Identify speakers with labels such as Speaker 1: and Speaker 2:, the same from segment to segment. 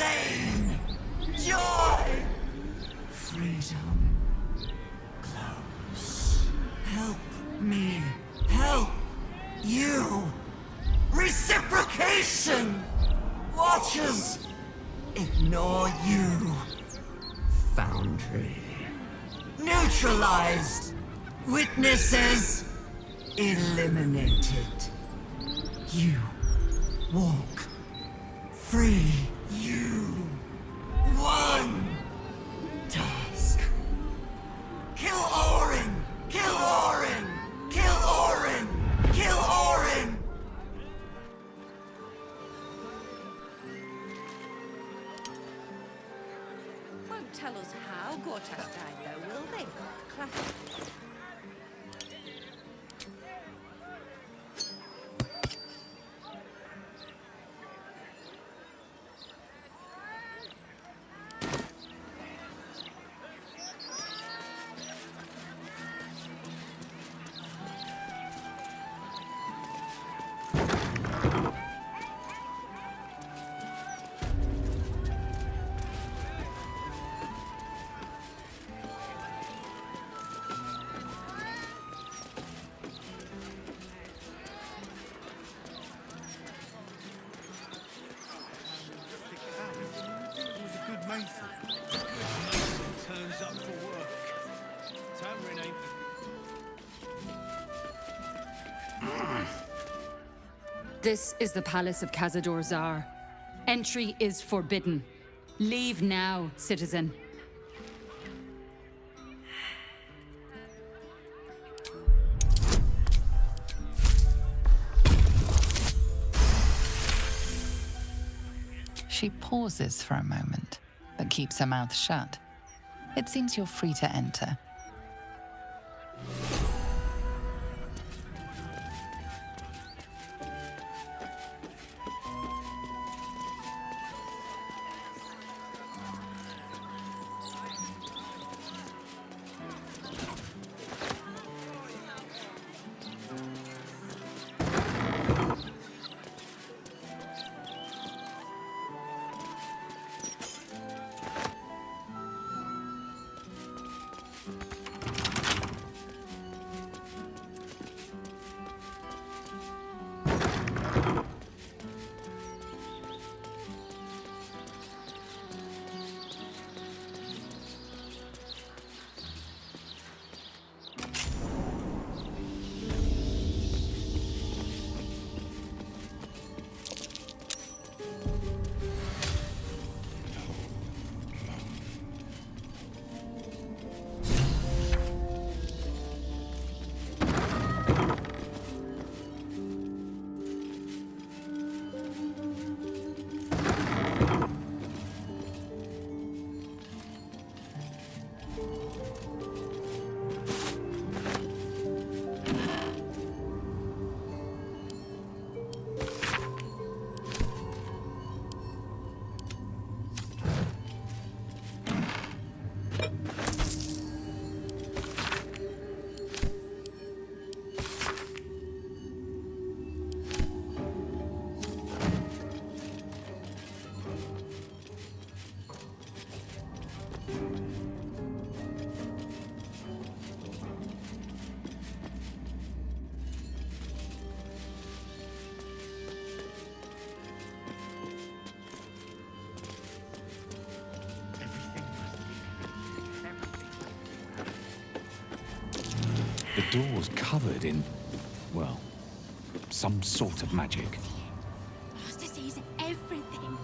Speaker 1: slain! Joy! Freedom. Close. Help me. Help you. Reciprocation! Watchers, ignore you. Foundry. Neutralized. Witnesses, eliminated. You walk free. You. One task. Kill Orin! Kill Orin! Kill Orin! Kill Orin!
Speaker 2: Won't tell us how Gortash died, though, will they? Classic.
Speaker 3: Turns up for work. Tamrin ain't...
Speaker 4: This is the Palace of Cazador Zar. Entry is forbidden. Leave now, citizen.
Speaker 5: She pauses for a moment, but keeps her mouth shut. It seems you're free to enter.
Speaker 6: The door's covered in, well, some sort of magic.
Speaker 2: Master sees everything.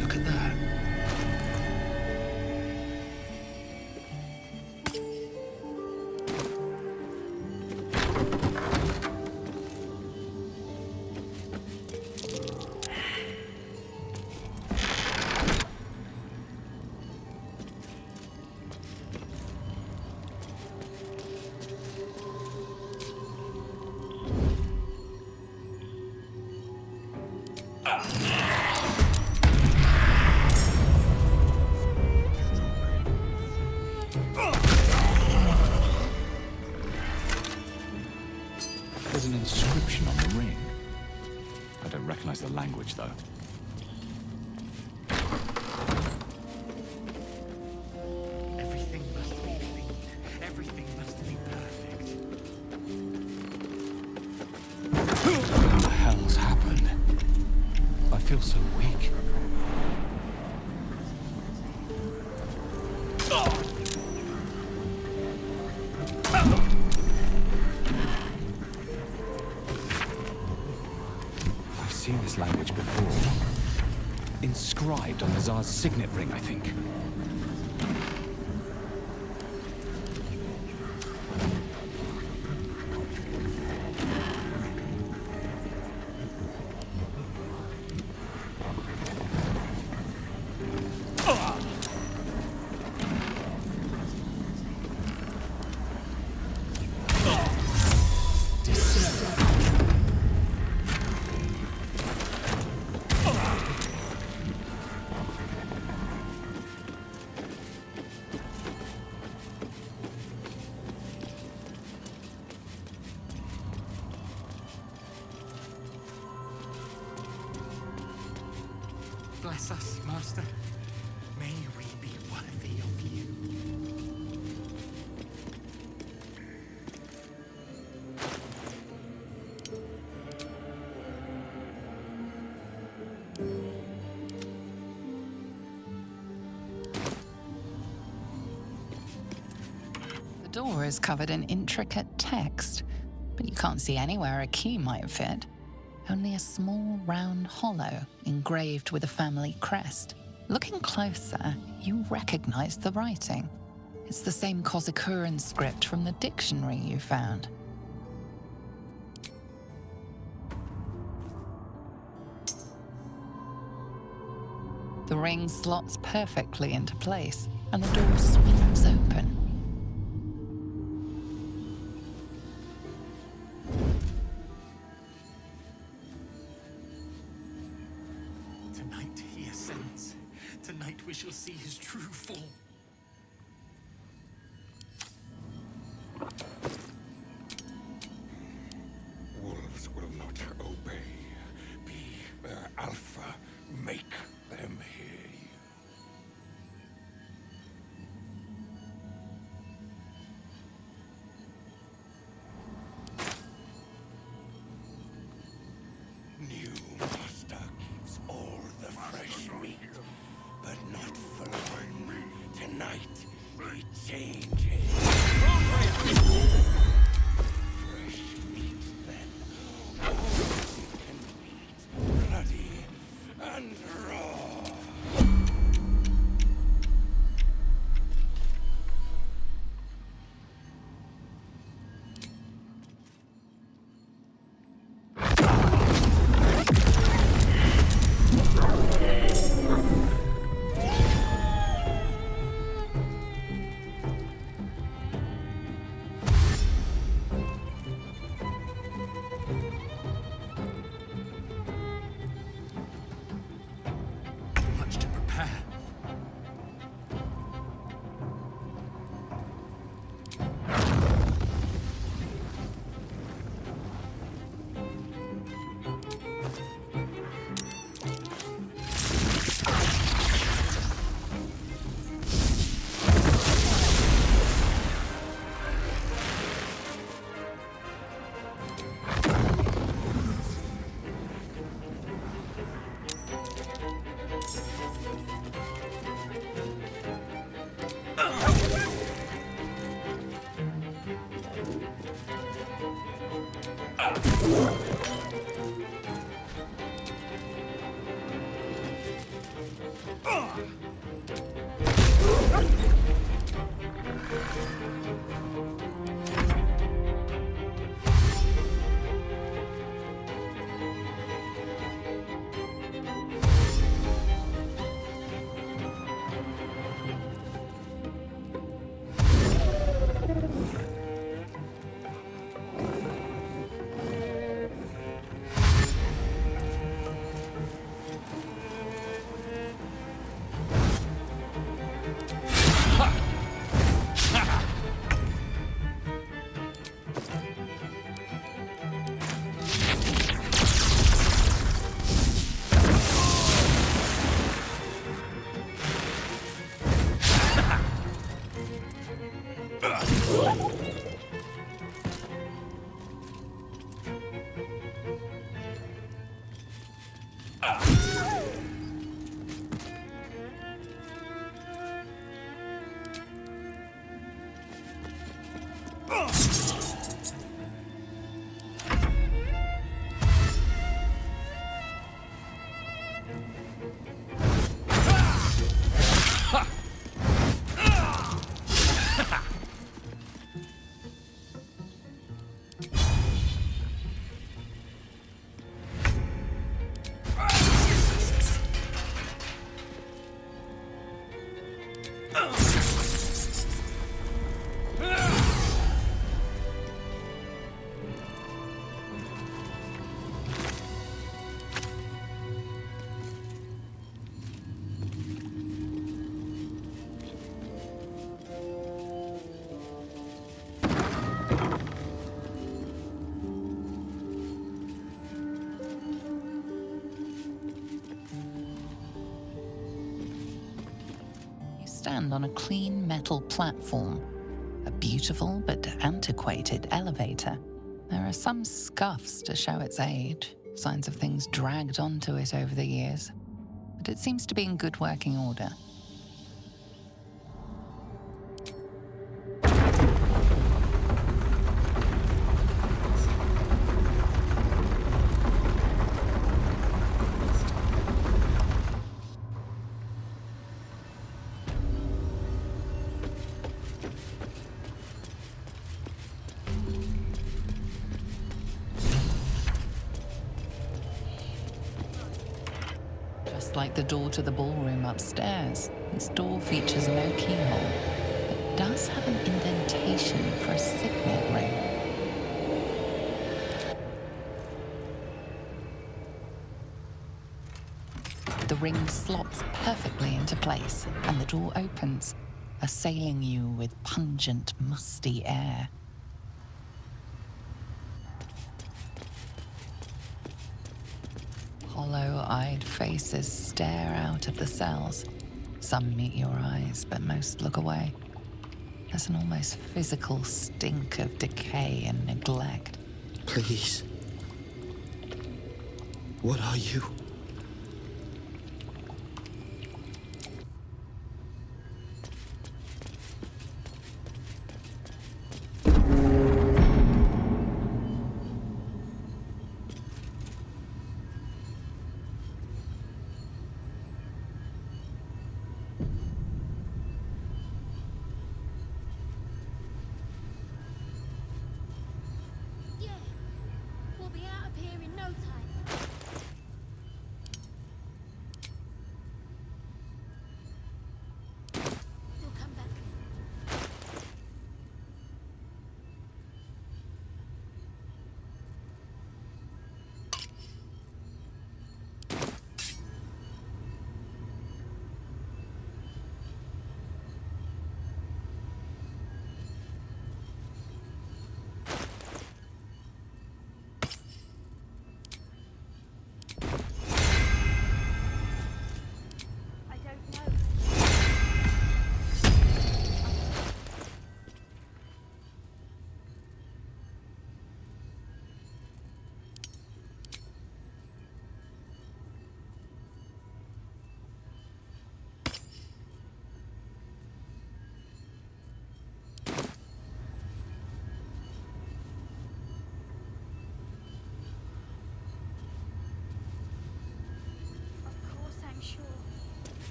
Speaker 6: Look at that. There's an inscription on the ring. I don't recognize the language, though.
Speaker 3: Everything must be linked. Everything must be perfect.
Speaker 6: What the hell's happened? I feel so weak. I've seen this language before. Inscribed on the Tsar's signet ring, I think.
Speaker 3: Bless us, Master. May we be worthy of you.
Speaker 5: The door is covered in intricate text, but you can't see anywhere a key might fit. Only a small round hollow engraved with a family crest. Looking closer, you recognize the writing. It's the same Kozakuran script from the dictionary you found. The ring slots perfectly into place, and the door swings open.
Speaker 3: Tonight he ascends. Tonight we shall see his true form.
Speaker 7: Wolves will not obey. Be their alpha. Make them hear you. New master keeps all the fresh meat, but not for long. Tonight he changes. Fresh meat then. All you can eat, bloody and raw.
Speaker 3: Much to prepare.
Speaker 5: stand on a clean metal platform. A beautiful but antiquated elevator. There are some scuffs to show its age, signs of things dragged onto it over the years, but it seems to be in good working order. Just like the door to the ballroom upstairs, this door features no keyhole, but does have an indentation for a signet ring. The ring slots perfectly into place, and the door opens, assailing you with pungent, musty air. Hollow-eyed faces stare out of the cells. Some meet your eyes, but most look away. There's an almost physical stink of decay and neglect.
Speaker 8: Please. What are you?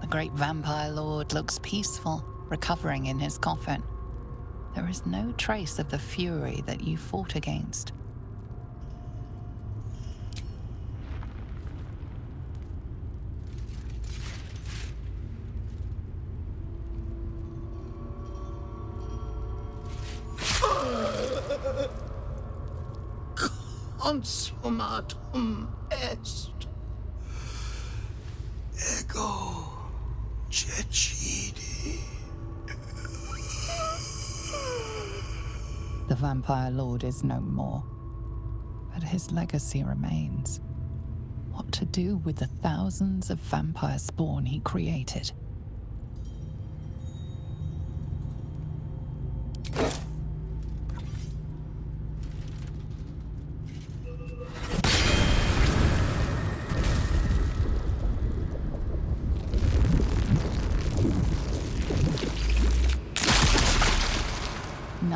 Speaker 5: The great vampire lord looks peaceful, recovering in his coffin. There is no trace of the fury that you fought against.
Speaker 7: Consummatum est. Ego cecidi.
Speaker 5: The vampire lord is no more, but his legacy remains. What to do with the thousands of vampire spawn he created?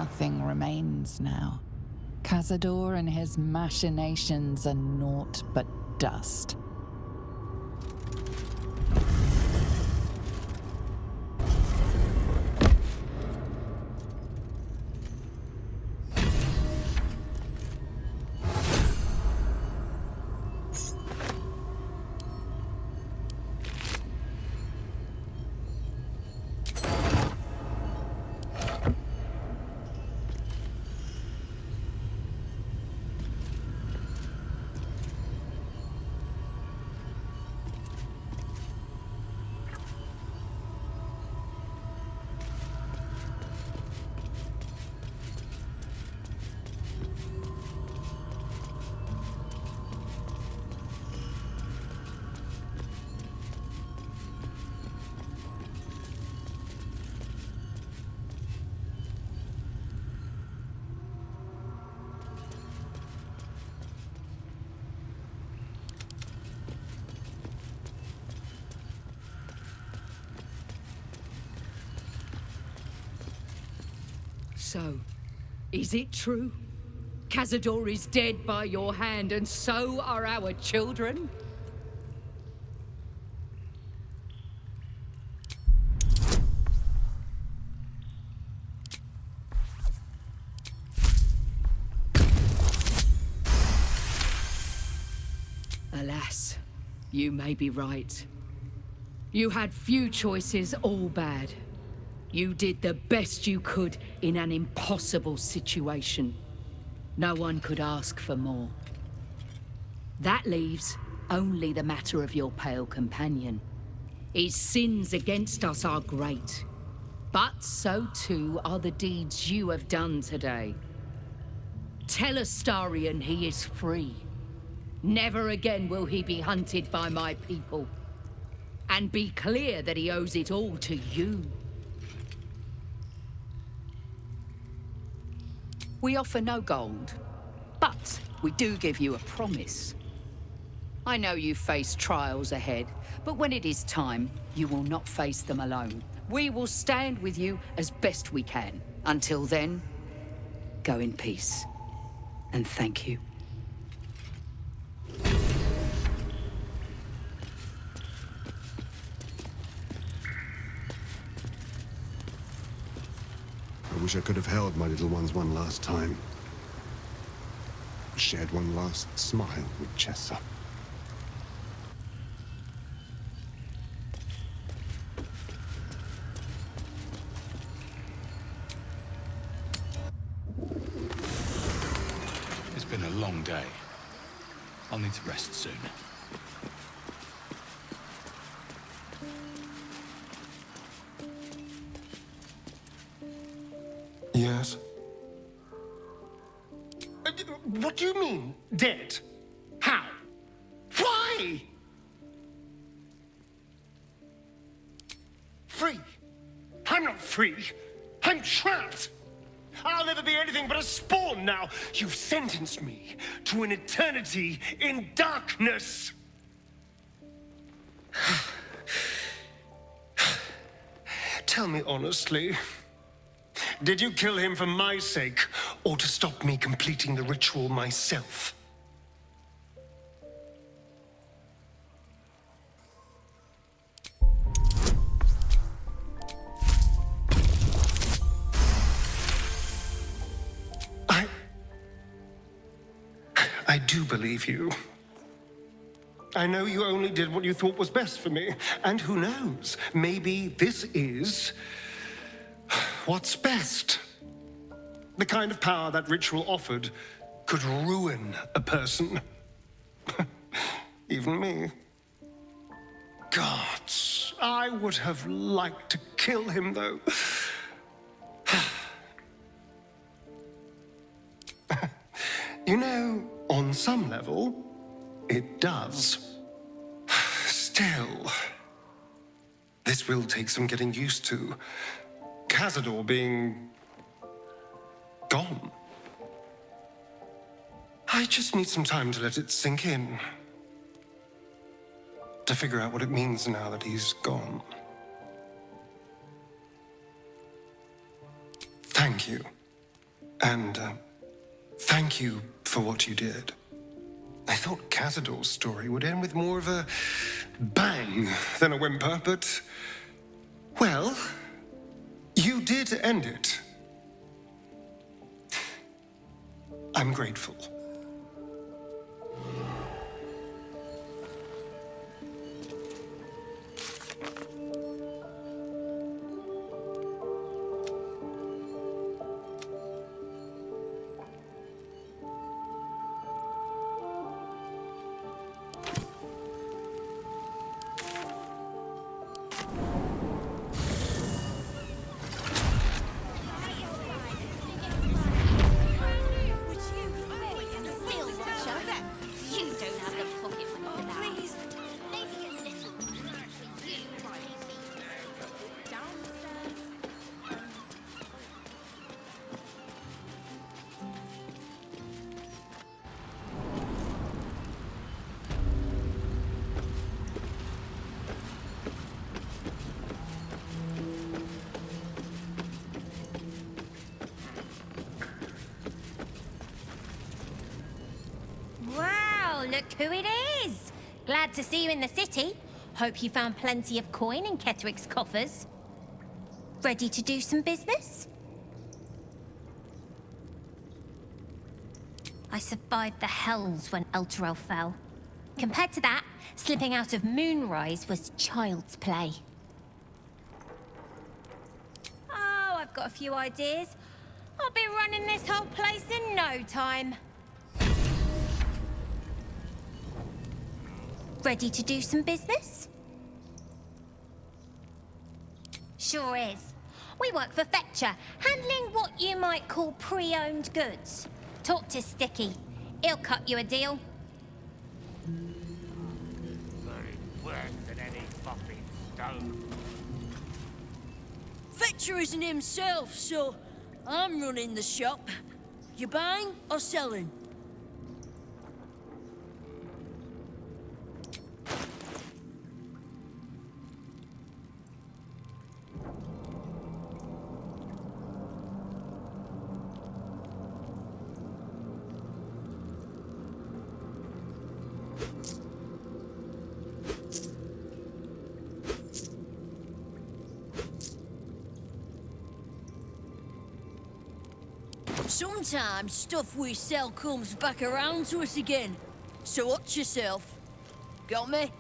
Speaker 5: Nothing remains now. Cazador and his machinations are naught but dust.
Speaker 4: So, is it true? Cazador is dead by your hand, and so are our children? Alas, you may be right. You had few choices, all bad. You did the best you could in an impossible situation. No one could ask for more. That leaves only the matter of your pale companion. His sins against us are great, but so too are the deeds you have done today. Tell Astarion he is free. Never again will he be hunted by my people. And be clear that he owes it all to you. We offer no gold, but we do give you a promise. I know you face trials ahead, but when it is time, you will not face them alone. We will stand with you as best we can. Until then, go in peace, and thank you.
Speaker 9: I wish I could have held my little ones one last time. Shared one last smile with Chessa.
Speaker 3: It's been a long day. I'll need to rest soon.
Speaker 7: Yes? What do you mean, dead? How? Why? Free? I'm not free. I'm trapped. I'll never be anything but a spawn now. You've sentenced me to an eternity in darkness. Tell me honestly. Did you kill him for my sake, or to stop me completing the ritual myself? I do believe you. I know you only did what you thought was best for me, and who knows, maybe this is what's best. The kind of power that ritual offered could ruin a person. Even me. Gods, I would have liked to kill him, though. You know, on some level, it does. Still, this will take some getting used to. Cazador being gone. I just need some time to let it sink in. To figure out what it means now that he's gone. Thank you And thank you for what you did. I thought Cazador's story would end with more of a bang than a whimper, but, well, you did end it. I'm grateful.
Speaker 10: Look who it is! Glad to see you in the city. Hope you found plenty of coin in Ketheric's coffers. Ready to do some business? I survived the hells when Elturel fell. Compared to that, slipping out of Moonrise was child's play. Oh, I've got a few ideas. I'll be running this whole place in no time. Ready to do some business? Sure is. We work for Fetcher, handling what you might call pre-owned goods. Talk to Sticky. He'll cut you a deal.
Speaker 11: Worse than any fucking stone.
Speaker 12: Fetcher isn't himself, so I'm running the shop. You buying or selling? Sometimes stuff we sell comes back around to us again. So watch yourself. Got me?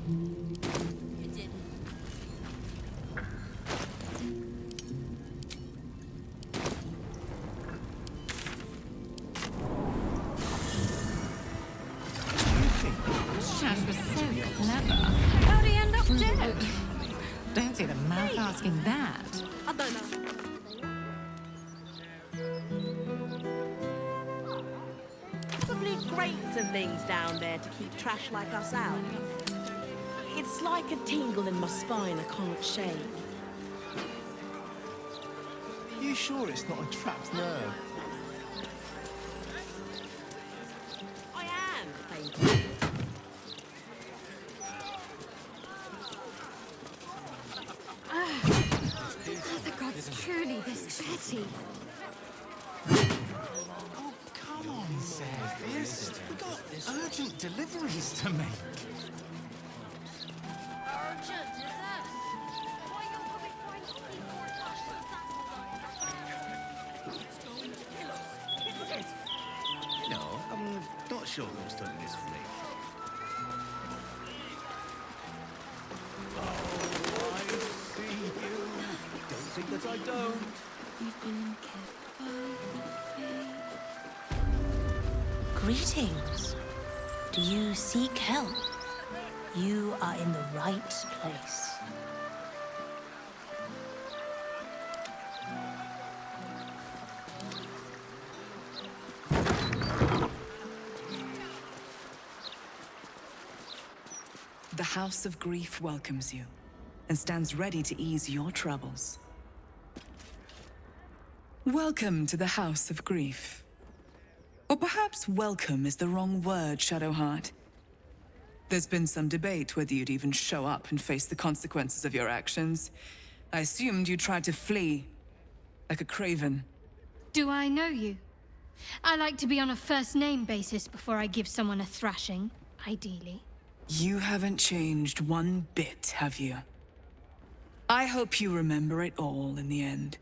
Speaker 12: You didn't.
Speaker 5: Shash was so clever.
Speaker 2: How'd he end up dead?
Speaker 5: Don't see the mouth asking that.
Speaker 2: I don't know.
Speaker 13: Probably crates and things down there to keep trash like us out. It's like a tingle in my spine I can't shake.
Speaker 3: You sure it's not a trapped nerve?
Speaker 13: I am, thank you.
Speaker 2: Are the gods truly this petty?
Speaker 3: Oh, come on, Zephyr. We've got urgent deliveries to make.
Speaker 2: Urgent, is that?
Speaker 3: No, I'm not sure who's done this for me. Oh, I see you. Don't think that I don't.
Speaker 2: You've been kept by the fate.
Speaker 10: Greetings. Do you seek help? You are in the right place.
Speaker 14: The House of Grief welcomes you and stands ready to ease your troubles. Welcome to the House of Grief. Or perhaps welcome is the wrong word, Shadowheart. There's been some debate whether you'd even show up and face the consequences of your actions. I assumed you tried to flee, like a craven.
Speaker 15: Do I know you? I like to be on a first-name basis before I give someone a thrashing, ideally.
Speaker 14: You haven't changed one bit, have you? I hope you remember it all in the end.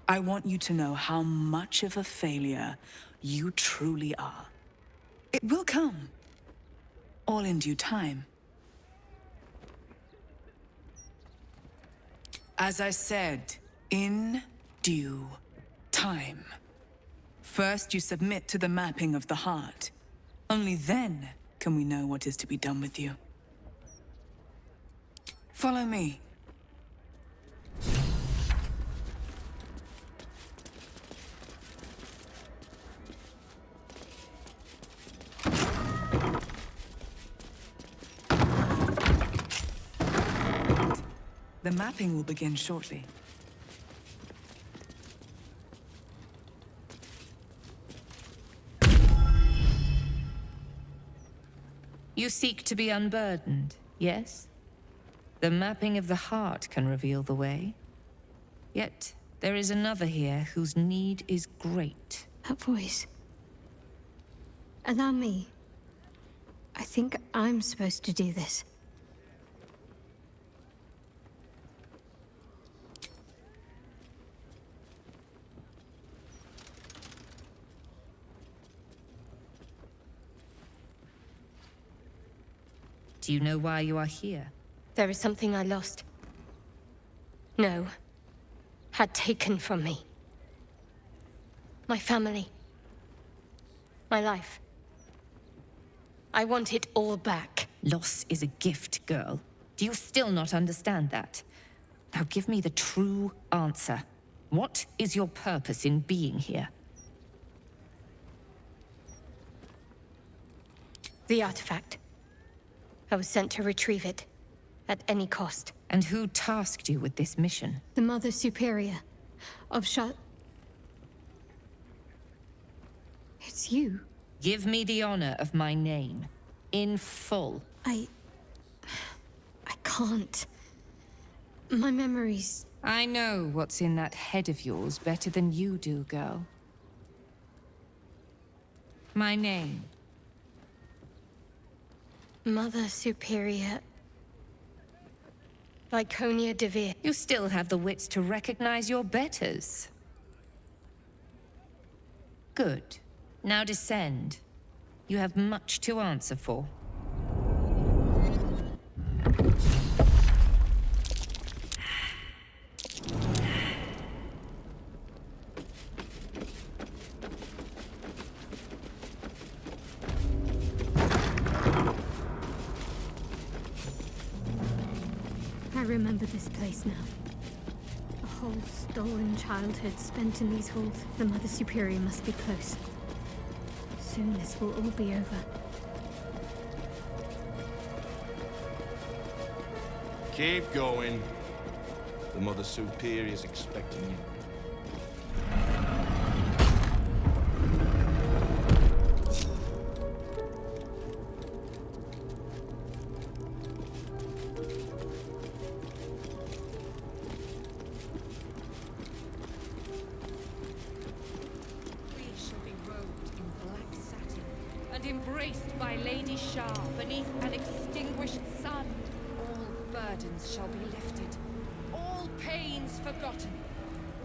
Speaker 14: I want you to know how much of a failure you truly are. It will come. All in due time. As I said, in due time. First, you submit to the mapping of the heart. Only then can we know what is to be done with you. Follow me. The mapping will begin shortly.
Speaker 16: You seek to be unburdened, yes? The mapping of the heart can reveal the way. Yet, there is another here whose need is great.
Speaker 15: That voice. Allow me. I think I'm supposed to do this.
Speaker 16: Do you know why you are here?
Speaker 15: There is something I lost. No. Had taken from me. My family. My life. I want it all back.
Speaker 16: Loss is a gift, girl. Do you still not understand that? Now give me the true answer. What is your purpose in being here?
Speaker 15: The artifact. I was sent to retrieve it, at any cost.
Speaker 16: And who tasked you with this mission?
Speaker 15: The Mother Superior of It's you.
Speaker 16: Give me the honor of my name, in full.
Speaker 15: I can't. My memories...
Speaker 16: I know what's in that head of yours better than you do, girl. My name.
Speaker 15: Mother Superior... Viconia de Veer.
Speaker 16: You still have the wits to recognize your betters. Good. Now descend. You have much to answer for.
Speaker 15: I remember this place now. A whole stolen childhood spent in these halls. The Mother Superior must be close. Soon this will all be over.
Speaker 17: Keep going. The Mother Superior is expecting you.
Speaker 2: Embraced by Lady Shah beneath an extinguished sun, all burdens shall be lifted, all pains forgotten.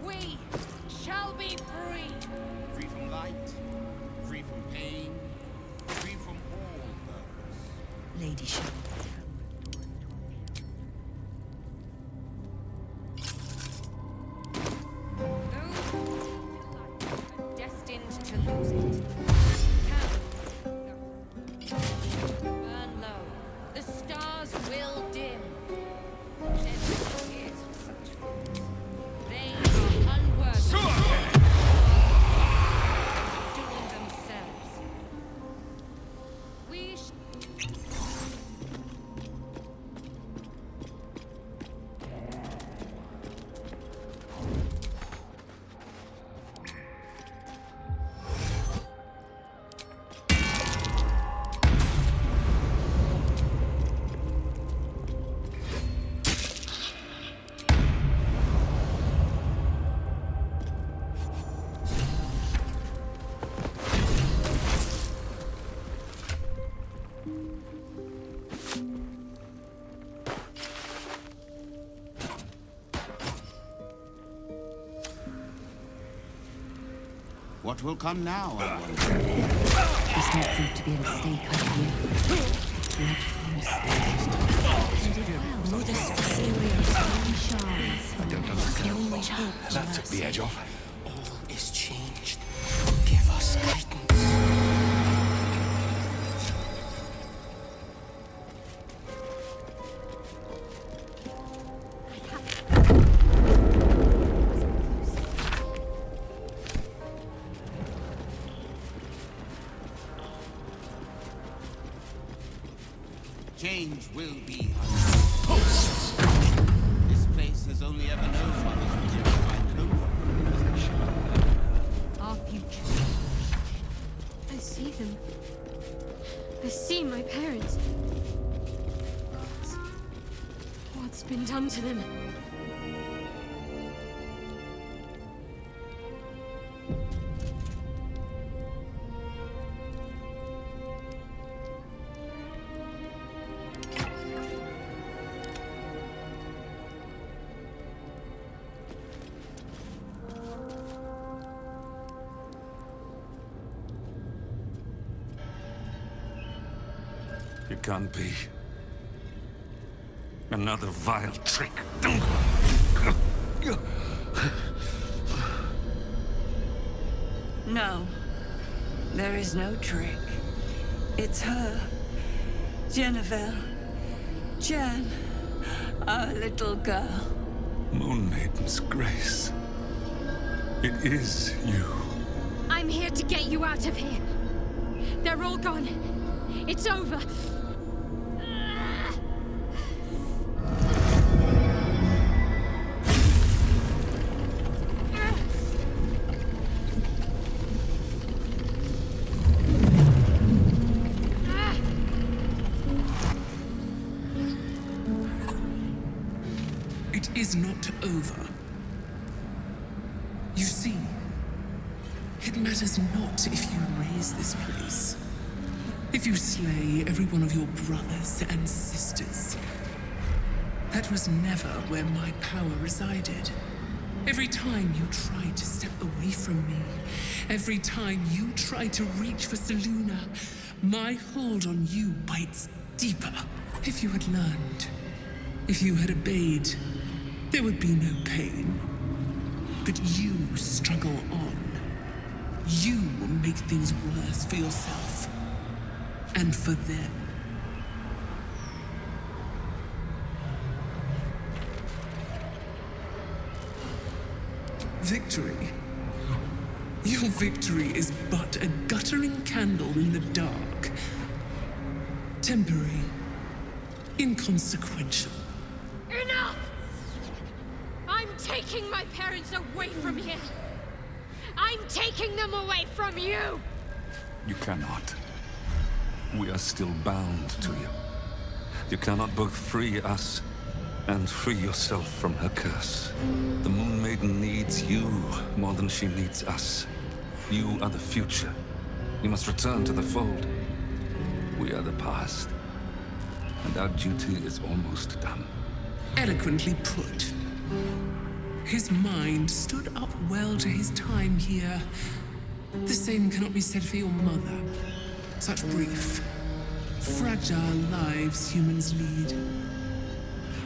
Speaker 2: We shall be free.
Speaker 11: Free from light, free from pain, free from all burdens.
Speaker 2: Lady Shah. Destined to lose it.
Speaker 11: What will come now, I wonder?
Speaker 18: This may prove to be a mistake, I fear. Blood flows. Mother Superior stone shards.
Speaker 6: I don't understand. That took the edge off.
Speaker 8: All is changed. Give us guidance.
Speaker 11: Change will be. This place has only ever known Mother's
Speaker 15: Our future. I see them. I see my parents. What's been done to them?
Speaker 6: It can't be. Another vile trick.
Speaker 1: No. There is no trick. It's her. Jennifer. Jan. Our little girl.
Speaker 6: Moon Maiden's grace. It is you.
Speaker 15: I'm here to get you out of here. They're all gone. It's over.
Speaker 19: It is not over. You see, it matters not if you raise this place. If you slay every one of your brothers and sisters. That was never where my power resided. Every time you tried to step away from me, every time you tried to reach for Selûne, my hold on you bites deeper. If you had learned, if you had obeyed, there would be no pain. But you struggle on. You make things worse for yourself. And for them. Victory. Your victory is but a guttering candle in the dark. Temporary. Inconsequential.
Speaker 15: Enough! I'm taking my parents away from here. I'm taking them away from you!
Speaker 6: You cannot. We are still bound to you. You cannot both free us and free yourself from her curse. The Moon Maiden needs you more than she needs us. You are the future. You must return to the fold. We are the past. And our duty is almost done.
Speaker 19: Eloquently put. His mind stood up well to his time here. The same cannot be said for your mother. Such brief, fragile lives humans lead.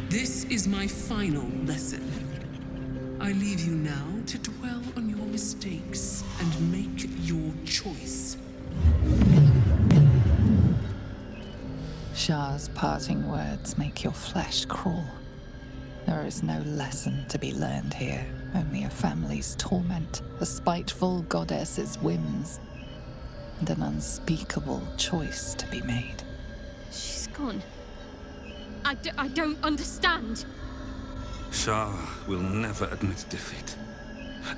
Speaker 19: This is my final lesson. I leave you now to dwell on your mistakes and make your choice.
Speaker 5: Shah's parting words make your flesh crawl. There is no lesson to be learned here, only a family's torment, a spiteful goddess's whims, and an unspeakable choice to be made.
Speaker 15: She's gone. I don't understand.
Speaker 6: Shah will never admit defeat.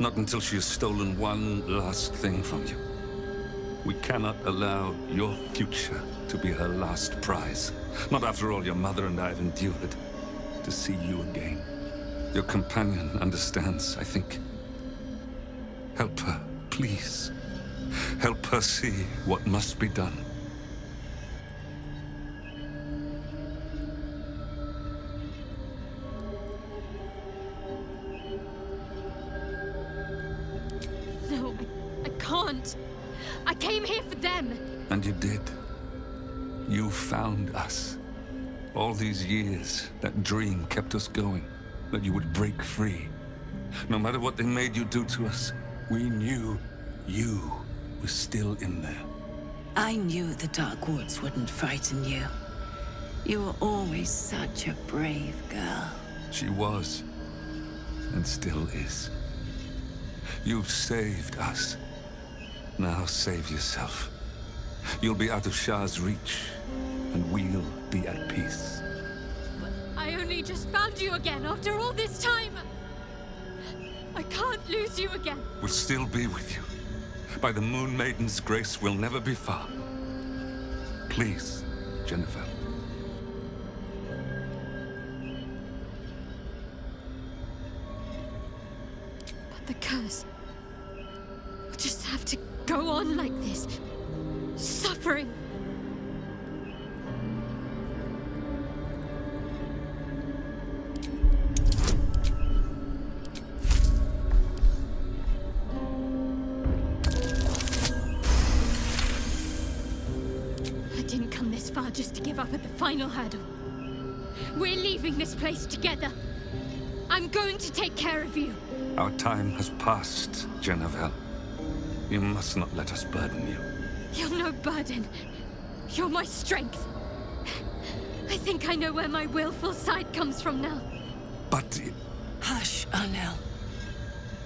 Speaker 6: Not until she has stolen one last thing from you. We cannot allow your future to be her last prize. Not after all your mother and I have endured. To see you again. Your companion understands, I think. Help her, please. Help her see what must be done.
Speaker 15: No, I can't. I came here for them.
Speaker 6: And you did. You found us. All these years, that dream kept us going. That you would break free. No matter what they made you do to us, we knew you were still in there.
Speaker 1: I knew the Dark Woods wouldn't frighten you. You were always such a brave girl.
Speaker 6: She was, and still is. You've saved us. Now save yourself. You'll be out of Shah's reach, and we'll be at peace.
Speaker 15: I only just found you again after all this time. I can't lose you again.
Speaker 6: We'll still be with you. By the Moon Maiden's grace, we'll never be far. Please, Jennifer.
Speaker 15: But the curse will just have to go on like this. Suffering. Just to give up at the final hurdle. We're leaving this place together. I'm going to take care of you.
Speaker 6: Our time has passed, Jennifer. You must not let us burden you.
Speaker 15: You're no burden. You're my strength. I think I know where my willful side comes from now.
Speaker 6: But...
Speaker 1: Hush, Arnel.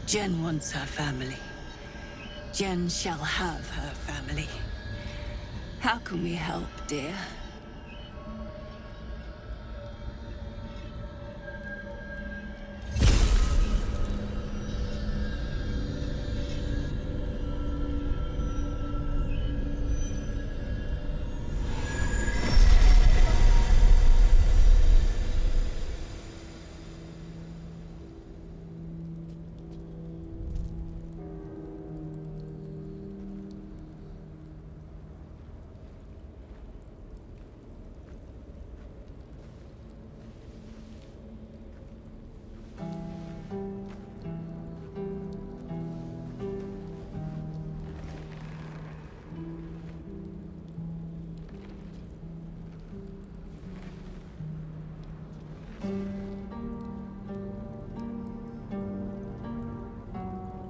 Speaker 1: Jen wants her family. Jen shall have her family. How can we help, dear?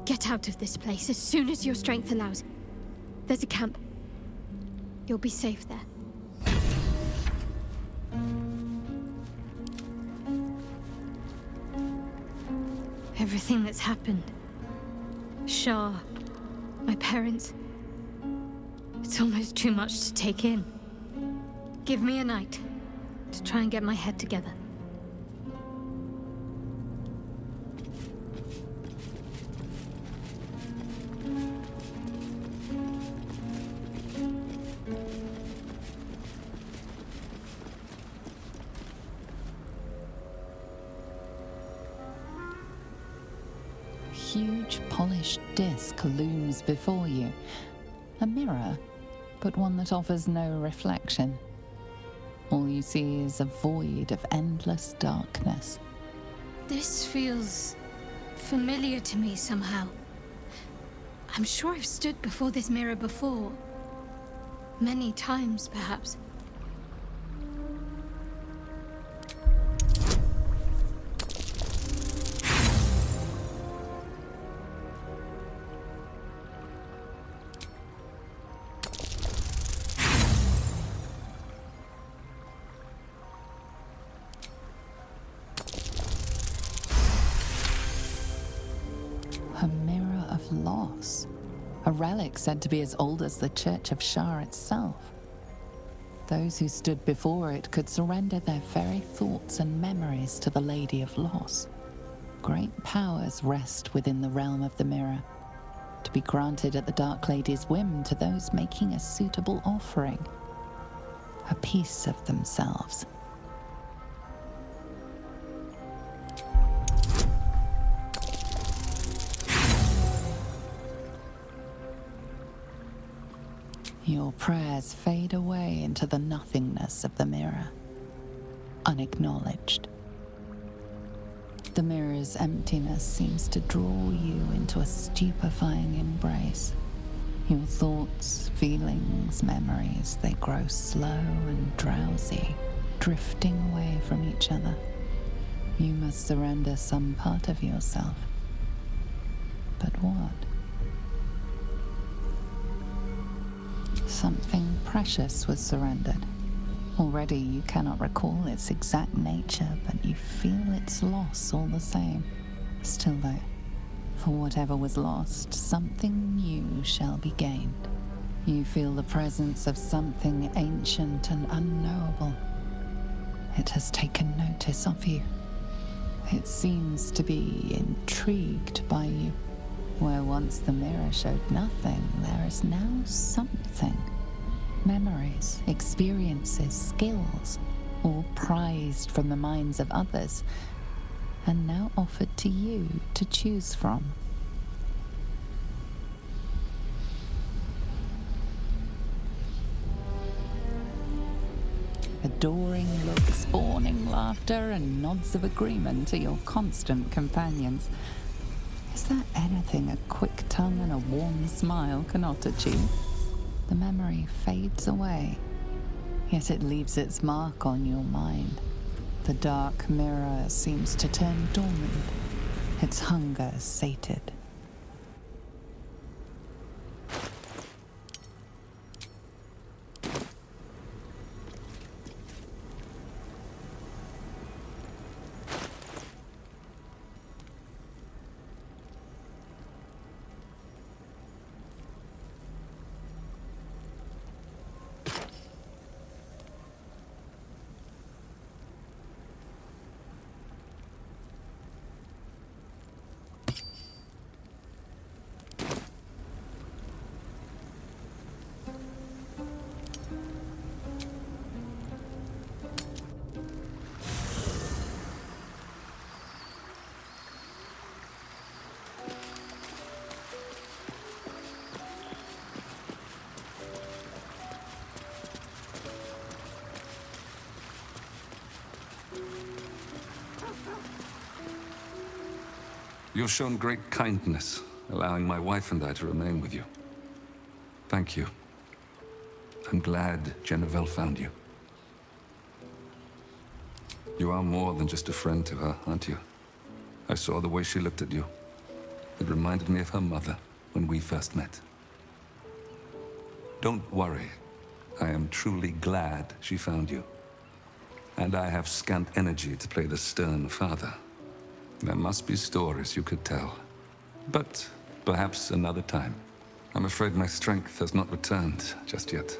Speaker 15: Get out of this place as soon as your strength allows. There's a camp. You'll be safe there. Everything that's happened. Shah, my parents. It's almost too much to take in. Give me a night to try and get my head together.
Speaker 5: Huge polished disc looms before you. A mirror, but one that offers no reflection. All you see is a void of endless darkness.
Speaker 15: This feels familiar to me somehow. I'm sure I've stood before this mirror before. Many times, perhaps.
Speaker 5: A mirror of loss. A relic said to be as old as the Church of Shah itself. Those who stood before it could surrender their very thoughts and memories to the Lady of Loss. Great powers rest within the realm of the mirror, to be granted at the Dark Lady's whim to those making a suitable offering. A piece of themselves. Your prayers fade away into the nothingness of the mirror, unacknowledged. The mirror's emptiness seems to draw you into a stupefying embrace, Your thoughts, feelings, memories, they grow slow and drowsy, drifting away from each other. You must surrender some part of yourself. But what? Something precious was surrendered. Already you cannot recall its exact nature, but you feel its loss all the same. Still though, for whatever was lost, something new shall be gained. You feel the presence of something ancient and unknowable. It has taken notice of you. It seems to be intrigued by you. Where once the mirror showed nothing, there is now something. Memories, experiences, skills, all prized from the minds of others, and now offered to you to choose from. Adoring looks, spawning laughter, and nods of agreement are your constant companions. Is there anything a quick tongue and a warm smile cannot achieve? The memory fades away, yet it leaves its mark on your mind. The dark mirror seems to turn dormant, its hunger sated.
Speaker 6: You've shown great kindness, allowing my wife and I to remain with you. Thank you. I'm glad Jennifer found you. You are more than just a friend to her, aren't you? I saw the way she looked at you. It reminded me of her mother when we first met. Don't worry. I am truly glad she found you. And I have scant energy to play the stern father. There must be stories you could tell. But perhaps another time. I'm afraid my strength has not returned just yet.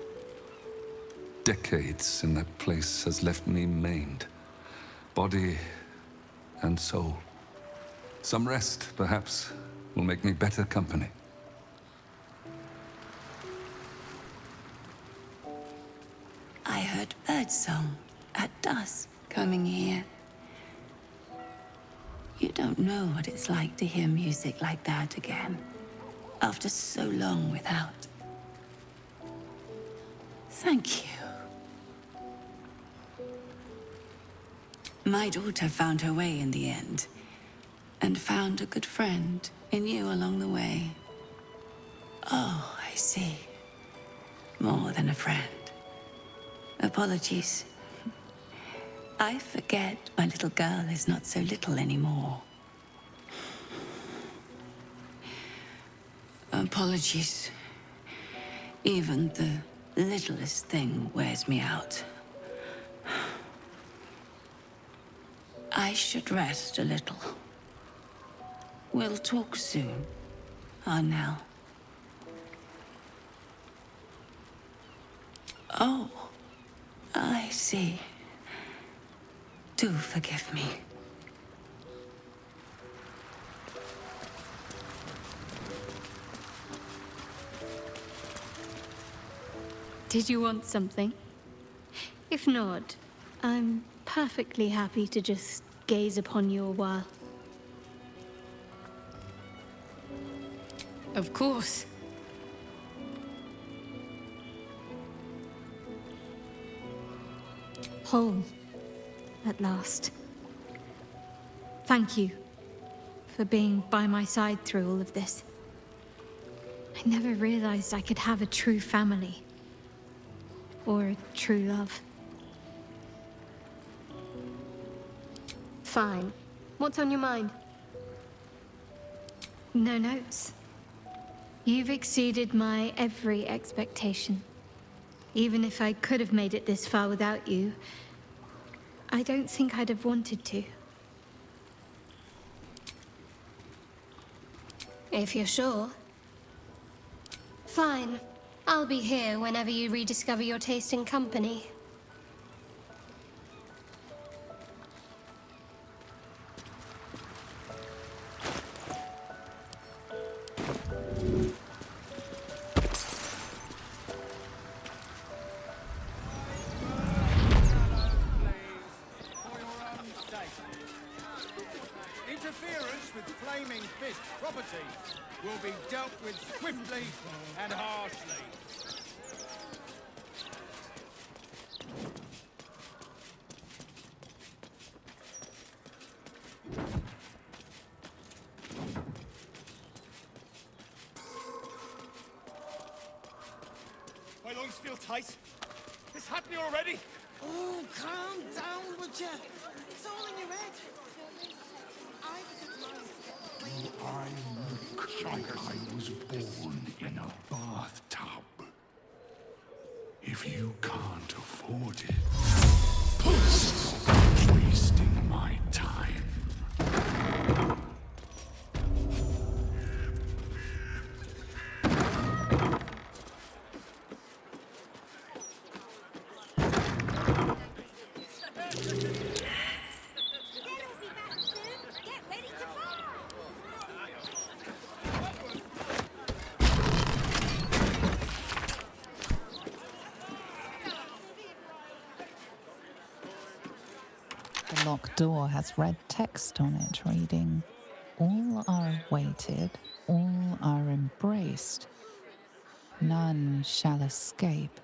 Speaker 6: Decades in that place has left me maimed. Body and soul. Some rest, perhaps, will make me better company.
Speaker 1: I heard birdsong at dusk coming here. You don't know what it's like to hear music like that again, after so long without. Thank you. My daughter found her way in the end, and found a good friend in you along the way. Oh, I see. More than a friend. Apologies. I forget my little girl is not so little anymore. Apologies. Even the littlest thing wears me out. I should rest a little. We'll talk soon, Arnell. Oh, I see. Do forgive me.
Speaker 15: Did you want something? If not, I'm perfectly happy to just gaze upon you a while. Of course. Whole. At last. Thank you for being by my side through all of this. I never realized I could have a true family. Or a true love.
Speaker 20: Fine. What's on your mind?
Speaker 15: No notes. You've exceeded my every expectation. Even if I could have made it this far without you, I don't think I'd have wanted to.
Speaker 20: If you're sure. Fine. I'll be here whenever you rediscover your taste in company.
Speaker 11: Interference with flaming fist property will be dealt with swiftly and harshly.
Speaker 3: My lungs feel tight. It's happening already.
Speaker 8: Oh, calm down, would you? It's all in your head.
Speaker 21: I look like I was born in a bathtub. If you can't afford it, stop wasting my time.
Speaker 5: The locked door has red text on it reading, "All are awaited, all are embraced. None shall escape."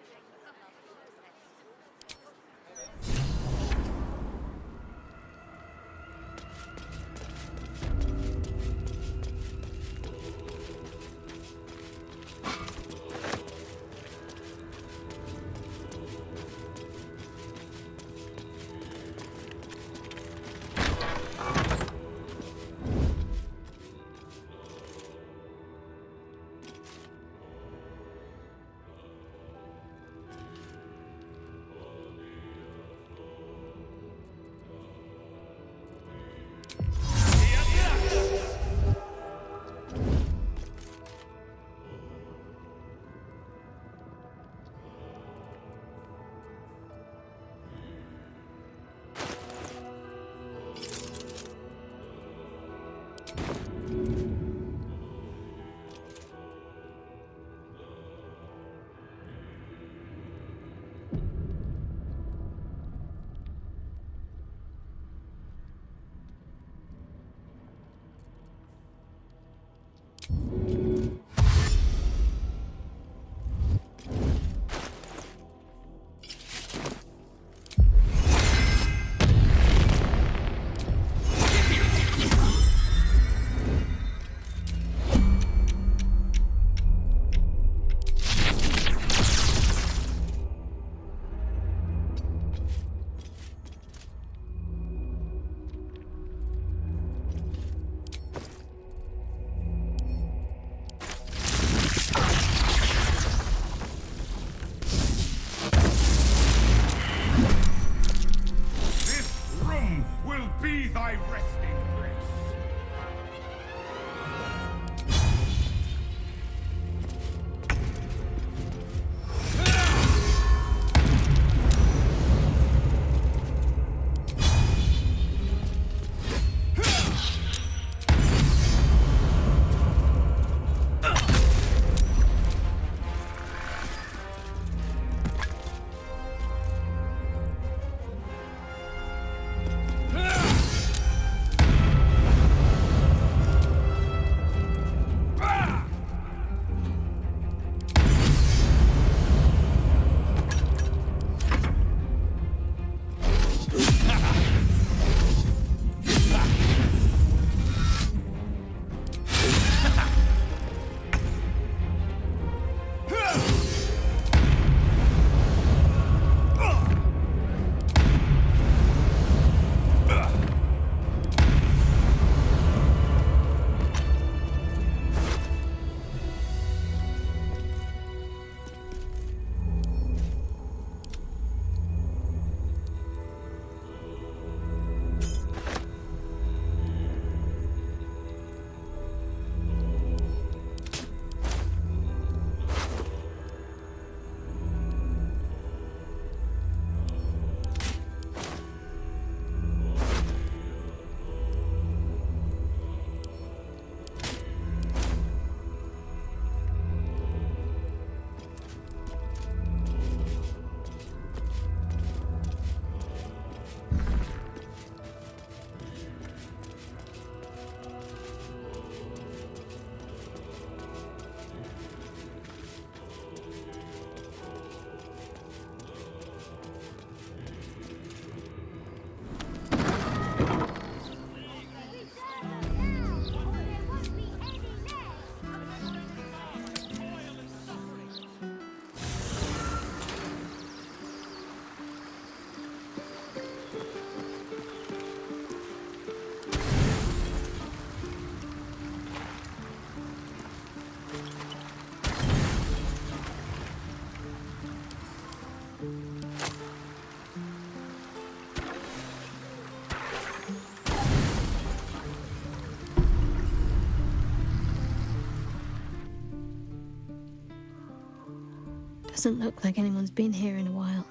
Speaker 15: Doesn't look like anyone's been here in a while.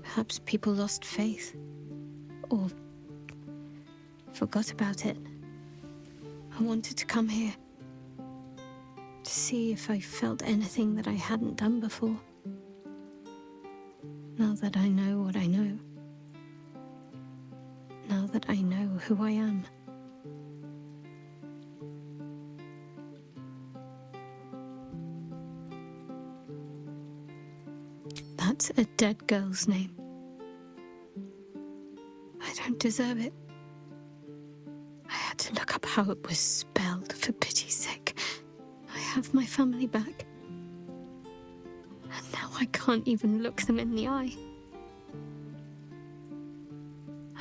Speaker 15: Perhaps people lost faith. Or forgot about it. I wanted to come here. To see if I felt anything that I hadn't done before. Now that I know what I know. Now that I know who I am. That's a dead girl's name. I don't deserve it. I had to look up how it was spelled, for pity's sake. I have my family back. And now I can't even look them in the eye.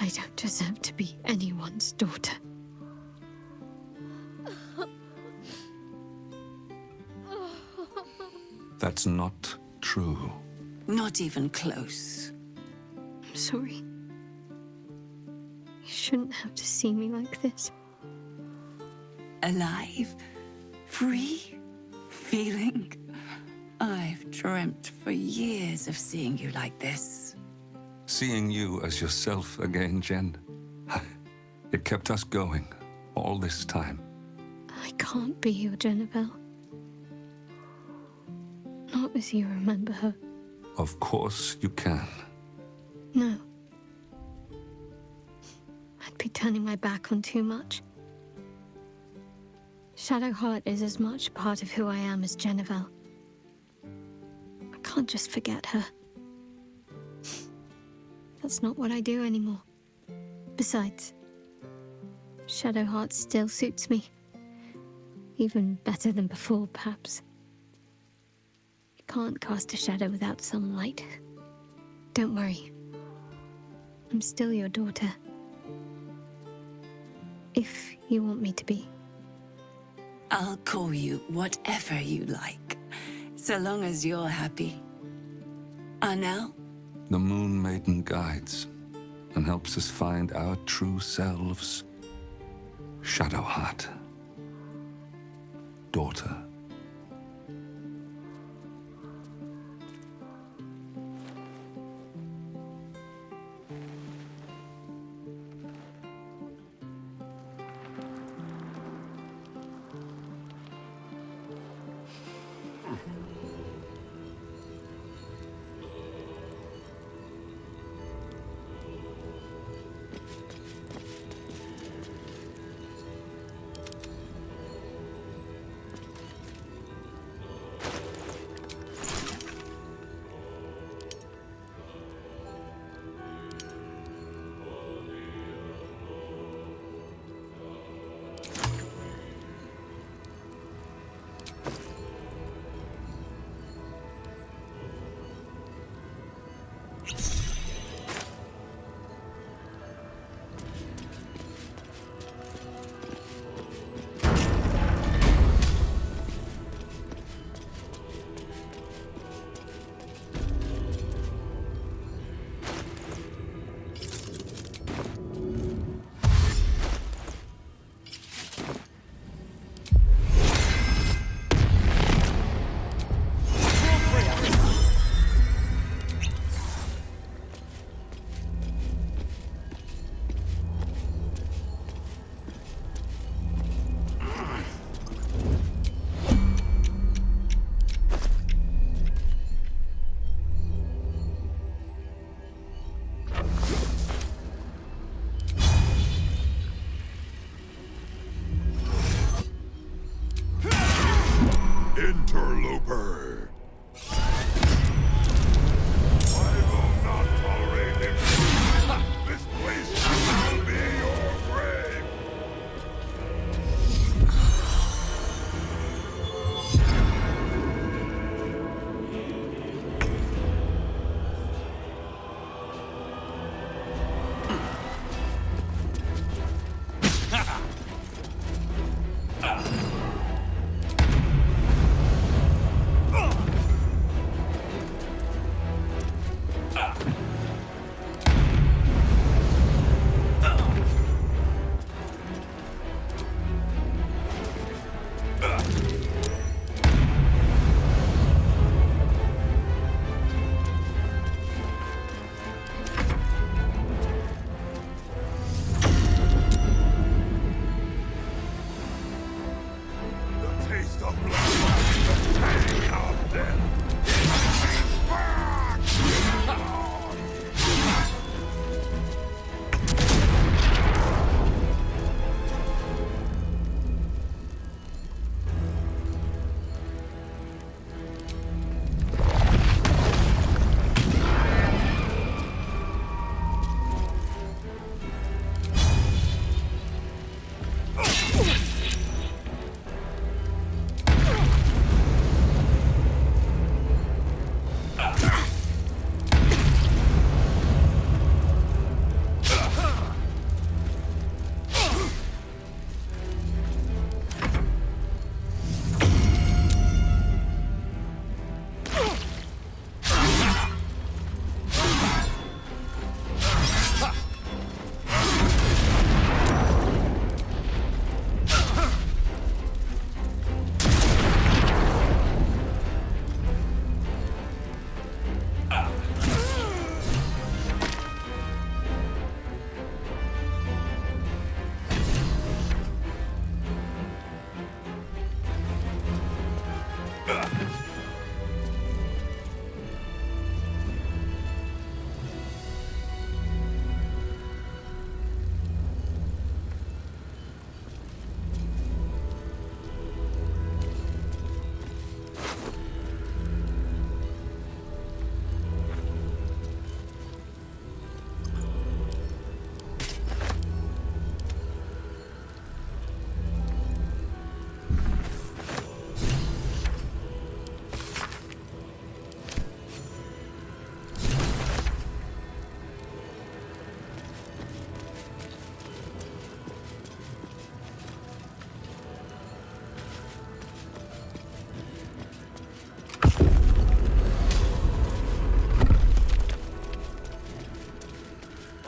Speaker 15: I don't deserve to be anyone's daughter.
Speaker 6: That's not true.
Speaker 1: Not even close.
Speaker 15: I'm sorry. You shouldn't have to see me like this.
Speaker 1: Alive? Free? Feeling? I've dreamt for years of seeing you like this.
Speaker 6: Seeing you as yourself again, Jen. It kept us going all this time.
Speaker 15: I can't be your Jennifer. Not as you remember her.
Speaker 6: Of course you can.
Speaker 15: No. I'd be turning my back on too much. Shadowheart is as much a part of who I am as Jennifer. I can't just forget her. That's not what I do anymore. Besides, Shadowheart still suits me. Even better than before, perhaps. You can't cast a shadow without some light. Don't worry. I'm still your daughter. If you want me to be.
Speaker 1: I'll call you whatever you like, so long as you're happy. Arnell?
Speaker 6: The Moon Maiden guides and helps us find our true selves. Shadowheart. Daughter.
Speaker 21: Interloper! I will not tolerate him! This place will be your grave!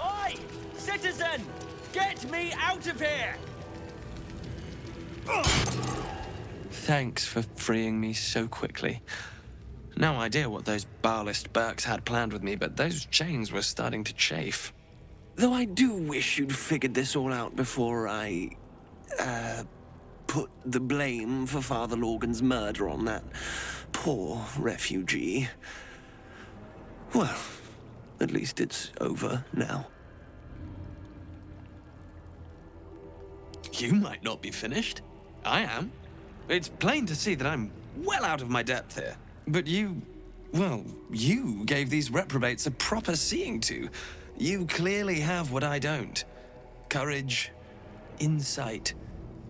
Speaker 4: Oi! Citizen! Get me out of here!
Speaker 22: Thanks for freeing me so quickly. No idea what those Barlist Burks had planned with me, but those chains were starting to chafe. Though I do wish you'd figured this all out before I, put the blame for Father Lorgan's murder on that poor refugee. Well, at least it's over now. You might not be finished. I am. It's plain to see that I'm well out of my depth here. But you gave these reprobates a proper seeing to. You clearly have what I don't. Courage, insight,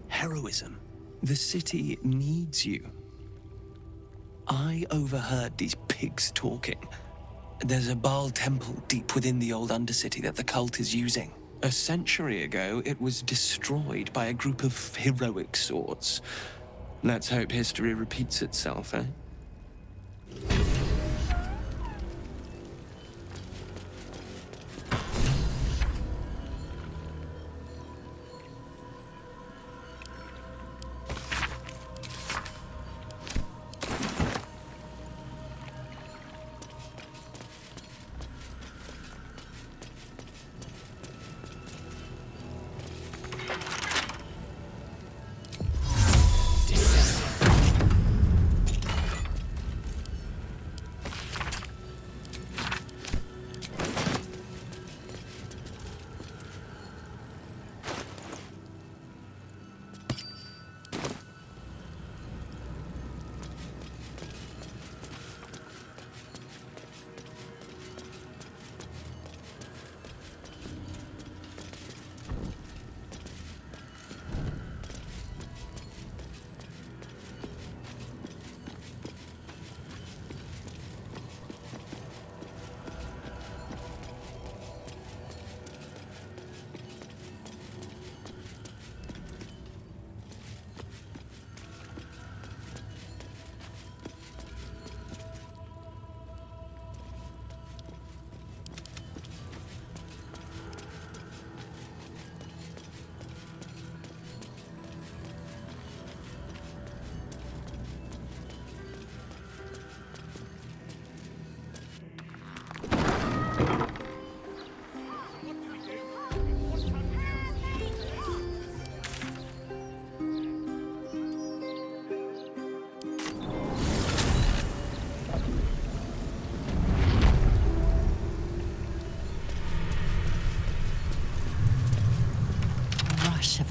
Speaker 22: heroism. The city needs you. I overheard these pigs talking. There's a Baal temple deep within the old Undercity that the cult is using. A century ago, it was destroyed by a group of heroic sorts. Let's hope history repeats itself, eh?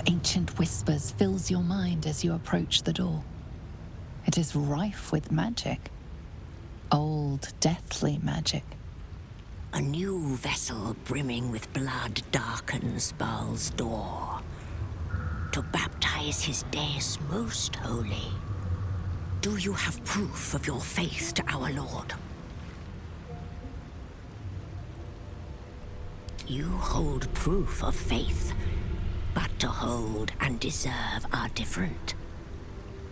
Speaker 5: Ancient whispers fills your mind as you approach the door. It is rife with magic. Old, deathly magic.
Speaker 23: A new vessel brimming with blood darkens Baal's door to baptize his days most holy. Do you have proof of your faith to our Lord? You hold proof of faith, but to hold and deserve are different.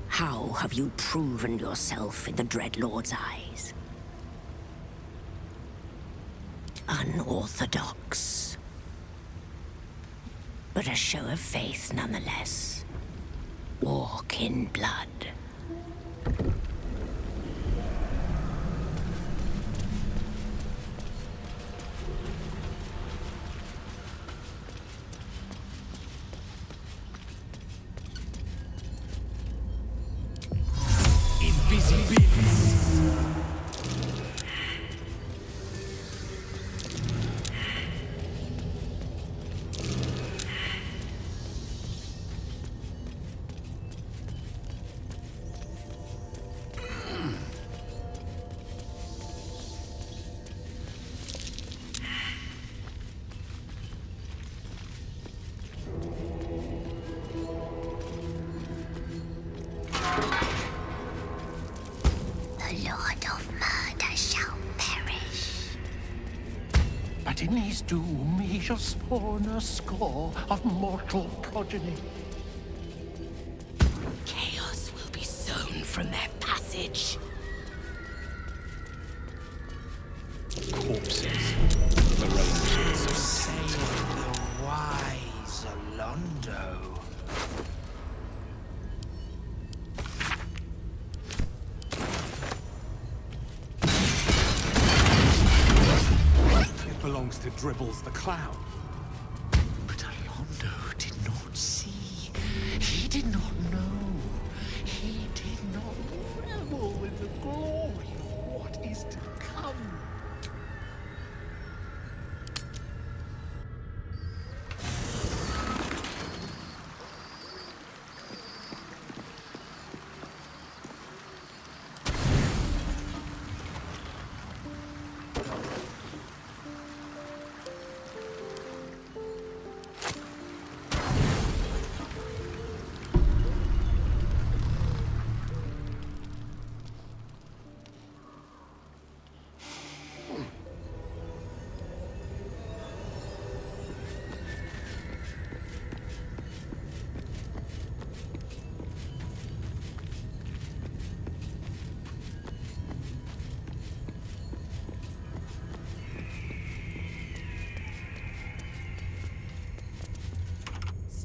Speaker 23: How have you proven yourself in the Dreadlord's eyes? Unorthodox, but a show of faith nonetheless. Walk in blood.
Speaker 21: But in his doom, he shall spawn a score of mortal progeny.
Speaker 23: Chaos will be sown from their passage.
Speaker 21: Corpses, ferocious, saying the wise Alondo.
Speaker 3: Belongs to Dribbles the Clown.
Speaker 21: But Alondo did not see. He did not know. He did not revel in the glory of what is to come.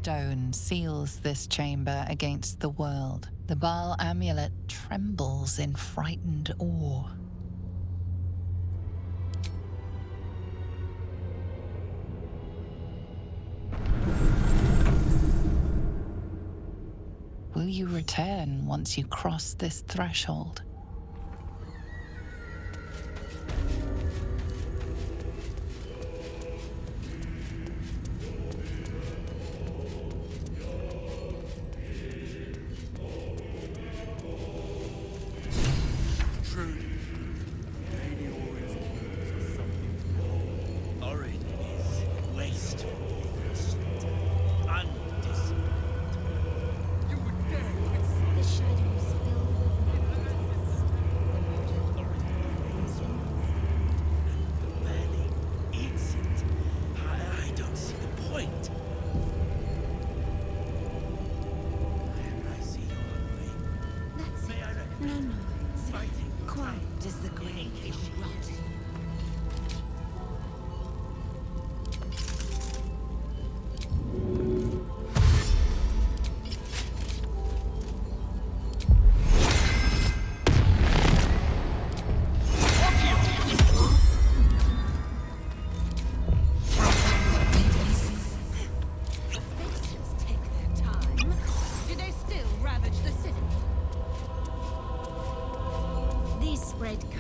Speaker 5: Stone seals this chamber against the world. The Baal amulet trembles in frightened awe. Will you return once you cross this threshold?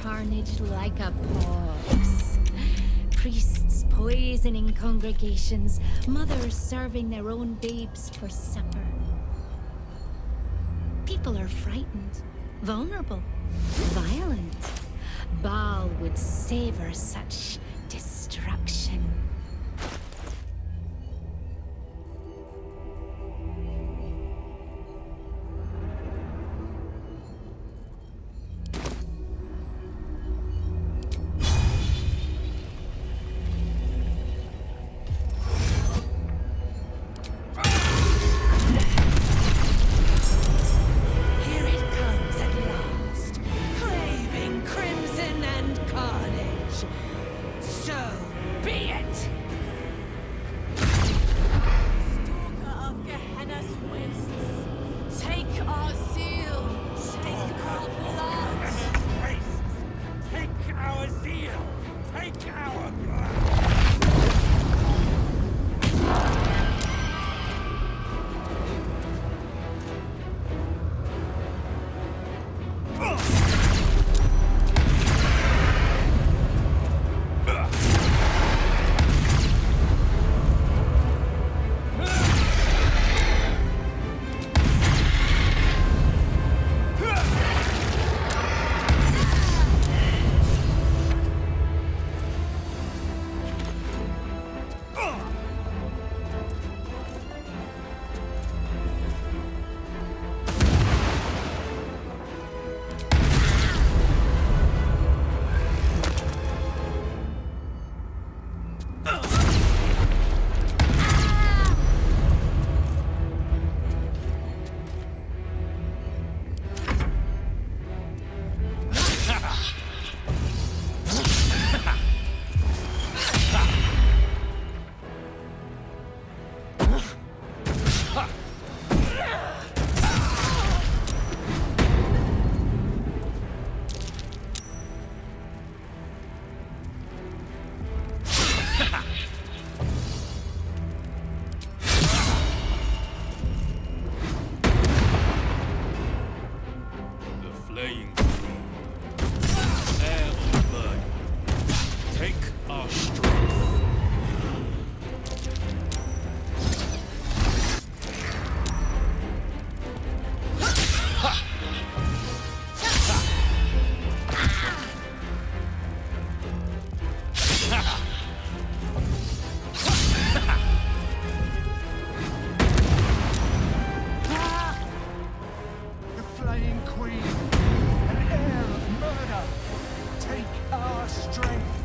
Speaker 15: Carnage like a pox. Priests poisoning congregations, mothers serving their own babes for supper. People are frightened, vulnerable, violent. Baal would savor such destruction.
Speaker 2: Crimson and carnage. So be it!
Speaker 21: our strength.
Speaker 11: The flaying queen, an heir of murder. Take our strength.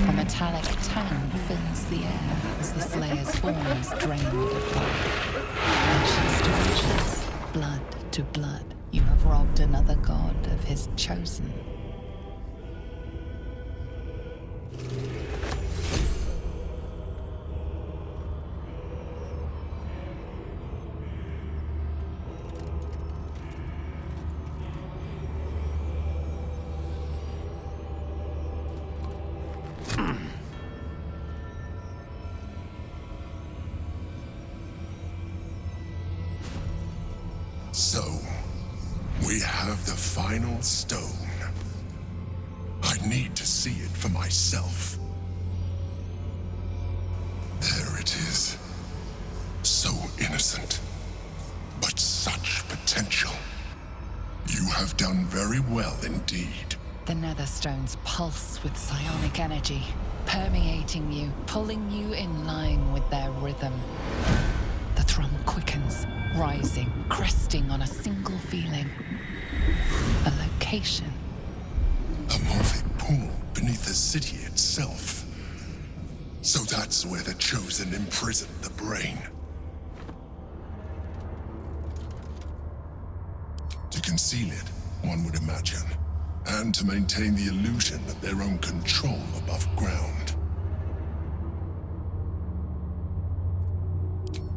Speaker 5: A metallic tang fills the air as the Slayer's form is drained of life. Ashes to ashes, blood to blood, you have robbed another god of his chosen.
Speaker 7: So, we have the final stone. I need to see it for myself. There it is. So innocent, but such potential. You have done very well indeed.
Speaker 5: The Netherstones pulse with psionic energy, permeating you, pulling you in line with their rhythm. The thrum quickens, rising, cresting on a single feeling. A location.
Speaker 7: A moving pool beneath the city itself. So that's where the Chosen imprisoned the brain. To conceal it, one would imagine, and to maintain the illusion of their own control above ground.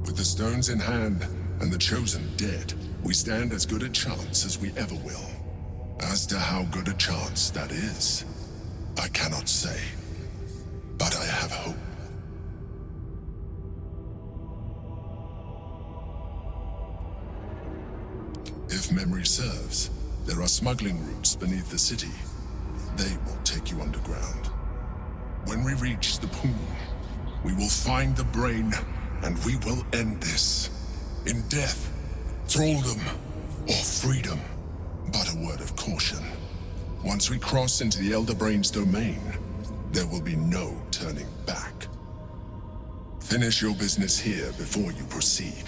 Speaker 7: With the stones in hand, and the Chosen dead, we stand as good a chance as we ever will. As to how good a chance that is, I cannot say. But I have hope. If memory serves, there are smuggling routes beneath the city. They will take you underground. When we reach the pool, we will find the brain, and we will end this. In death, thraldom, or freedom. But a word of caution. Once we cross into the Elder Brain's domain, there will be no turning back. Finish your business here before you proceed.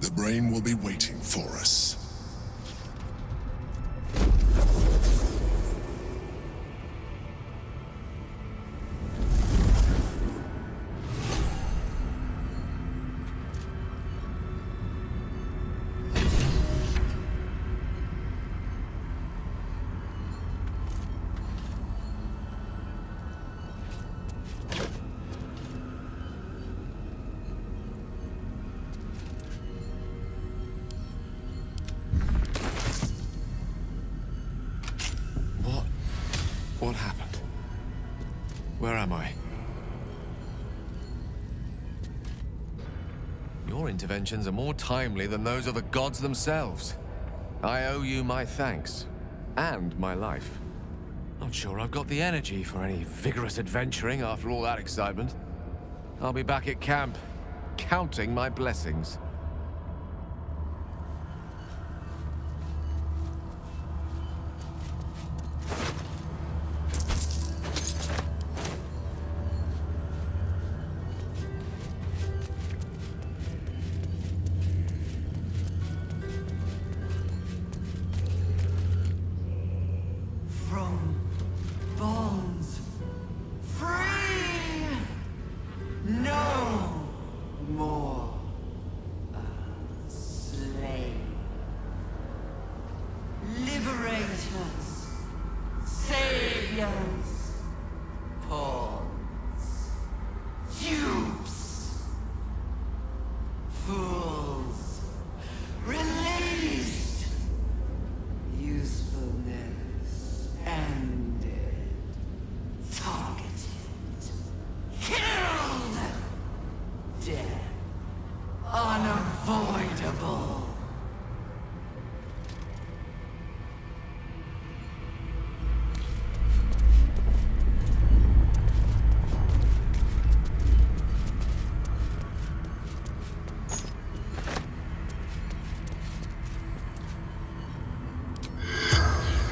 Speaker 7: The brain will be waiting for us.
Speaker 9: What happened? Where am I? Your interventions are more timely than those of the gods themselves. I owe you my thanks. And my life. Not sure I've got the energy for any vigorous adventuring after all that excitement. I'll be back at camp, counting my blessings.
Speaker 12: From bonds free, no more a slave. Liberators, saviors, pawns, dupes, fools, released, usefulness ended, targeted, killed, death unavoidable.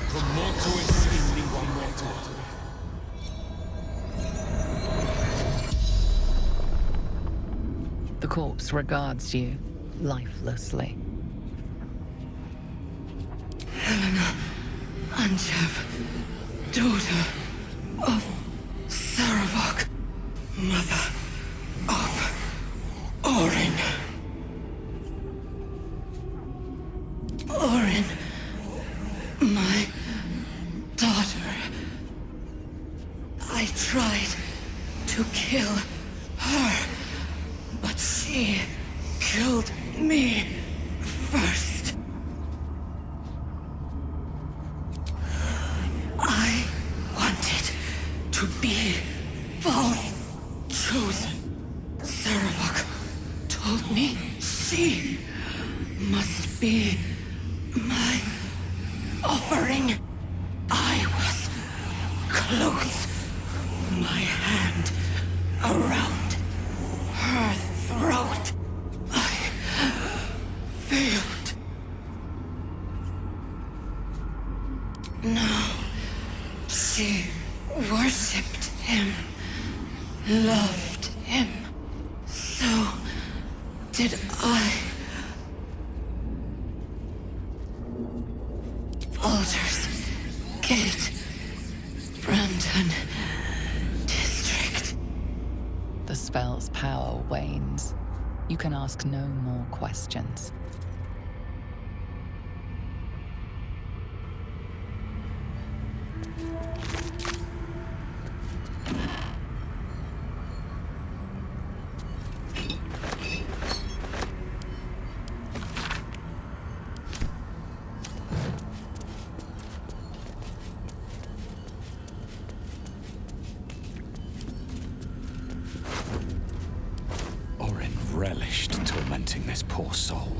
Speaker 3: From mortal and seemingly one mortal.
Speaker 5: The corpse regards you lifelessly.
Speaker 12: Helena Anchev, daughter of Saravok, mother of Orin. Orin, my daughter. I tried to kill her, but she killed me first. I wanted to be both chosen. Saravok told me she must be my offering. I was close, my hand around her throat. I failed. Now she worshipped him, loved him. So did I. Baldurs Gate, Brandon District.
Speaker 5: The spell's power wanes. You can ask no more questions.
Speaker 13: Orin relished tormenting this poor soul.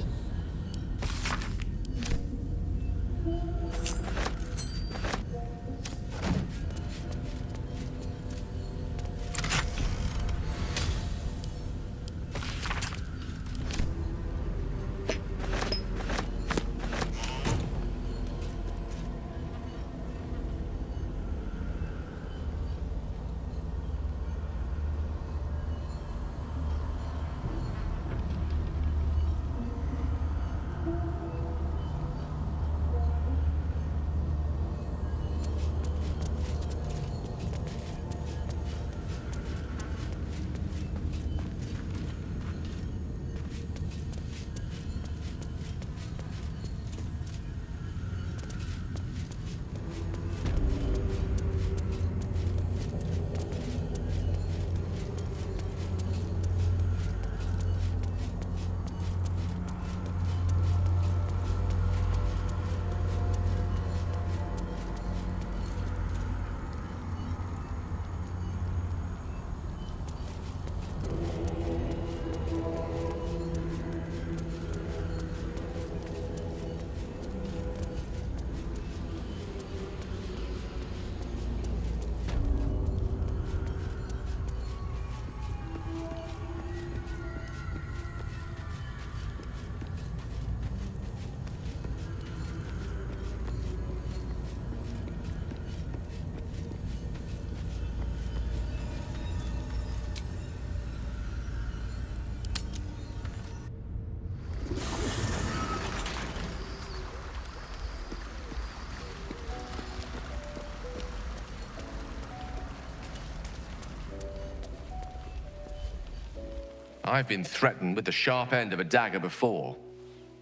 Speaker 9: I've been threatened with the sharp end of a dagger before,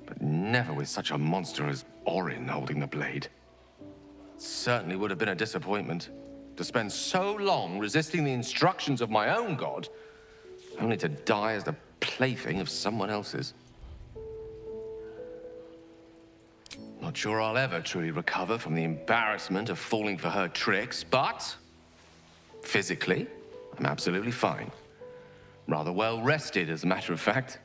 Speaker 9: but never with such a monster as Orin holding the blade. Certainly would have been a disappointment to spend so long resisting the instructions of my own god, only to die as the plaything of someone else's. Not sure I'll ever truly recover from the embarrassment of falling for her tricks, but physically, I'm absolutely fine. Rather well rested, as a matter of fact.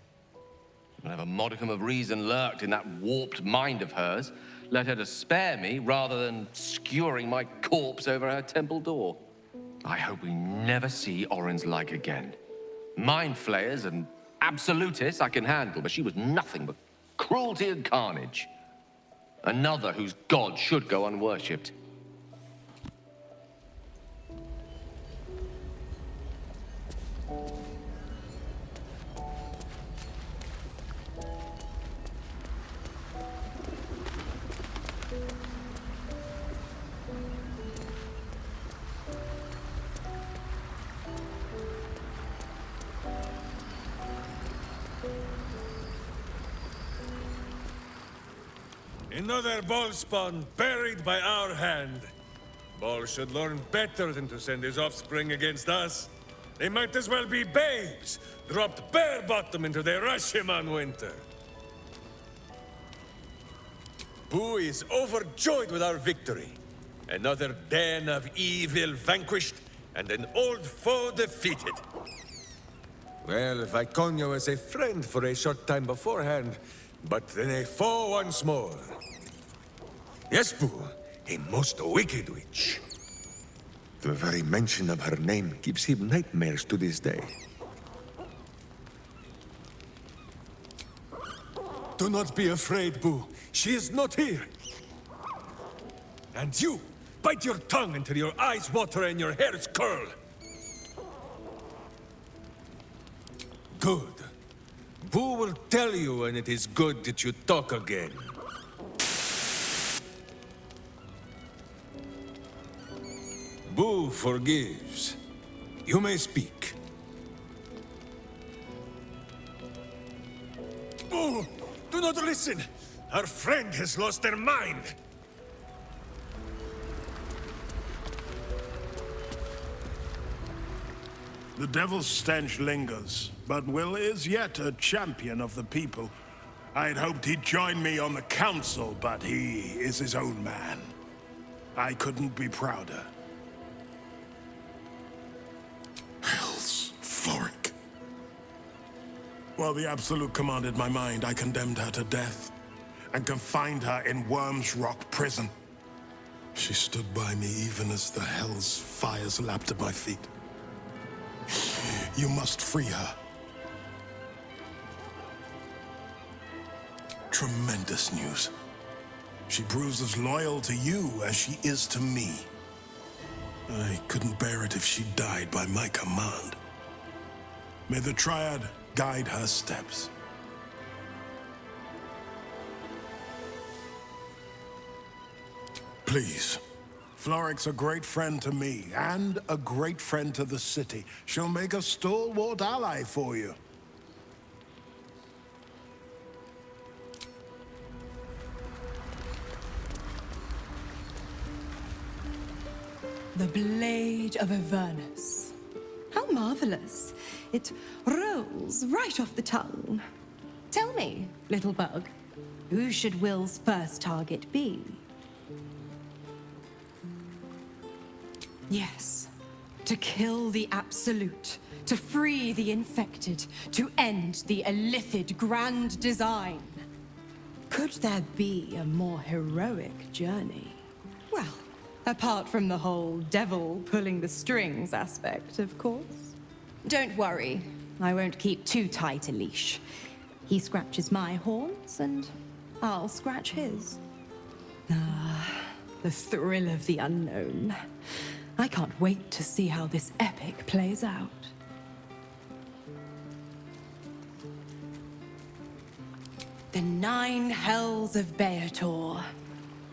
Speaker 9: Whenever modicum of reason lurked in that warped mind of hers, led her to spare me rather than skewering my corpse over her temple door. I hope we never see Orin's like again. Mind flayers and absolutists I can handle, but she was nothing but cruelty and carnage. Another whose god should go unworshipped.
Speaker 10: Another ball spawn buried by our hand. Ball should learn better than to send his offspring against us. They might as well be babes, dropped bare bottom into the Rashiman winter. Boo is overjoyed with our victory. Another den of evil vanquished, and an old foe defeated. Well, Vikango was a friend for a short time beforehand, but then a foe once more. Yes, Boo, a most wicked witch. The very mention of her name gives him nightmares to this day. Do not be afraid, Boo. She is not here. And you, bite your tongue until your eyes water and your hairs curl. Good. Boo will tell you when it is good that you talk again. Boo forgives. You may speak. Boo! Do not listen! Our friend has lost her mind!
Speaker 14: The devil's stench lingers, but Will is yet a champion of the people. I'd hoped he'd join me on the council, but he is his own man. I couldn't be prouder.
Speaker 7: Hells, Floric.
Speaker 14: While the Absolute commanded my mind, I condemned her to death and confined her in Worm's Rock prison. She stood by me even as the Hell's fires lapped at my feet. You must free her. Tremendous news. She proves as loyal to you as she is to me. I couldn't bear it if she died by my command. May the Triad guide her steps. Please. Floric's a great friend to me, and a great friend to the city. She'll make a stalwart ally for you.
Speaker 16: The Blade of Avernus. How marvelous. It rolls right off the tongue. Tell me, little bug, who should Will's first target be? Yes, to kill the Absolute, to free the infected, to end the illithid grand design. Could there be a more heroic journey? Well, apart from the whole devil pulling the strings aspect, of course. Don't worry, I won't keep too tight a leash. He scratches my horns, and I'll scratch his. Ah, the thrill of the unknown. I can't wait to see how this epic plays out. The 9 hells of Beator.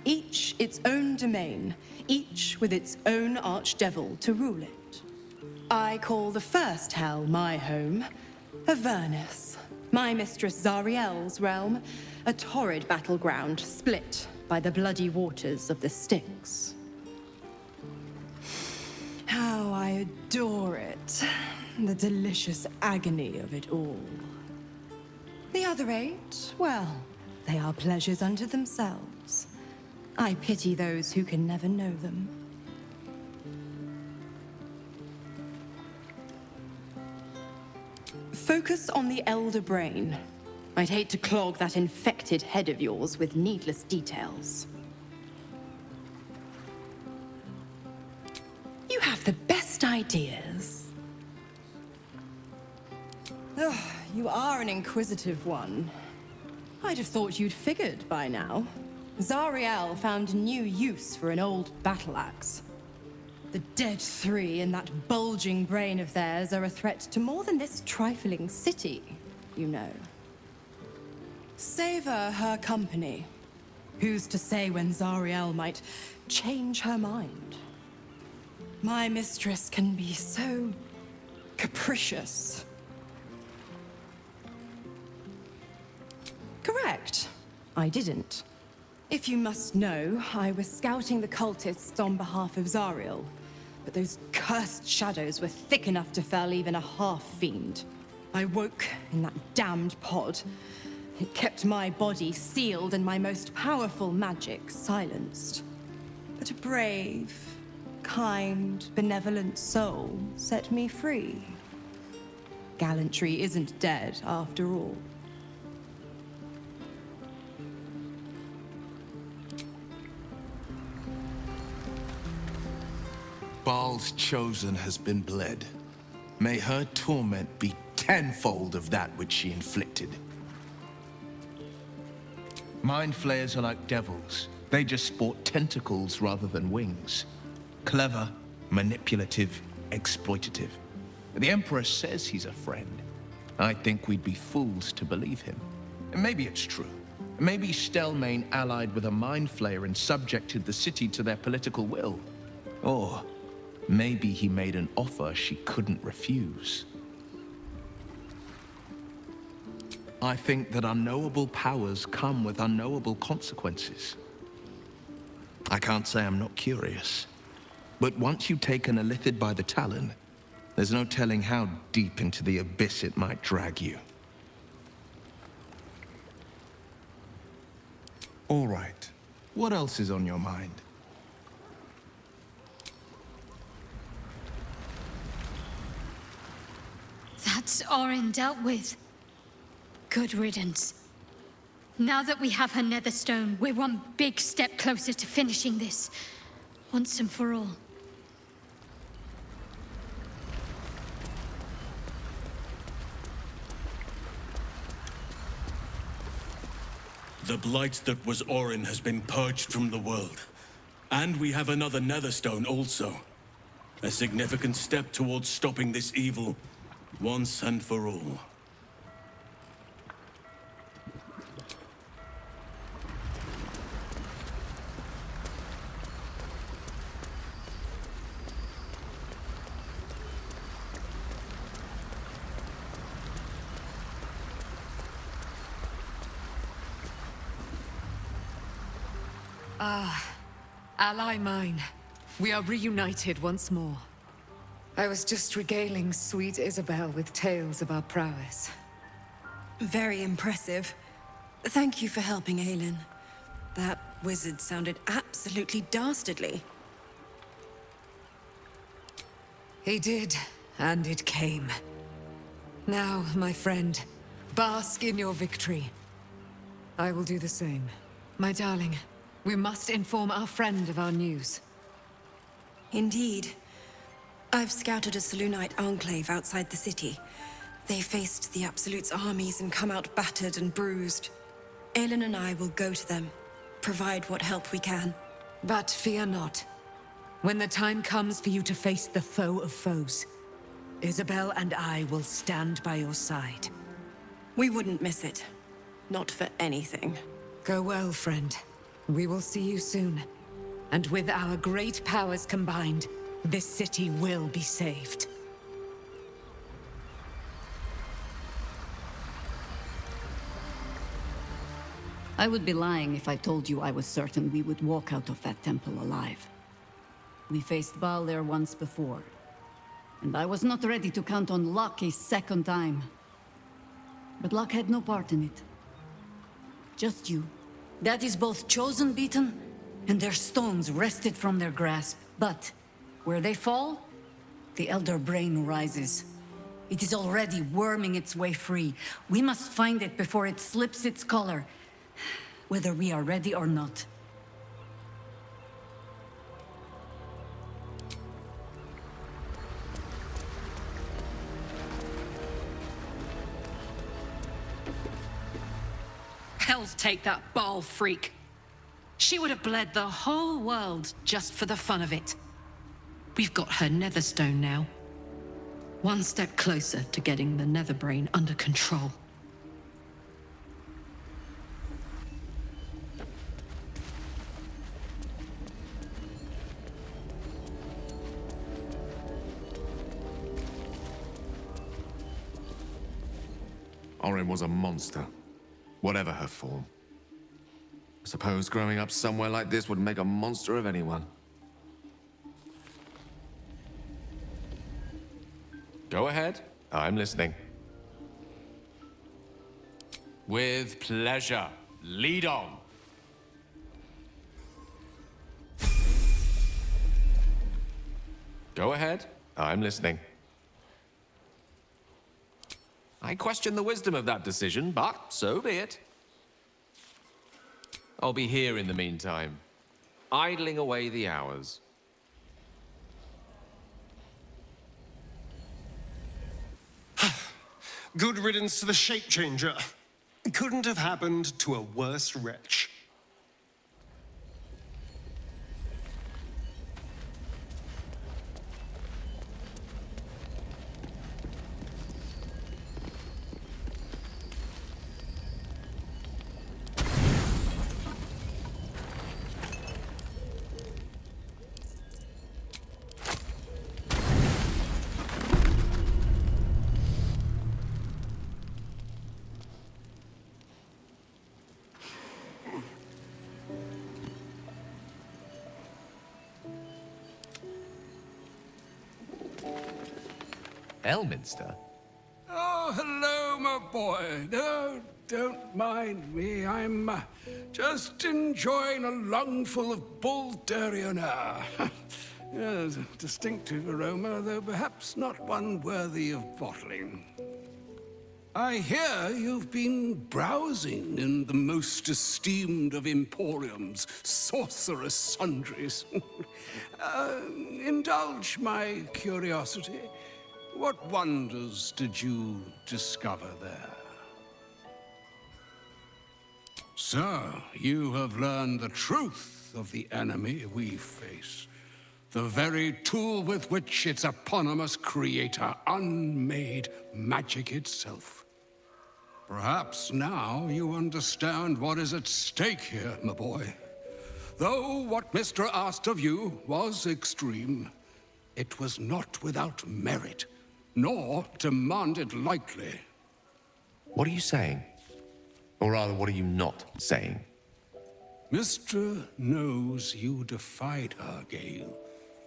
Speaker 16: Each its own domain, each with its own archdevil to rule it. I call the first hell my home, Avernus, my mistress Zariel's realm, a torrid battleground split by the bloody waters of the Styx. How I adore it, the delicious agony of it all. The other 8, well, they are pleasures unto themselves. I pity those who can never know them. Focus on the elder brain. I'd hate to clog that infected head of yours with needless details. You have the best ideas. Ugh, you are an inquisitive one. I'd have thought you'd figured by now. Zariel found new use for an old battle axe. The dead 3 in that bulging brain of theirs are a threat to more than this trifling city, you know. Savor her company. Who's to say when Zariel might change her mind? My mistress can be so capricious. Correct. I didn't. If you must know, I was scouting the cultists on behalf of Zariel. But those cursed shadows were thick enough to fell even a half-fiend. I woke in that damned pod. It kept my body sealed and my most powerful magic silenced. But a brave, kind, benevolent soul set me free. Gallantry isn't dead, after all.
Speaker 14: Baal's chosen has been bled. May her torment be tenfold of that which she inflicted. Mind flayers are like devils. They just sport tentacles rather than wings. Clever, manipulative, exploitative. The Emperor says he's a friend. I think we'd be fools to believe him. And maybe it's true. Maybe Stelmane allied with a mind flayer and subjected the city to their political will. Or maybe he made an offer she couldn't refuse. I think that unknowable powers come with unknowable consequences. I can't say I'm not curious, but once you take an illithid by the talon, there's no telling how deep into the abyss it might drag you. All right. What else is on your mind?
Speaker 15: That's Orin dealt with. Good riddance. Now that we have her netherstone, we're one big step closer to finishing this, once and for all.
Speaker 17: The blight that was Orin has been purged from the world. And we have another netherstone also. A significant step towards stopping this evil, once and for all.
Speaker 18: Ah, ally mine. We are reunited once more. I was just regaling sweet Isabel with tales of our prowess.
Speaker 19: Very impressive. Thank you for helping Aelin. That wizard sounded absolutely dastardly.
Speaker 18: He did, and it came. Now, my friend, bask in your victory. I will do the same. My darling, we must inform our friend of our news.
Speaker 19: Indeed. I've scouted a Selûnite enclave outside the city. They faced the Absolute's armies and come out battered and bruised. Aelin and I will go to them, provide what help we can.
Speaker 18: But fear not. When the time comes for you to face the foe of foes, Isabel and I will stand by your side.
Speaker 19: We wouldn't miss it. Not for anything.
Speaker 18: Go well, friend. We will see you soon. And with our great powers combined, this city will be saved.
Speaker 1: I would be lying if I told you I was certain we would walk out of that temple alive. We faced Baldur once before, and I was not ready to count on luck a second time. But luck had no part in it. Just you. That is both chosen beaten, and their stones wrested from their grasp. But where they fall, the Elder Brain rises. It is already worming its way free. We must find it before it slips its collar, whether we are ready or not.
Speaker 8: Hells take that Baal freak. She would have bled the whole world just for the fun of it. We've got her Netherstone now. One step closer to getting the Netherbrain under control.
Speaker 9: Orin was a monster, whatever her form. I suppose growing up somewhere like this would make a monster of anyone. Go ahead. I'm listening.
Speaker 13: With pleasure. Lead on.
Speaker 9: Go ahead. I'm listening. I question the wisdom of that decision, but so be it. I'll be here in the meantime, idling away the hours.
Speaker 20: Good riddance to the shape changer. Couldn't have happened to a worse wretch.
Speaker 9: Elminster?
Speaker 24: Oh, hello, my boy. No, don't mind me. I'm just enjoying a lungful of Baldurian air. Yes, a distinctive aroma, though perhaps not one worthy of bottling. I hear you've been browsing in the most esteemed of emporiums, sorcerous sundries. Indulge my curiosity. What wonders did you discover there? So, you have learned the truth of the enemy we face. The very tool with which its eponymous creator unmade magic itself. Perhaps now you understand what is at stake here, my boy. Though what Mr. asked of you was extreme, it was not without merit, nor demanded lightly.
Speaker 9: What are you saying? Or rather, what are you not saying?
Speaker 24: Mr. knows you defied her, Gale.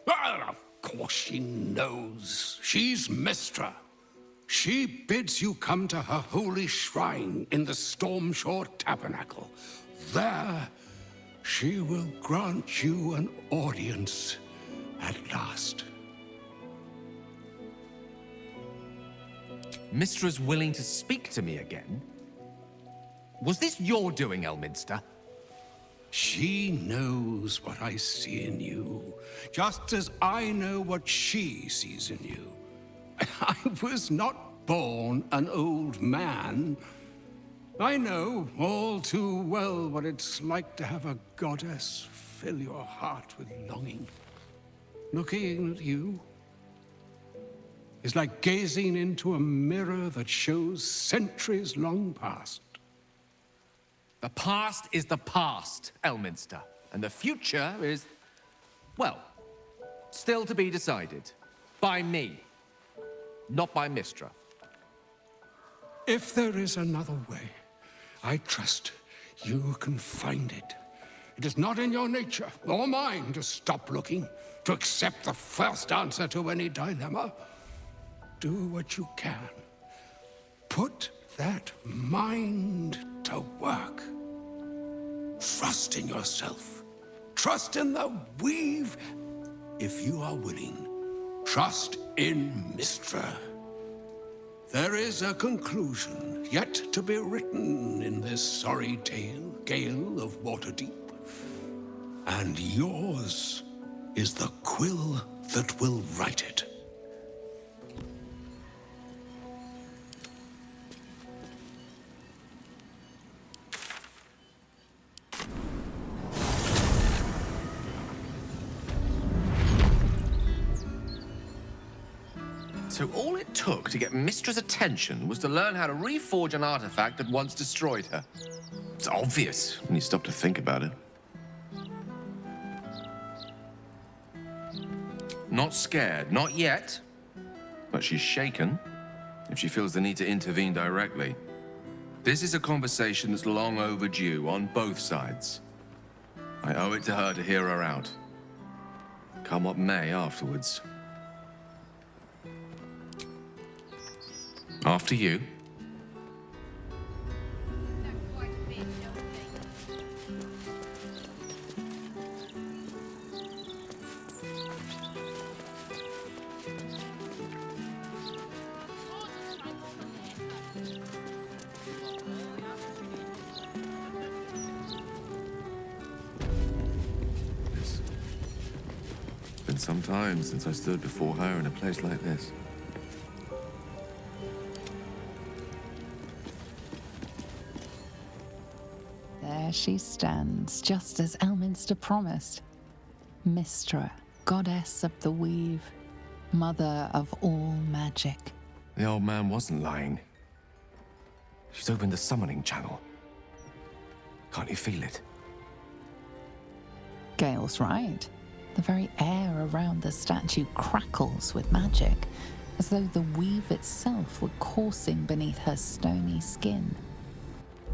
Speaker 24: Well, of course she knows. She's Mistra. She bids you come to her holy shrine in the Stormshore Tabernacle. There, she will grant you an audience at last.
Speaker 9: Mistra's willing to speak to me again? Was this your doing, Elminster?
Speaker 24: She knows what I see in you, just as I know what she sees in you. I was not born an old man. I know all too well what it's like to have a goddess fill your heart with longing. Looking at you is like gazing into a mirror that shows centuries long past.
Speaker 9: The past is the past, Elminster. And the future is, well, still to be decided. By me. Not by Mistra.
Speaker 24: If there is another way, I trust you can find it. It is not in your nature or mine to stop looking, to accept the first answer to any dilemma. Do what you can. Put that mind to work. Trust in yourself. Trust in the weave. If you are willing, trust in Mystra. There is a conclusion yet to be written in this sorry gale of Waterdeep. And yours is the quill that will write it.
Speaker 9: So all it took to get Mistra's attention was to learn how to reforge an artifact that once destroyed her. It's obvious when you stop to think about it. Not scared, not yet. But she's shaken if she feels the need to intervene directly. This is a conversation that's long overdue on both sides. I owe it to her to hear her out. Come what may afterwards. After you. It's been some time since I stood before her in a place like this.
Speaker 5: There she stands, just as Elminster promised. Mystra, goddess of the weave, mother of all magic.
Speaker 9: The old man wasn't lying. She's opened the summoning channel. Can't you feel it?
Speaker 5: Gale's right. The very air around the statue crackles with magic, as though the weave itself were coursing beneath her stony skin.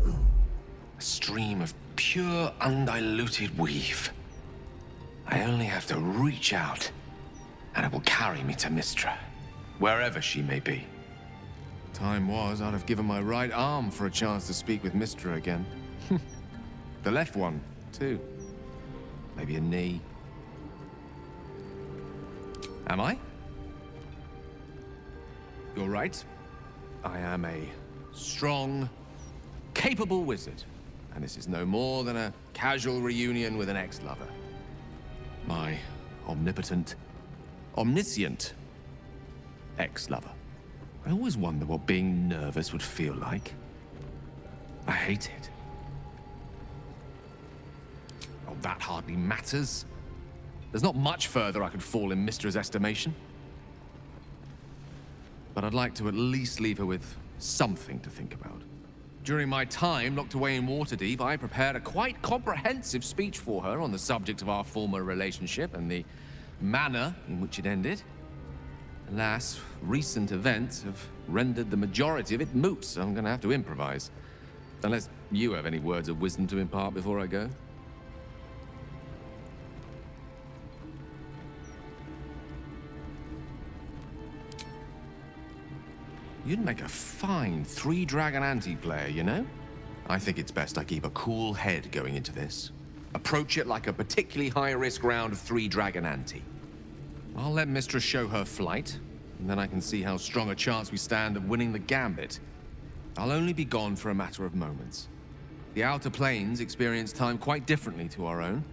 Speaker 9: A stream of pure, undiluted weave. I only have to reach out, and it will carry me to Mystra, wherever she may be. Time was, I'd have given my right arm for a chance to speak with Mystra again. The left one, too. Maybe a knee. Am I? You're right. I am a strong, capable wizard. And this is no more than a casual reunion with an ex-lover. My omnipotent, omniscient ex-lover. I always wonder what being nervous would feel like. I hate it. Oh, that hardly matters. There's not much further I could fall in Mistra's estimation. But I'd like to at least leave her with something to think about. During my time locked away in Waterdeep, I prepared a quite comprehensive speech for her on the subject of our former relationship and the manner in which it ended. Alas, recent events have rendered the majority of it moot, so I'm gonna have to improvise. Unless you have any words of wisdom to impart before I go. You'd make a fine three-dragon anti-player, you know? I think it's best I keep a cool head going into this. Approach it like a particularly high-risk round of three-dragon ante. I'll let Mistress show her flight, and then I can see how strong a chance we stand of winning the gambit. I'll only be gone for a matter of moments. The Outer Planes experience time quite differently to our own.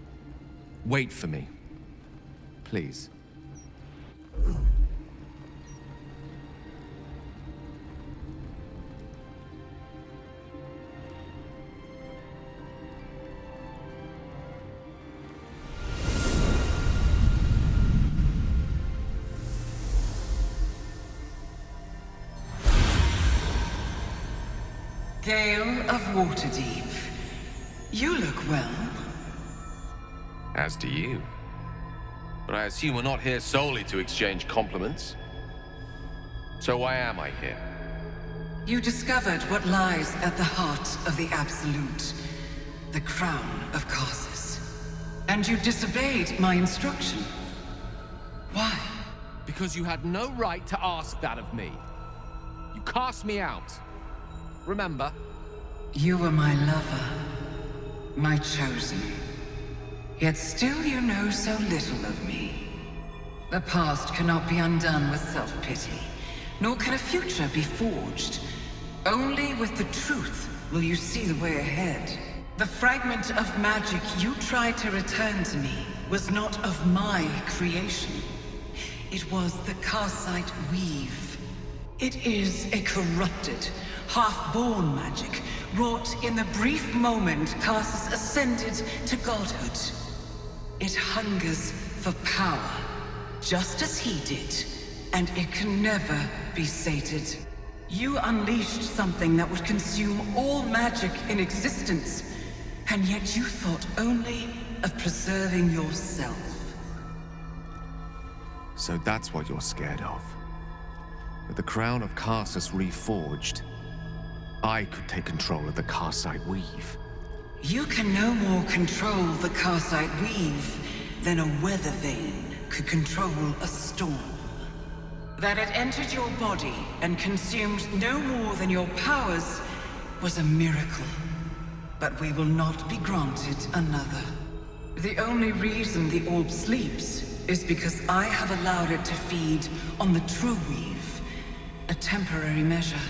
Speaker 9: Wait for me. Please.
Speaker 4: Gale of Waterdeep. You look well.
Speaker 9: As do you. But I assume we're not here solely to exchange compliments. So why am I here?
Speaker 4: You discovered what lies at the heart of the Absolute. the crown of Karsus. And you disobeyed my instruction. Why?
Speaker 9: Because you had no right to ask that of me. You cast me out. Remember?
Speaker 4: You were my lover, my chosen. Yet still you know so little of me. The past cannot be undone with self-pity, nor can a future be forged. Only with the truth will you see the way ahead. The fragment of magic you tried to return to me was not of my creation. It was the Karsite weave. It is a corrupted, half-born magic, wrought in the brief moment Karsus ascended to godhood. It hungers for power, just as he did, and it can never be sated. You unleashed something that would consume all magic in existence, and yet you thought only of preserving yourself.
Speaker 9: So that's what you're scared of. With the crown of Karsus reforged, I could take control of the Karsite weave.
Speaker 4: You can no more control the Karsite weave than a weather vane could control a storm. That it entered your body and consumed no more than your powers was a miracle. But we will not be granted another. The only reason the orb sleeps is because I have allowed it to feed on the true weave. A temporary measure,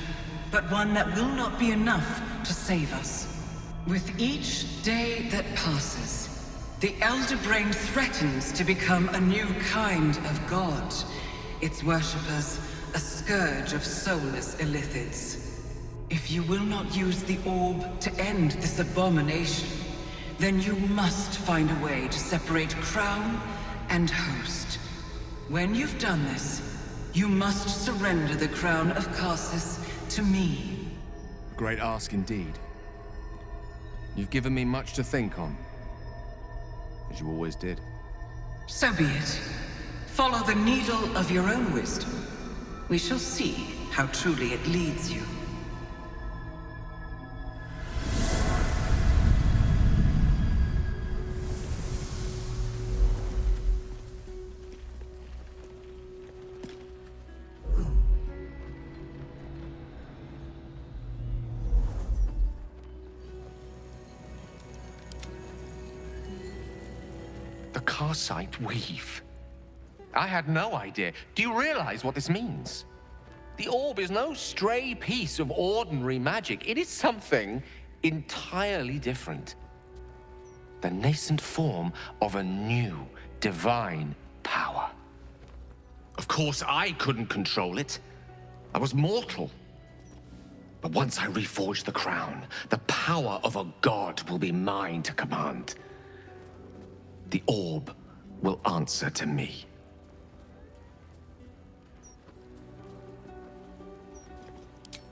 Speaker 4: but one that will not be enough to save us. With each day that passes, the Elder Brain threatens to become a new kind of god. Its worshippers, a scourge of soulless illithids. If you will not use the orb to end this abomination, then you must find a way to separate crown and host. When you've done this, you must surrender the crown of Karsus to me.
Speaker 9: Great ask indeed. You've given me much to think on, as you always did.
Speaker 4: So be it. Follow the needle of your own wisdom. We shall see how truly it leads you.
Speaker 9: The Karsite weave. I had no idea. Do you realize what this means? The orb is no stray piece of ordinary magic. It is something entirely different. The nascent form of a new, divine power. Of course, I couldn't control it. I was mortal. But once I reforge the crown, the power of a god will be mine to command. The orb will answer to me.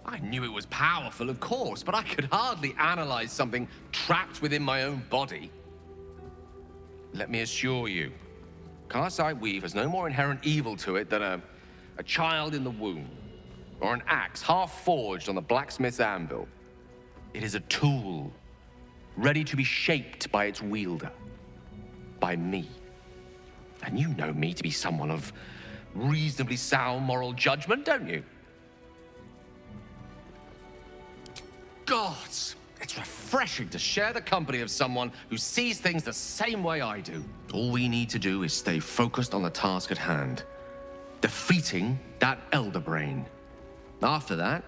Speaker 9: I knew it was powerful, of course, but I could hardly analyze something trapped within my own body. Let me assure you, Karsite weave has no more inherent evil to it than a child in the womb, or an axe half forged on the blacksmith's anvil. It is a tool, ready to be shaped by its wielder. By me. And you know me to be someone of reasonably sound moral judgment, don't you? Gods, it's refreshing to share the company of someone who sees things the same way I do. All we need to do is stay focused on the task at hand. Defeating that Elder Brain. After that,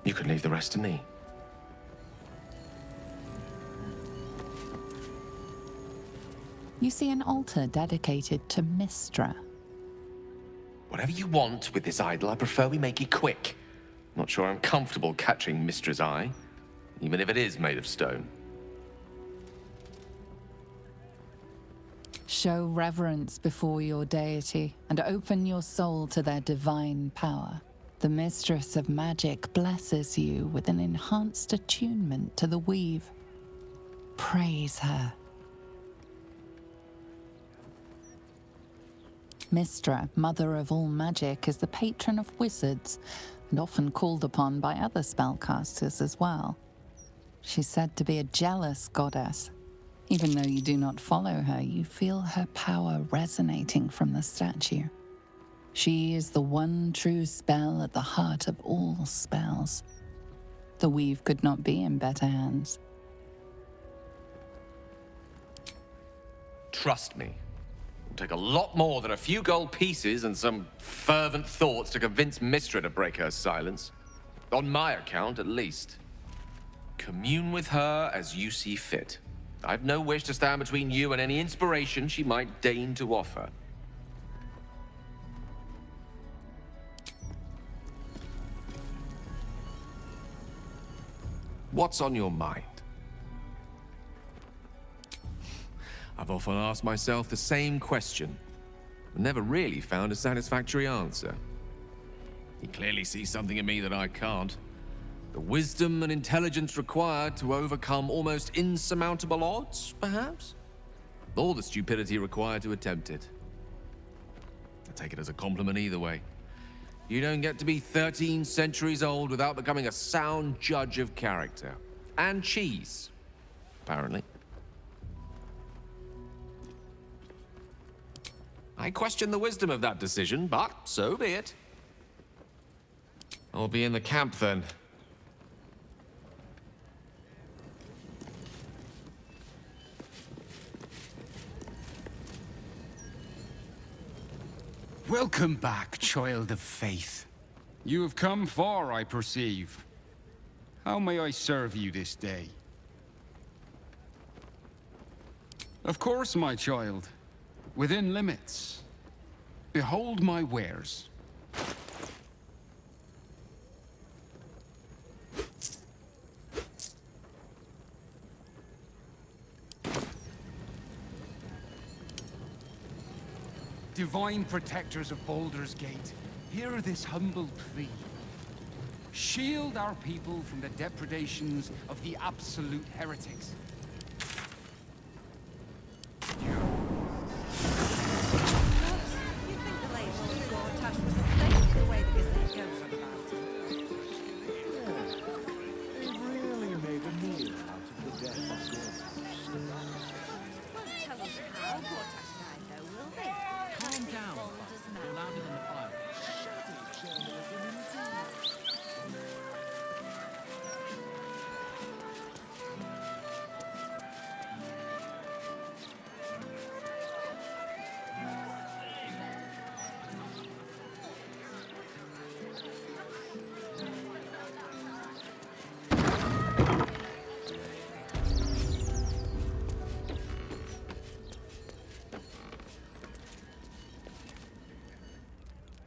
Speaker 9: you can leave the rest to me.
Speaker 5: You see an altar dedicated to Mystra.
Speaker 9: Whatever you want with this idol, I prefer we make it quick. Not sure I'm comfortable catching Mystra's eye, even if it is made of stone.
Speaker 5: Show reverence before your deity and open your soul to their divine power. The Mistress of Magic blesses you with an enhanced attunement to the weave. Praise her. Mystra, mother of all magic, is the patron of wizards and often called upon by other spellcasters as well. She's said to be a jealous goddess. Even though you do not follow her, you feel her power resonating from the statue. She is the one true spell at the heart of all spells. The weave could not be in better hands.
Speaker 9: Trust me. It'll take a lot more than a few gold pieces and some fervent thoughts to convince Mistra to break her silence. On my account, at least. Commune with her as you see fit. I've no wish to stand between you and any inspiration she might deign to offer. What's on your mind? I've often asked myself the same question, but never really found a satisfactory answer. You clearly see something in me that I can't. The wisdom and intelligence required to overcome almost insurmountable odds, perhaps? Or the stupidity required to attempt it. I take it as a compliment either way. You don't get to be 13 centuries old without becoming a sound judge of character. And cheese, apparently. I question the wisdom of that decision, but so be it. I'll be in the camp then.
Speaker 2: Welcome back, child of faith. You have come far, I perceive. How may I serve you this day? Of course, my child. Within limits. Behold my wares. Divine protectors of Baldurs Gate, hear this humble plea. Shield our people from the depredations of the absolute heretics.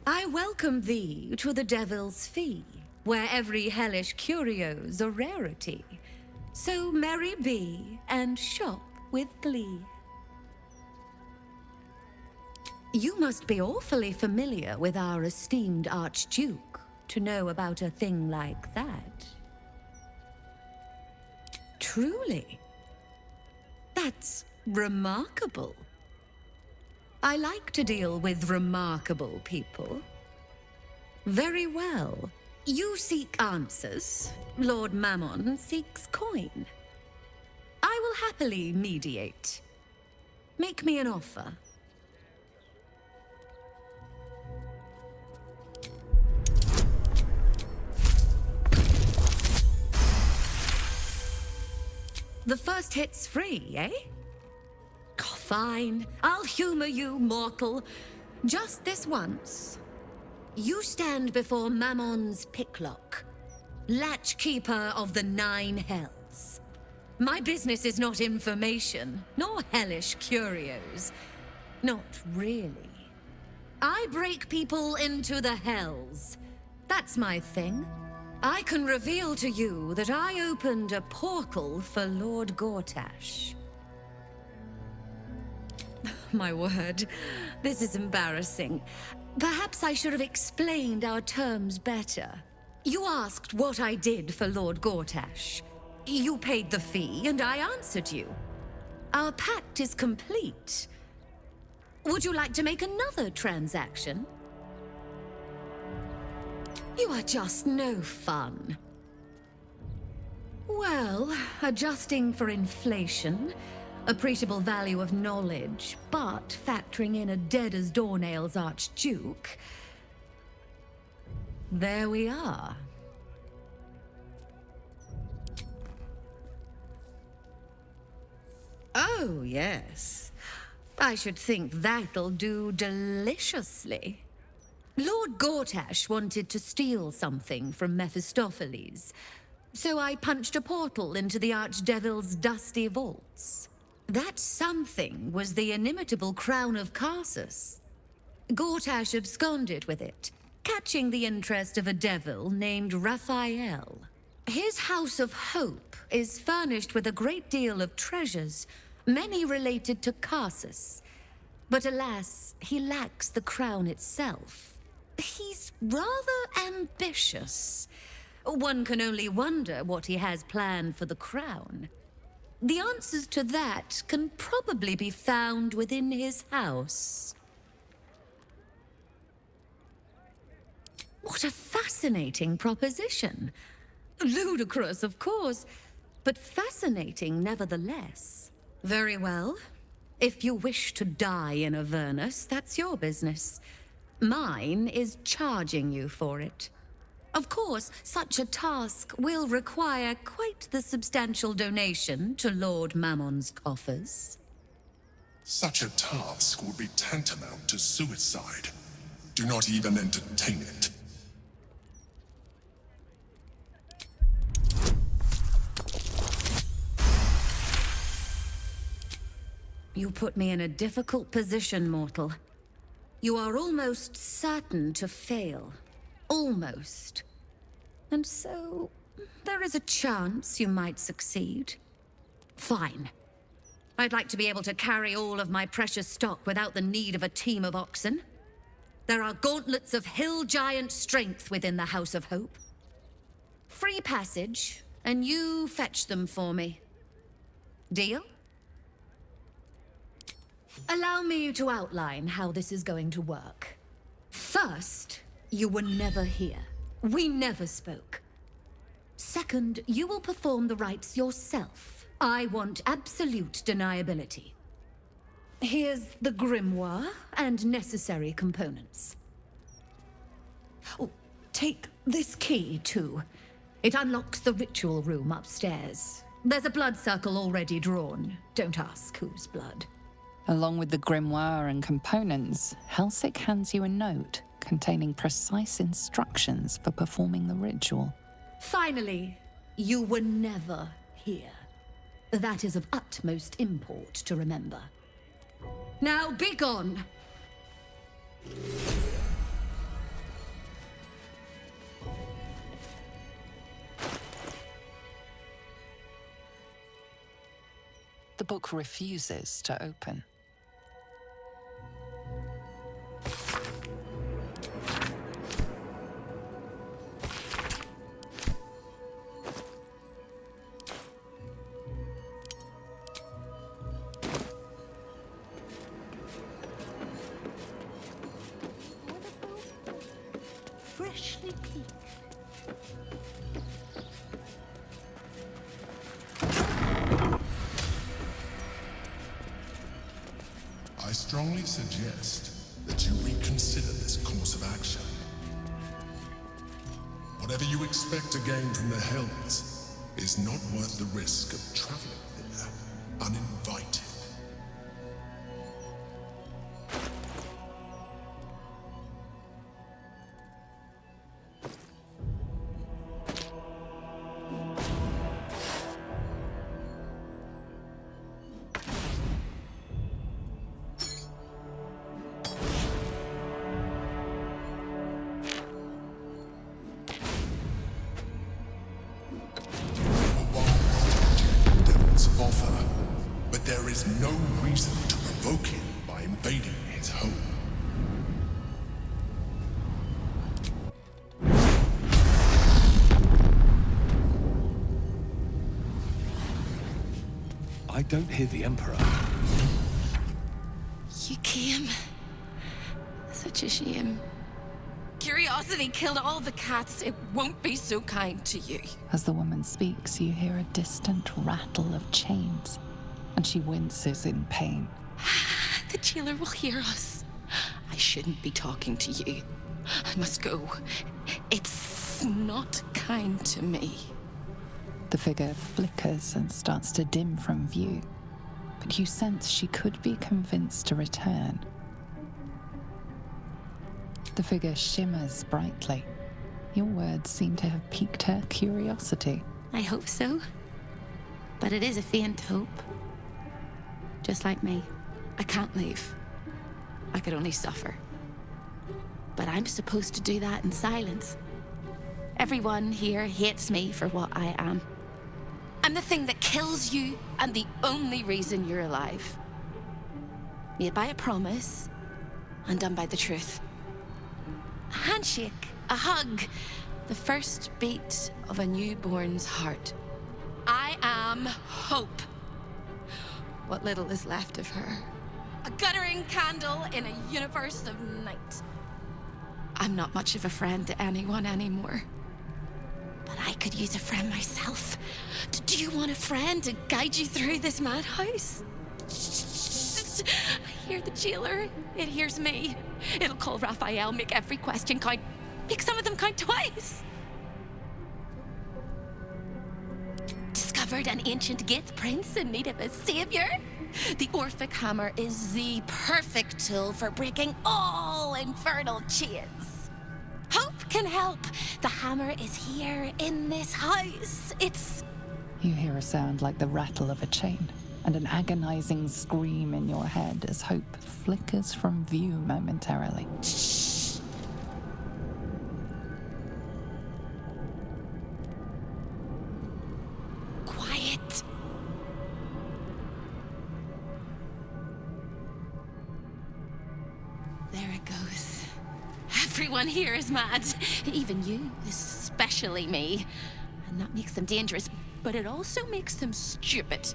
Speaker 6: I welcome thee to the Devil's Fee, where every hellish curio's a rarity. So merry be, and shop with glee. You must be awfully familiar with our esteemed Archduke to know about a thing like that. Truly. That's remarkable. I like to deal with remarkable people. Very well. You seek answers. Lord Mammon seeks coin. I will happily mediate. Make me an offer. The first hit's free, eh? Oh, fine. I'll humor you, mortal. Just this once. You stand before Mammon's picklock, latchkeeper of the 9 hells. My business is not information, nor hellish curios. Not really. I break people into the hells. That's my thing. I can reveal to you that I opened a portal for Lord Gortash. My word, this is embarrassing. Perhaps I should have explained our terms better. You asked what I did for Lord Gortash. You paid the fee, and I answered you. Our pact is complete. Would you like to make another transaction? You are just no fun. Well, adjusting for inflation, appreciable value of knowledge, but factoring in a dead-as-doornails archduke, there we are. Oh, yes. I should think that'll do deliciously. Lord Gortash wanted to steal something from Mephistopheles, so I punched a portal into the Archdevil's dusty vaults. That something was the inimitable crown of Karsus. Gortash absconded with it, catching the interest of a devil named Raphael. His House of Hope is furnished with a great deal of treasures, many related to Karsus. But alas, he lacks the crown itself. He's rather ambitious. One can only wonder what he has planned for the crown. The answers to that can probably be found within his house. What a fascinating proposition. Ludicrous, of course, but fascinating nevertheless. Very well. If you wish to die in Avernus, that's your business. Mine is charging you for it. Of course, such a task will require quite the substantial donation to Lord Mammon's coffers.
Speaker 7: Such a task would be tantamount to suicide. Do not even entertain it.
Speaker 6: You put me in a difficult position, mortal. You are almost certain to fail. Almost. And so, there is a chance you might succeed. Fine. I'd like to be able to carry all of my precious stock without the need of a team of oxen. There are gauntlets of hill giant strength within the House of Hope. Free passage, and you fetch them for me. Deal? Allow me to outline how this is going to work. First, you were never here. We never spoke. Second, you will perform the rites yourself. I want absolute deniability. Here's the grimoire and necessary components. Oh, take this key, too. It unlocks the ritual room upstairs. There's a blood circle already drawn. Don't ask whose blood.
Speaker 5: Along with the grimoire and components, Helsik hands you a note containing precise instructions for performing the ritual.
Speaker 6: Finally, you were never here. That is of utmost import to remember. Now be gone!
Speaker 5: The book refuses to open.
Speaker 12: Freshly peaked.
Speaker 7: I strongly suggest that you reconsider this course of action. Whatever you expect to gain from the Hells is not worth the risk of traveling there uninvited. Offer, but there is no reason to provoke him by invading his home.
Speaker 13: I don't hear the Emperor.
Speaker 12: You came. Such a shame. Curiosity
Speaker 8: curiosity killed all the cats, it won't be so kind to you.
Speaker 5: As the woman speaks, you hear a distant rattle of chains, and she winces in pain.
Speaker 8: The jailer will hear us. I shouldn't be talking to you. I must go. It's not kind to me.
Speaker 5: The figure flickers and starts to dim from view, but you sense she could be convinced to return. The figure shimmers brightly. Your words seem to have piqued her curiosity.
Speaker 6: I hope so. But it is a faint hope. Just like me.
Speaker 8: I can't leave. I could only suffer.
Speaker 6: But I'm supposed to do that in silence. Everyone here hates me for what I am. I'm the thing that kills you and the only reason you're alive. Made by a promise, undone by the truth. A handshake, a hug, the first beat of a newborn's heart. I am hope. What little is left of her. A guttering candle in a universe of night. I'm not much of a friend to anyone anymore. But I could use a friend myself. Do you want a friend to guide you through this madhouse? I hear the jailer. It hears me. It'll call Raphael, make every question count. Make some of them count twice. Discovered an ancient Gith prince in need of a savior. The Orphic hammer is the perfect tool for breaking all infernal chains. Hope can help. The hammer is here in this house. It's...
Speaker 5: You hear a sound like the rattle of a chain, and an agonizing scream in your head as hope flickers from view momentarily.
Speaker 6: Shh. Quiet. There it goes. Everyone here is mad. Even you, especially me. And that makes them dangerous, but it also makes them stupid.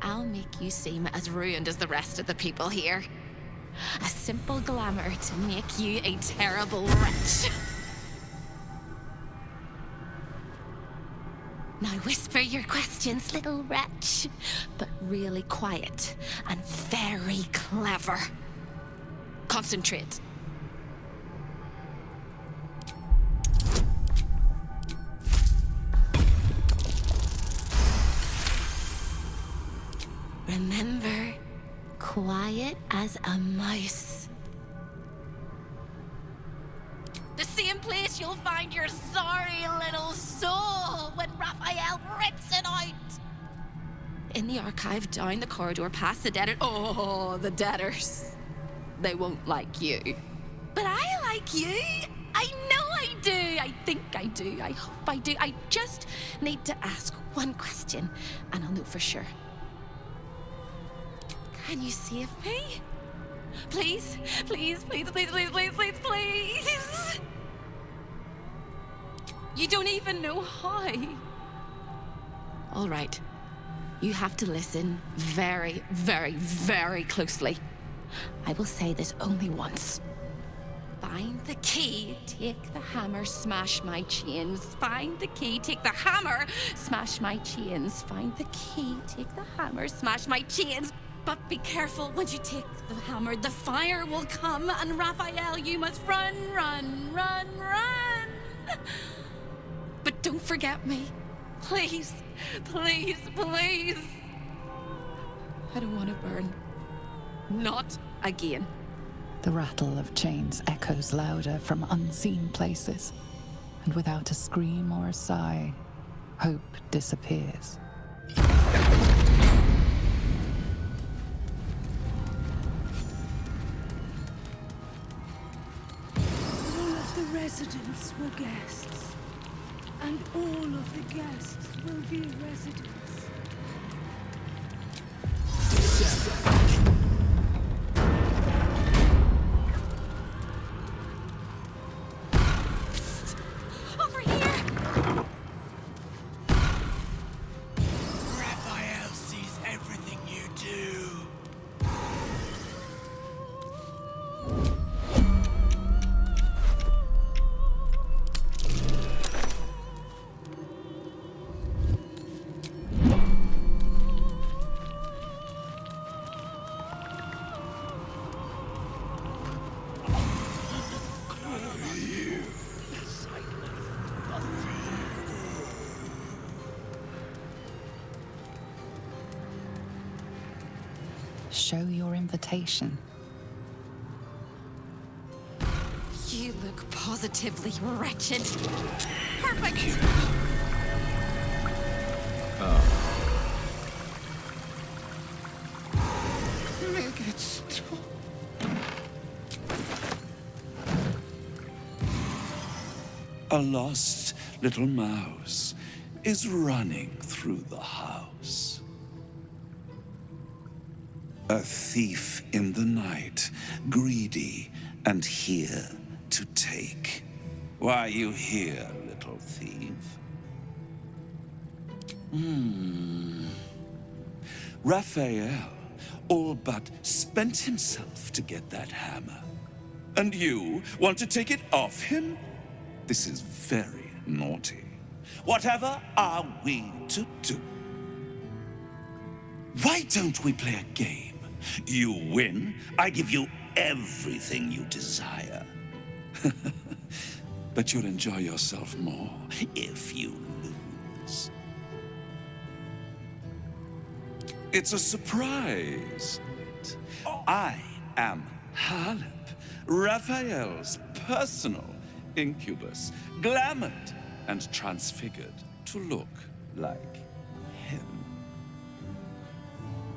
Speaker 6: I'll make you seem as ruined as the rest of the people here. A simple glamour to make you a terrible wretch. Now whisper your questions, little wretch. But really quiet and very clever. Concentrate. Remember, quiet as a mouse. The same place you'll find your sorry little soul when Raphael rips it out. In the archive, down the corridor, past the debtor. Oh, the debtors. They won't like you. But I like you. I know I do. I think I do. I hope I do. I just need to ask one question, and I'll know for sure. Can you save me? Please, please, please, please, please, please, please, please. You don't even know how. All right. You have to listen very, very, very closely. I will say this only once. Find the key, take the hammer, smash my chains. Find the key, take the hammer, smash my chains. Find the key, take the hammer, smash my chains. But be careful, once you take the hammer, the fire will come, and Raphael, you must run, run, run, run. But don't forget me. Please, please, please. I don't want to burn. Not again.
Speaker 5: The rattle of chains echoes louder from unseen places, and without a scream or a sigh, hope disappears.
Speaker 12: Residents were guests, and all of the guests will be residents.
Speaker 6: Over here!
Speaker 3: Raphael sees everything you do.
Speaker 5: show your invitation.
Speaker 15: You look positively wretched. Perfect.
Speaker 24: Make it stop.
Speaker 13: A lost little mouse is running through the house. A thief in the night, greedy and here to take. Why are you here, little thief? Raphael all but spent himself to get that hammer. And you want to take it off him? This is very naughty. Whatever are we to do? Why don't we play a game? You win, I give you everything you desire. But you'll enjoy yourself more if you lose. It's a surprise. I am Halep, Raphael's personal incubus, glamored and transfigured to look like him.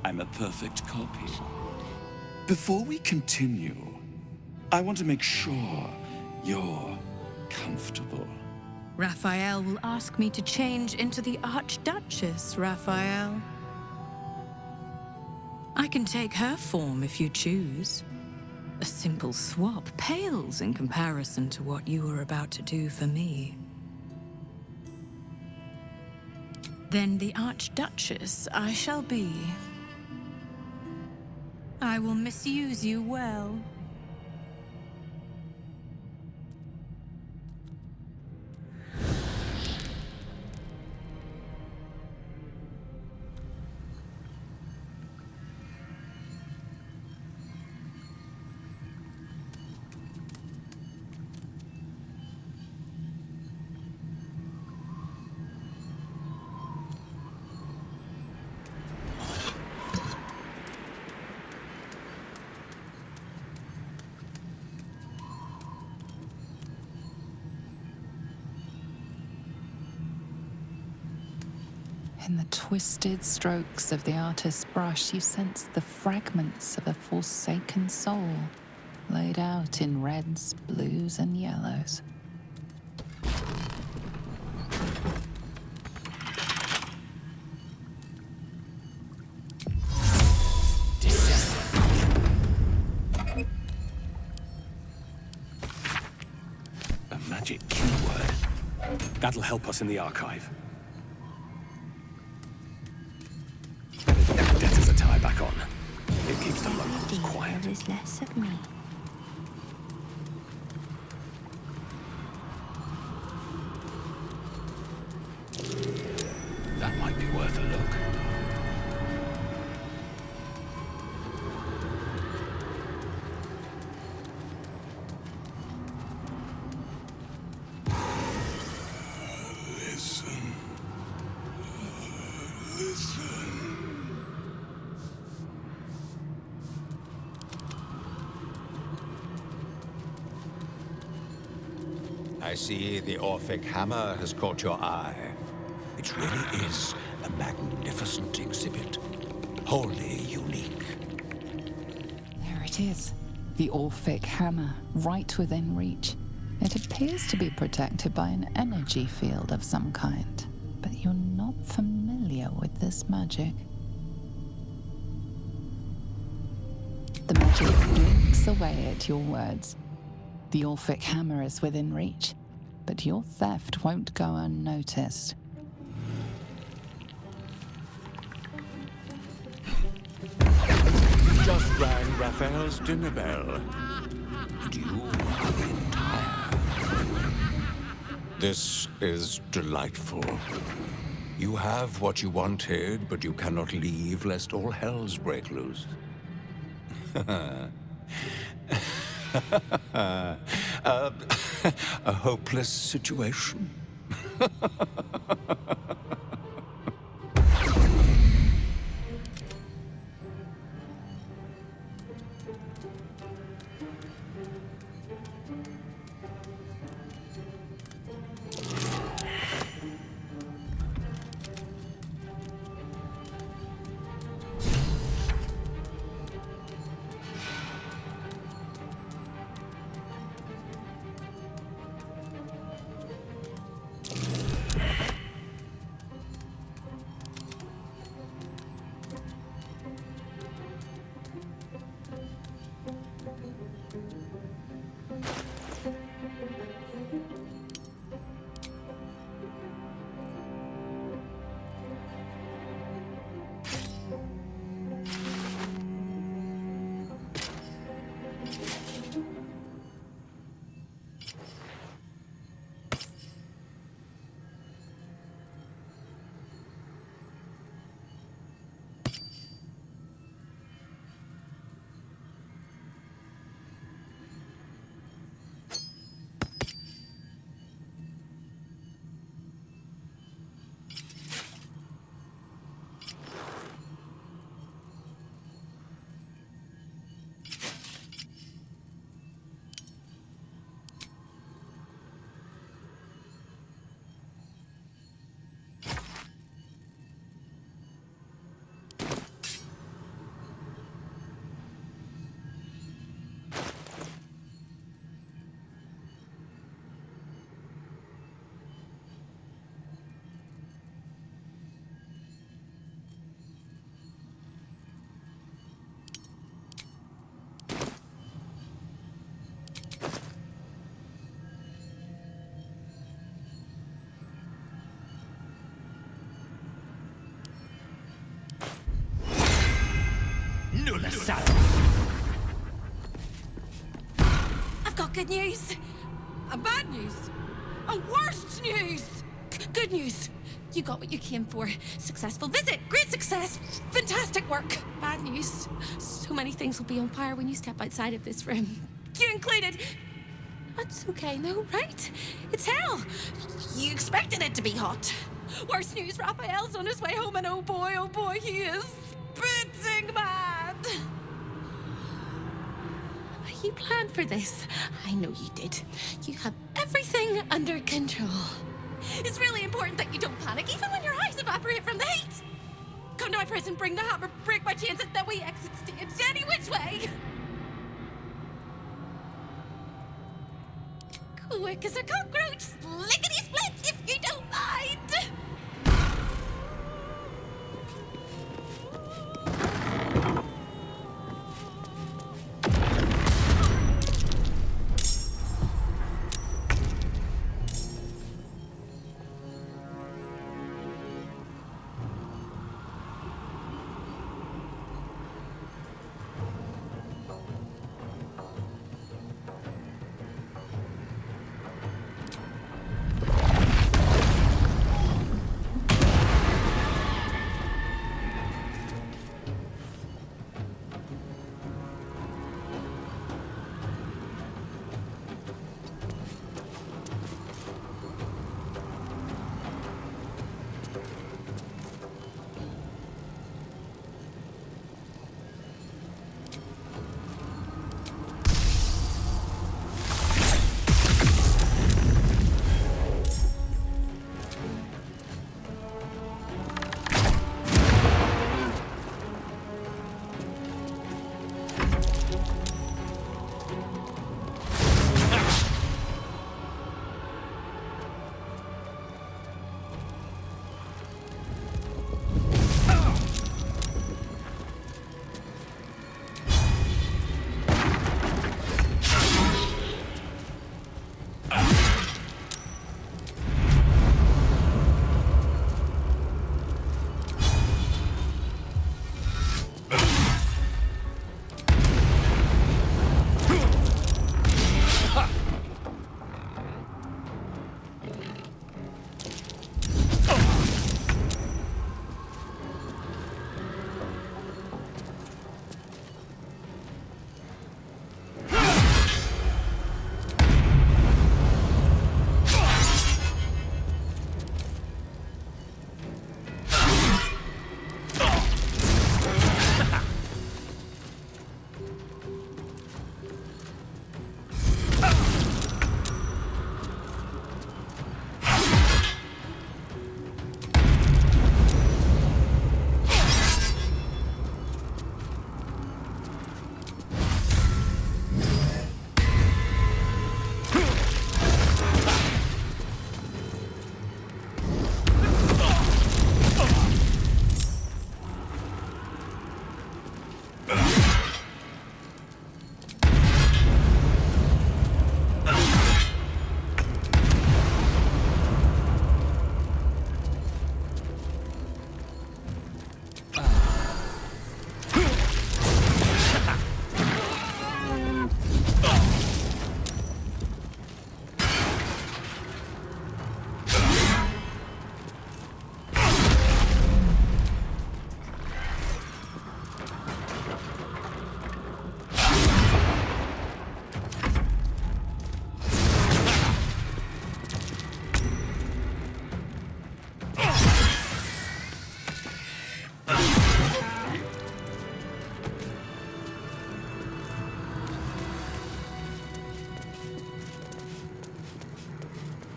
Speaker 13: I'm a perfect copy. Before we continue, I want to make sure you're comfortable.
Speaker 16: Raphael will ask me to change into the Archduchess, Raphael. I can take her form if you choose. A simple swap pales in comparison to what you are about to do for me. Then the Archduchess I shall be. I will misuse you well.
Speaker 5: In the twisted strokes of the artist's brush, you sense the fragments of a forsaken soul, laid out in reds, blues, and yellows.
Speaker 24: A magic keyword. That'll help us in the archive. Debtor's attire back on. It keeps the locals quiet.
Speaker 15: There is less of me.
Speaker 24: That might be worth a look.
Speaker 10: I see the Orphic hammer has caught your eye.
Speaker 24: It really is a magnificent exhibit. Wholly unique.
Speaker 5: There it is. The Orphic hammer, right within reach. It appears to be protected by an energy field of some kind, but you're not familiar with this magic. The magic blinks away at your words. The Orphic hammer is within reach, but your theft won't go unnoticed.
Speaker 10: Just rang Raphael's dinner bell. And you are the entire. This is delightful. You have what you wanted, but you cannot leave lest all hells break loose. A hopeless situation.
Speaker 11: the saddle.
Speaker 6: I've got good news. And bad news. And worst news. Good news. You got what you came for. Successful visit. Great success. Fantastic work. Bad news. So many things will be on fire when you step outside of this room. You included. That's okay, no, right? It's hell. You expected it to be hot. Worst news, Raphael's on his way home, and oh boy, he is spitting mad. You planned for this. I know you did. You have everything under control. It's really important that you don't panic, even when your eyes evaporate from the heat. Come to my prison, bring the hammer, break my chains, and then we exit stage any which way. Quick as a cockroach, lickety-split, if you don't mind.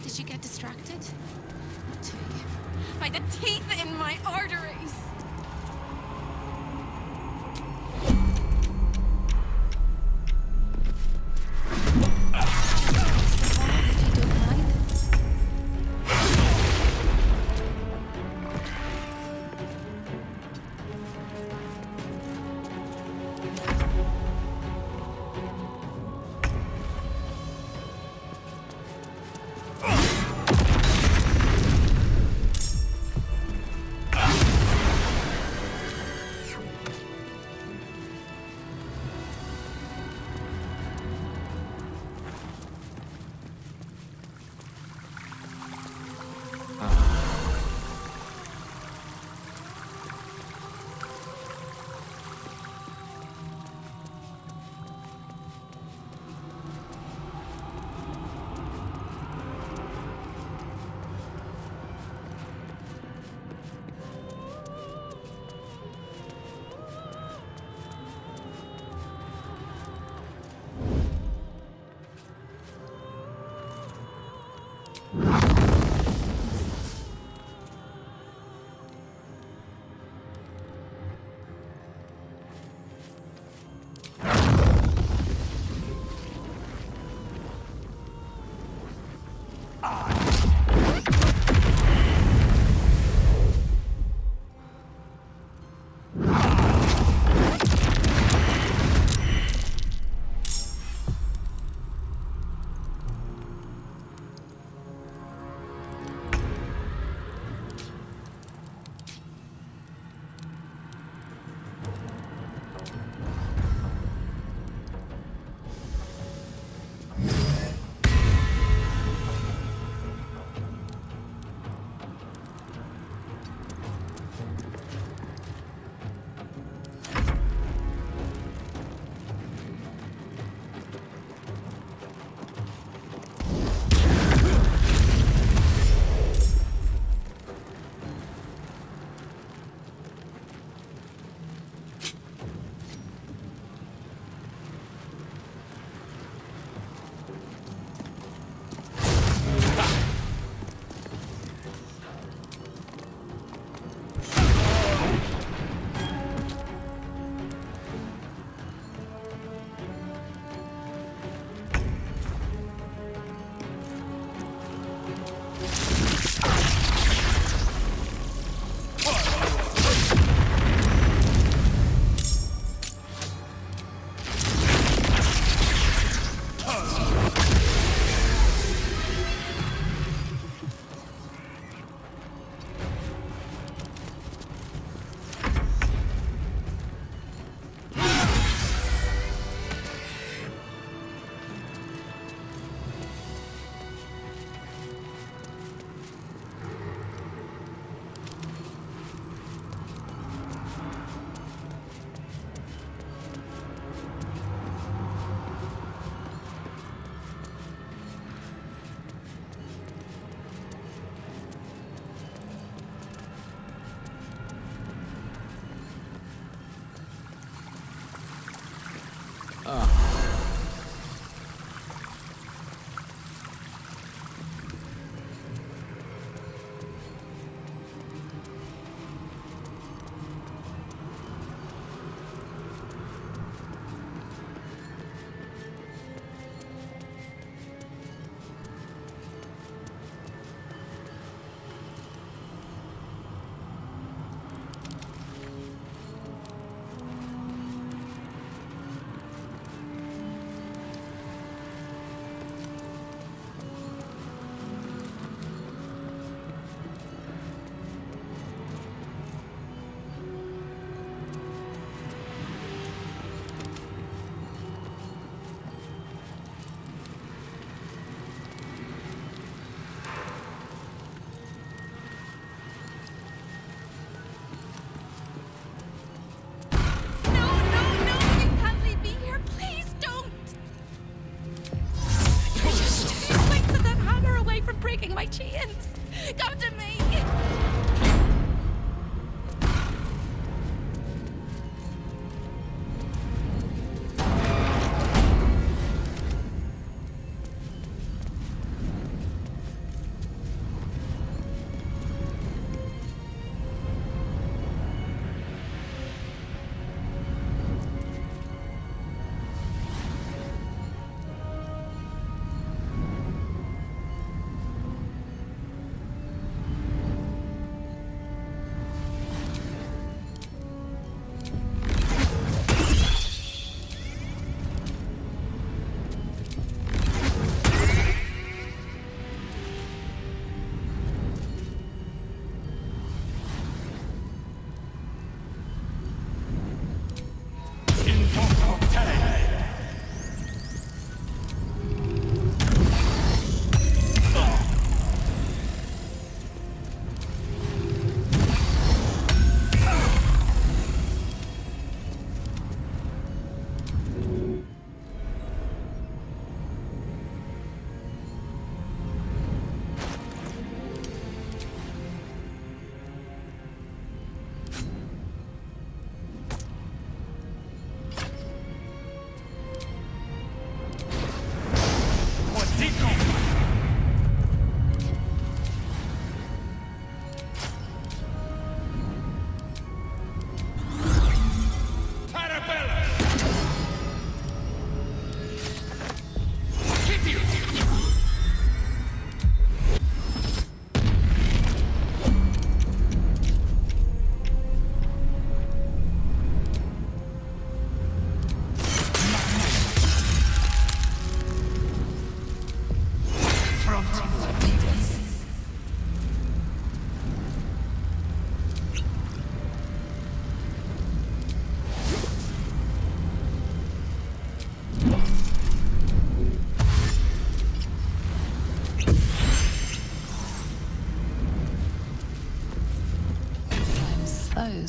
Speaker 6: Did you get distracted? Not too. By the teeth in my arteries.
Speaker 11: My chains! Come to me!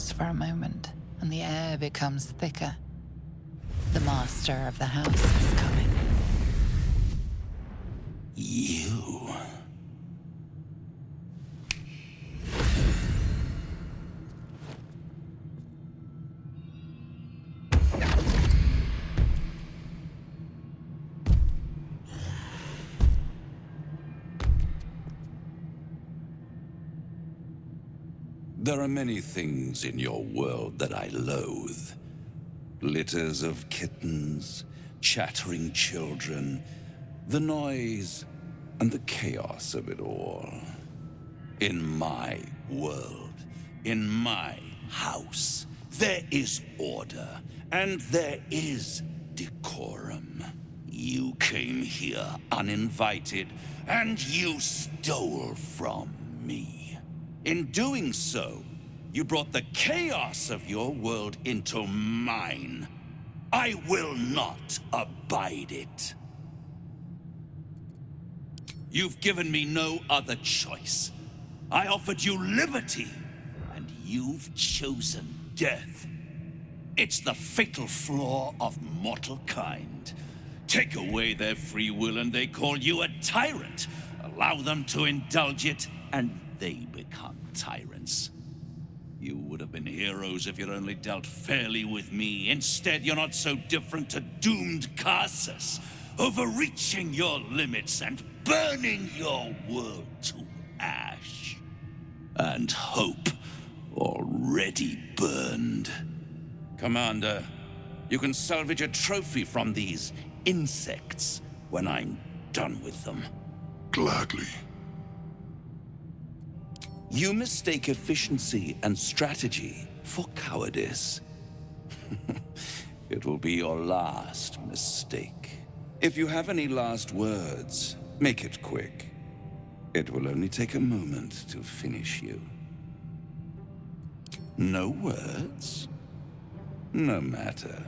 Speaker 5: pause for a moment, and the air becomes thicker. The master of the house is coming.
Speaker 13: You. There are many things in your world that I loathe. Litters of kittens, chattering children, the noise and the chaos of it all. In my world, in my house, there is order and there is decorum. You came here uninvited and you stole from me. In doing so, you brought the chaos of your world into mine. I will not abide it. You've given me no other choice. I offered you liberty, and you've chosen death. It's the fatal flaw of mortal kind. Take away their free will and they call you a tyrant. Allow them to indulge it, and they become tyrants. You would have been heroes if you'd only dealt fairly with me. Instead, you're not so different to doomed Karsus, overreaching your limits and burning your world to ash. And hope already burned. Commander, you can salvage a trophy from these insects when I'm done with them.
Speaker 7: Gladly.
Speaker 13: You mistake efficiency and strategy for cowardice. It will be your last mistake. If you have any last words, make it quick. It will only take a moment to finish you. No words? No matter.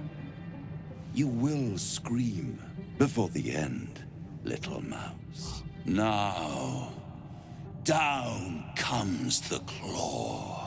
Speaker 13: You will scream before the end, little mouse. Now, down comes the claw.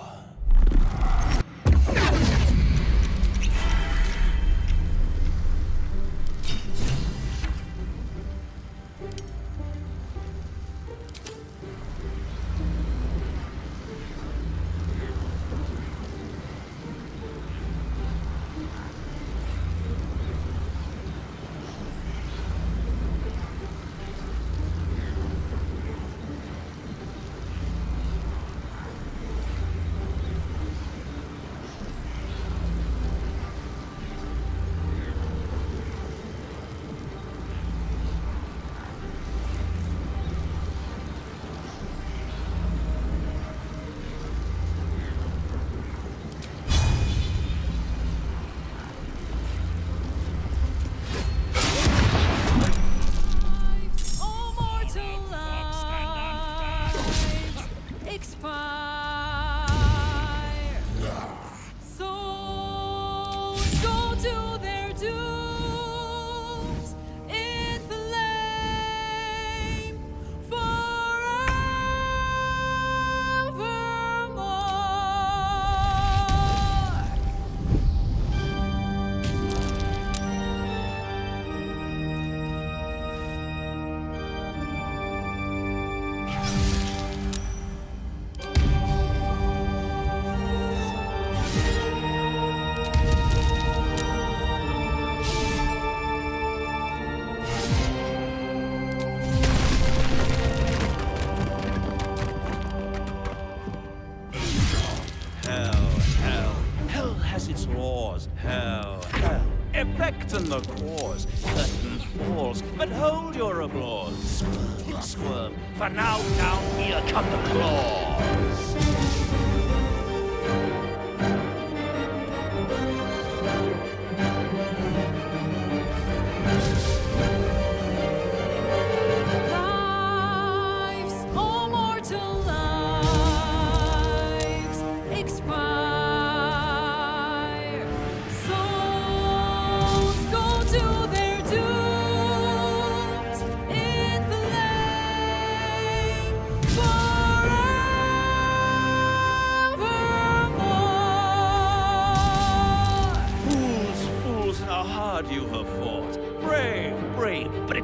Speaker 14: And the cause, curtain falls, but hold your applause. Squirm, squirm, for now down here come the claws.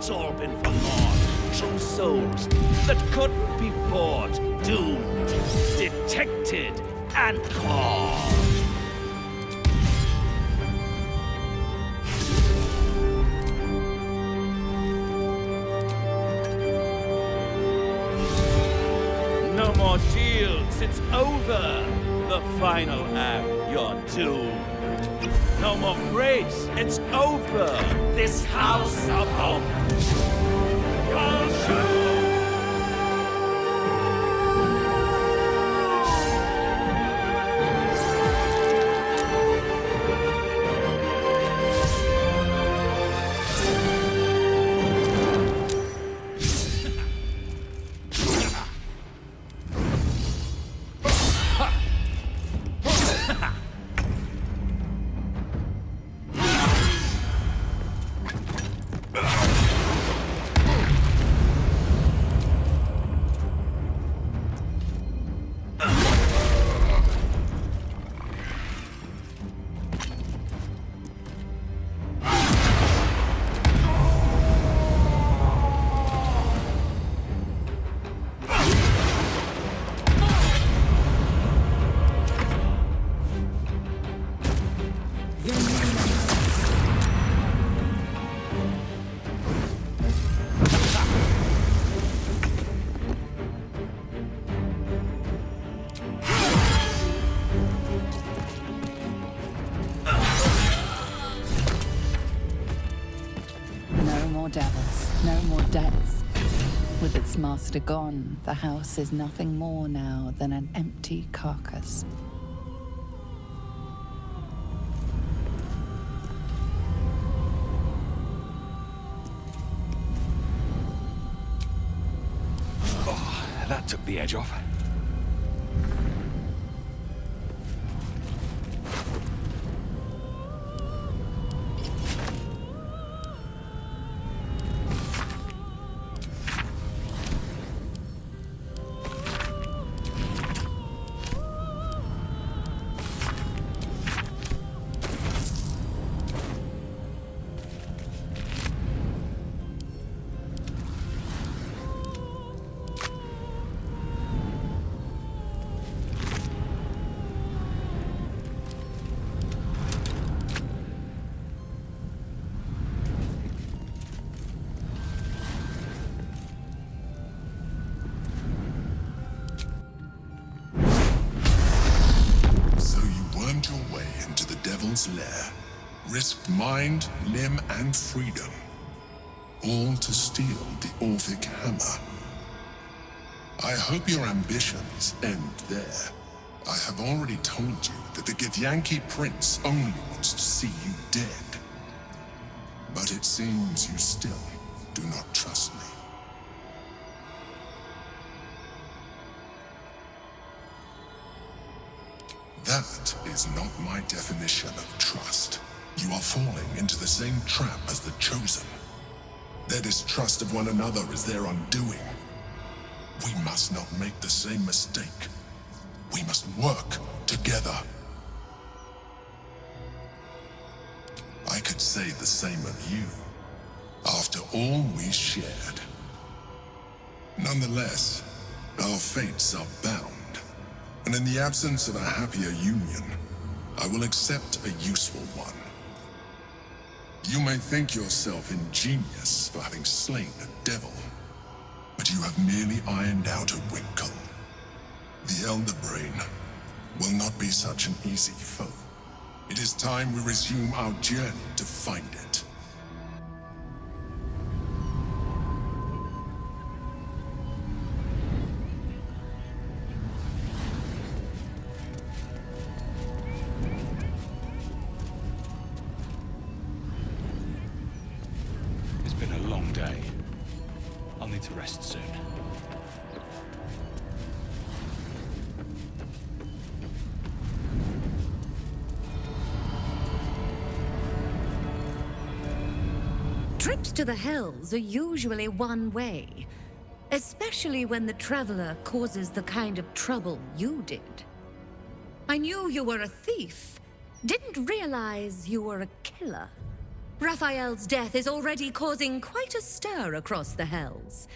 Speaker 14: it's all been for naught. True souls that couldn't be bought, doomed, detected, and caught. No more deals, it's over. The final act, you're doomed. No more grace, it's over. This house of hope.
Speaker 5: Devils, no more debts. With its master gone, the house is nothing more now than an empty carcass.
Speaker 13: Oh, that took the edge off.
Speaker 7: Lair, risked mind, limb, and freedom, all to steal the Orphic hammer. I hope your ambitions end there. I have already told you that the Githyanki Prince only wants to see you dead. But it seems you still do not trust me. That is not my definition of trust. You are falling into the same trap as the Chosen. Their distrust of one another is their undoing. We must not make the same mistake. We must work together. I could say the same of you, after all we shared. Nonetheless, our fates are bound. And in the absence of a happier union, I will accept a useful one. You may think yourself ingenious for having slain a devil, but you have merely ironed out a wrinkle. The Elder Brain will not be such an easy foe. It is time we resume our journey to find it.
Speaker 13: To rest soon.
Speaker 6: Trips to the Hells are usually one way, especially when the traveler causes the kind of trouble you did. I knew you were a thief, didn't realize you were a killer. Raphael's death is already causing quite a stir across the Hells.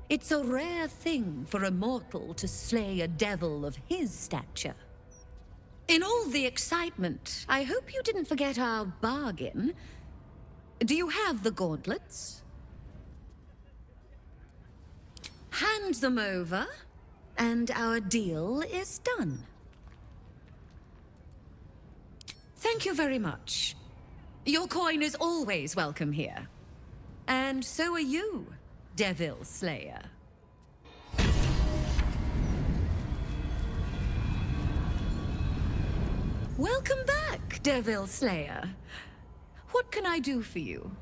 Speaker 6: It's a rare thing for a mortal to slay a devil of his stature. In all the excitement, I hope you didn't forget our bargain. Do you have the gauntlets? Hand them over, and our deal is done. Thank you very much. Your coin is always welcome here. And so are you, Devil Slayer. Welcome back, Devil Slayer. What can I do for you?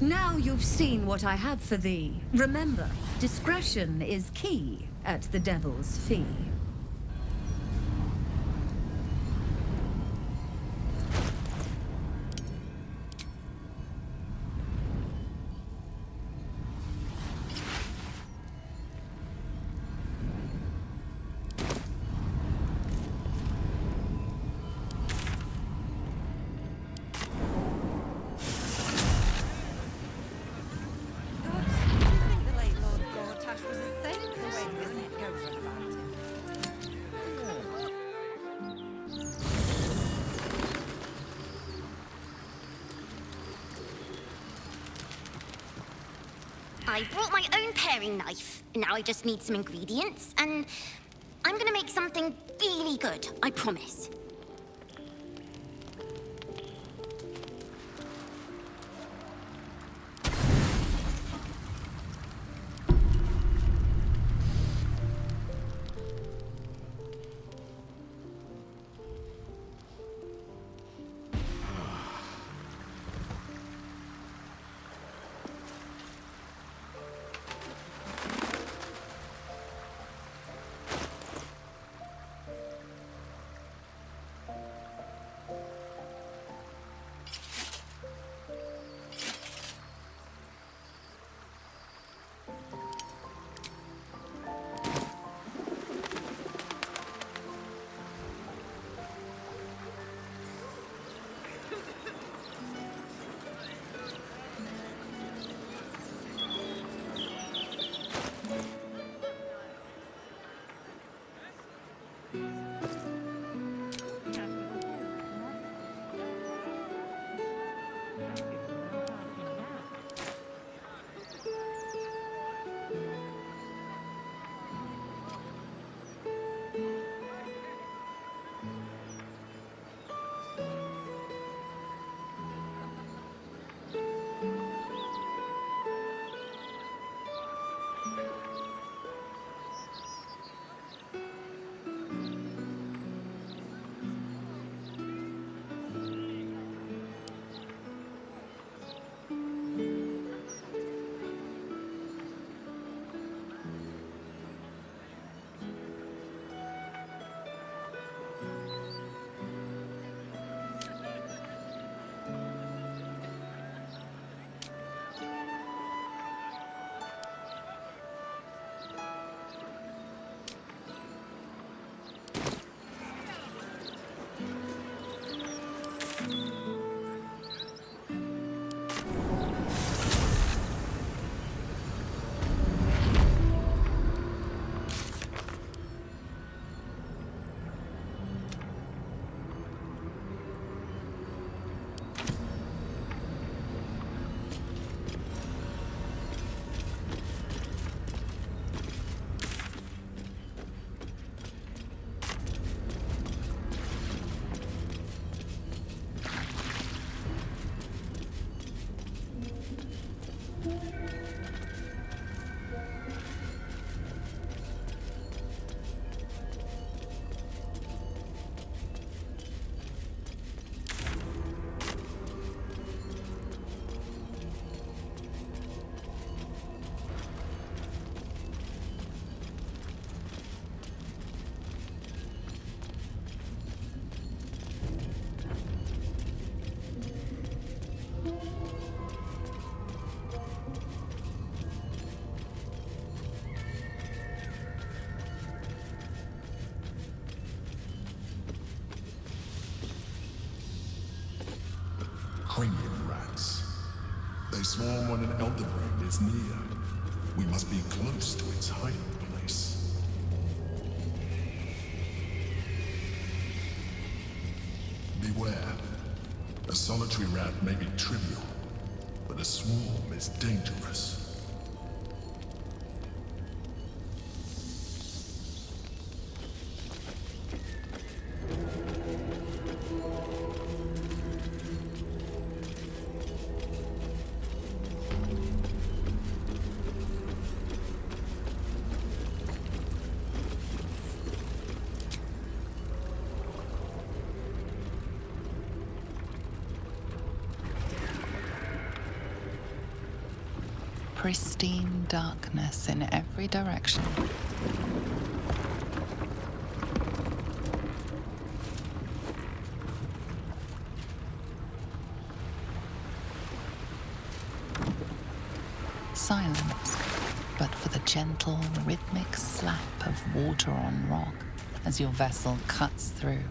Speaker 6: Now you've seen what I have for thee. Remember, discretion is key at the Devil's Fee.
Speaker 17: I brought my own paring knife. Now I just need some ingredients, and I'm gonna make something really good, I promise.
Speaker 7: cranium rats. They swarm when an elder brain is near. We must be close to its hiding place. Beware. A solitary rat may be trivial, but a swarm is dangerous.
Speaker 5: Pristine darkness in every direction. Silence, but for the gentle, rhythmic slap of water on rock as your vessel cuts through.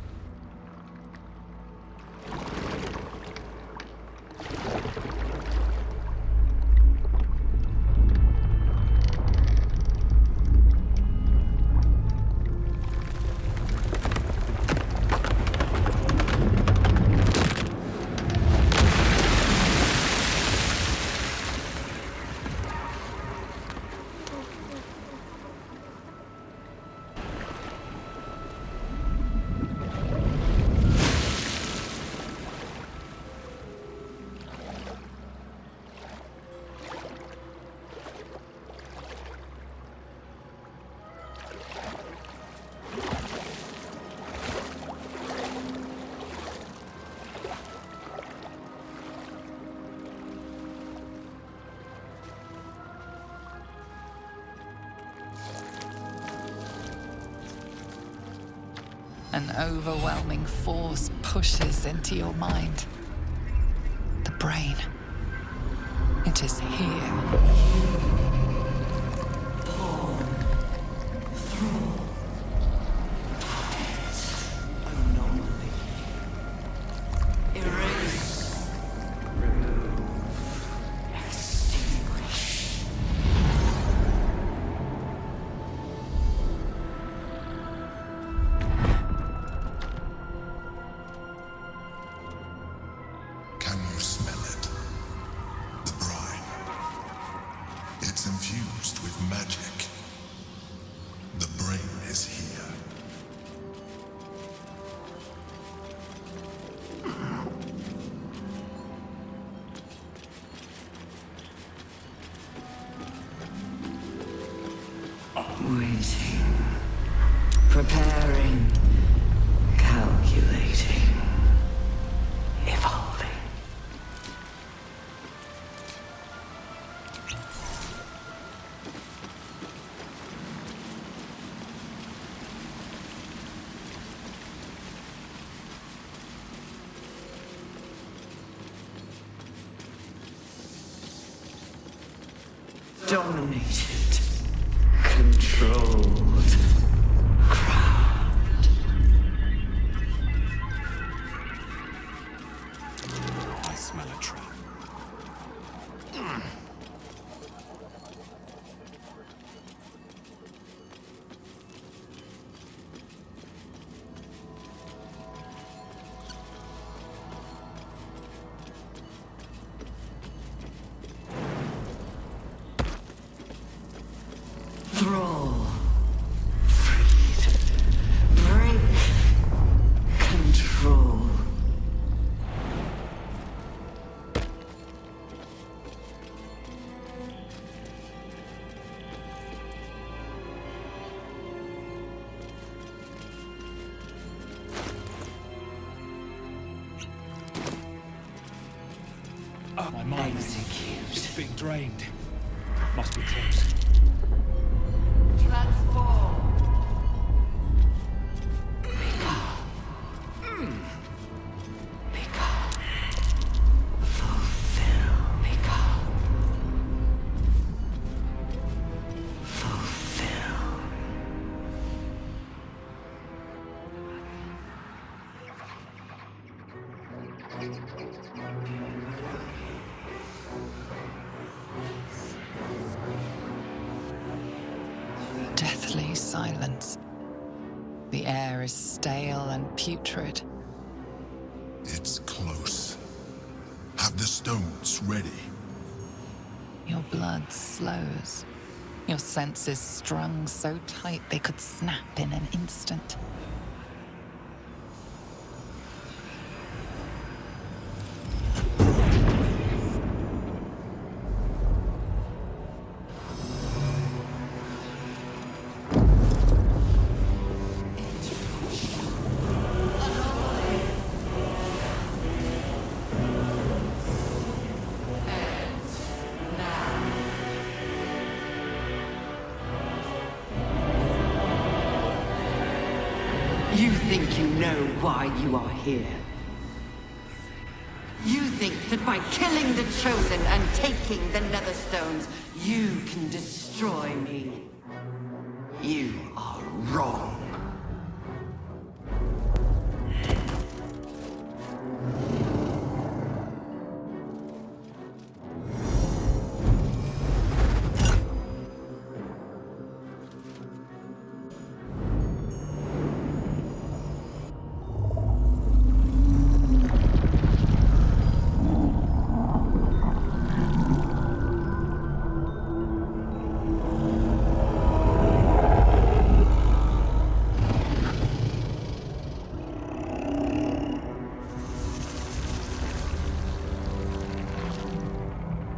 Speaker 5: An overwhelming force pushes into your mind. The brain. It is here.
Speaker 4: Waiting. Preparing. Calculating. Evolving. Dominated. Controlled. Crowned.
Speaker 3: I smell a trap.
Speaker 4: Thrall. Freed. Break. Control.
Speaker 14: My mind.
Speaker 4: Execute.
Speaker 14: It's being drained. Must be close.
Speaker 4: Transform.
Speaker 5: silence. The air is stale and putrid.
Speaker 7: It's close. Have the stones ready.
Speaker 5: Your blood slows. Your senses strung so tight they could snap in an instant.
Speaker 4: You think you know why you are here. You think that by killing the Chosen and taking the Netherstones, you can destroy me. You are wrong.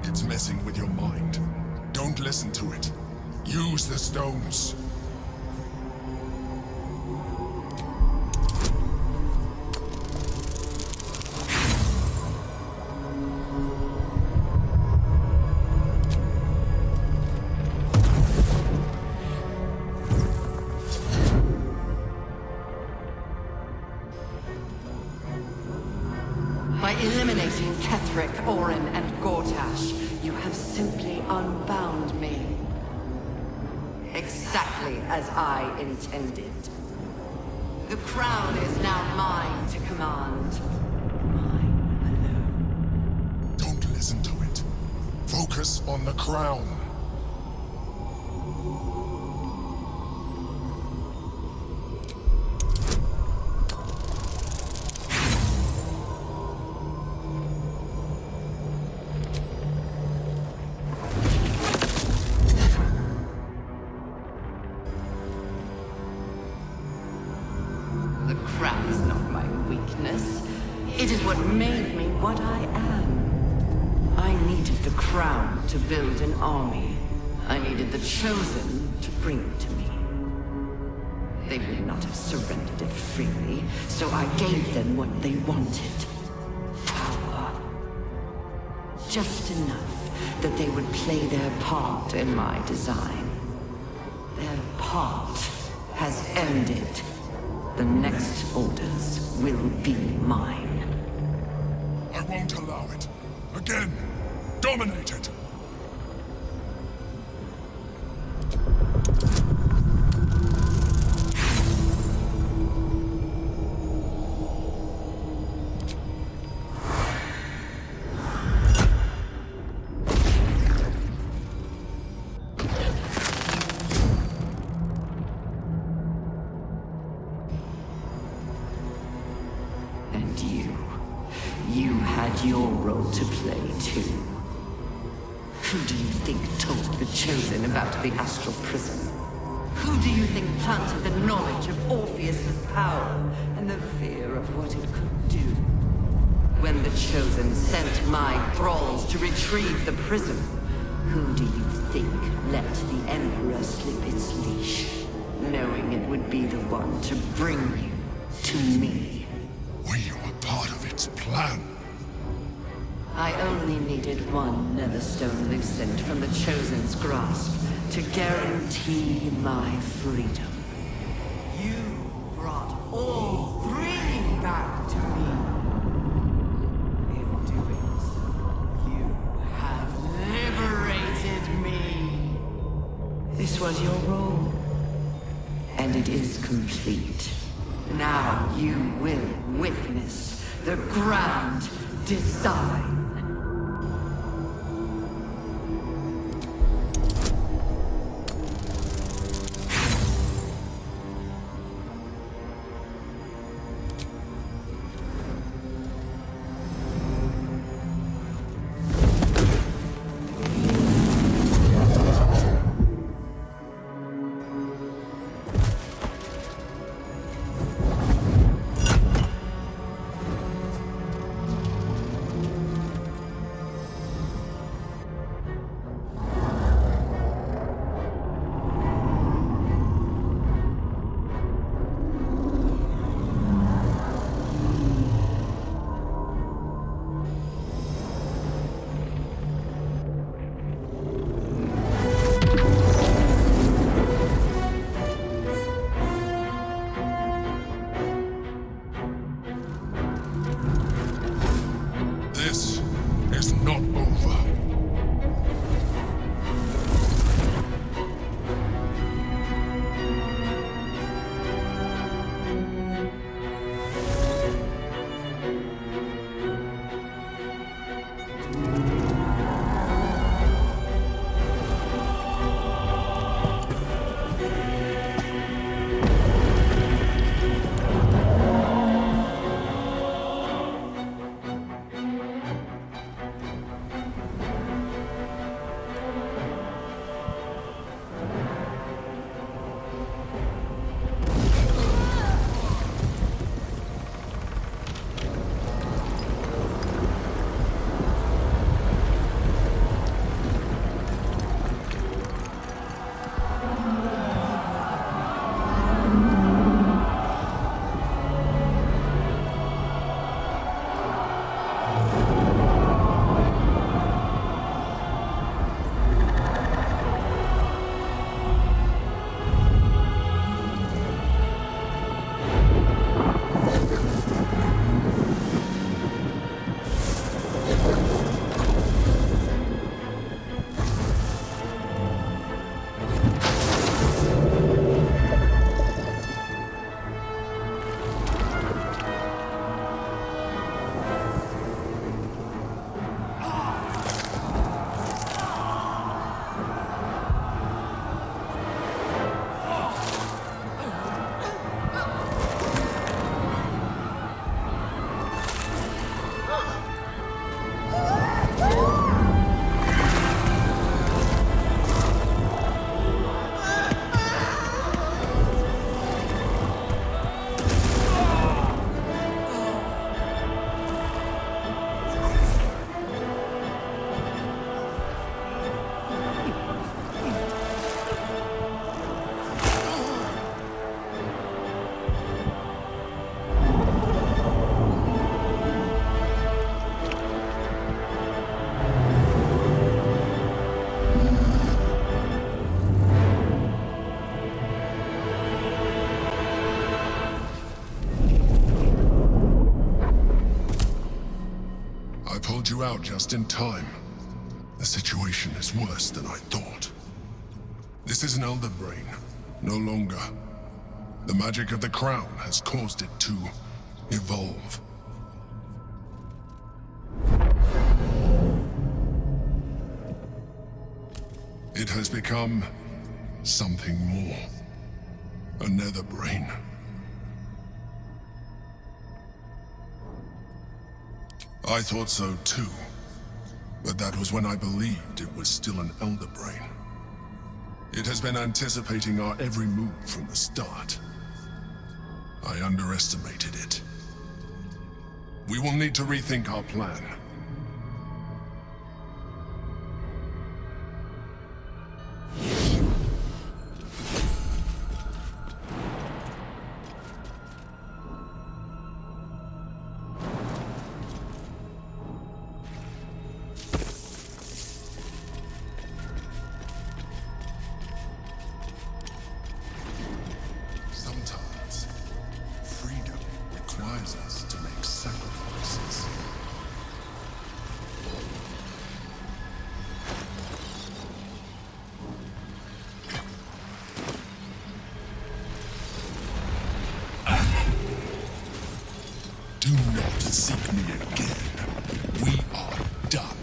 Speaker 7: It's messing with your mind. Don't listen to it. Use the stones.
Speaker 4: By eliminating Ketheric, Orin, and Gortash, you have simply unbound me. Exactly as I intended. The crown is now mine to command.
Speaker 7: Don't listen to it. Focus on the crown.
Speaker 4: The crown is not my weakness. It is what made me what I am. I needed the crown to build an army. I needed the Chosen to bring it to me. They would not have surrendered it freely, so I gave them what they wanted. Power. Just enough that they would play their part in my design. Their part has ended. The next orders will be mine.
Speaker 7: I won't allow it. Again, dominate it.
Speaker 4: And you had your role to play too. Who do you think told the Chosen about the Astral Prism? Who do you think planted the knowledge of Orpheus's power and the fear of what it could do? When the Chosen sent my thralls to retrieve the prism, who do you think let the Emperor slip its leash, knowing it would be the one to bring you to me?
Speaker 7: We were part of its plan.
Speaker 4: I only needed one Netherstone loosened from the Chosen's grasp to guarantee my freedom. You brought all three back to me. In doing so, you have liberated me. This was your role, and it is complete. Now you will witness the grand design.
Speaker 7: out just in time. The situation is worse than I thought. This is an Elder Brain, no longer. The magic of the crown has caused it to evolve. It has become something more. A nether brain. I thought so too, but that was when I believed it was still an Elder Brain. It has been anticipating our every move from the start. I underestimated it. We will need to rethink our plan. Sometimes, freedom requires us to make sacrifices. Do not seek me again. We are done.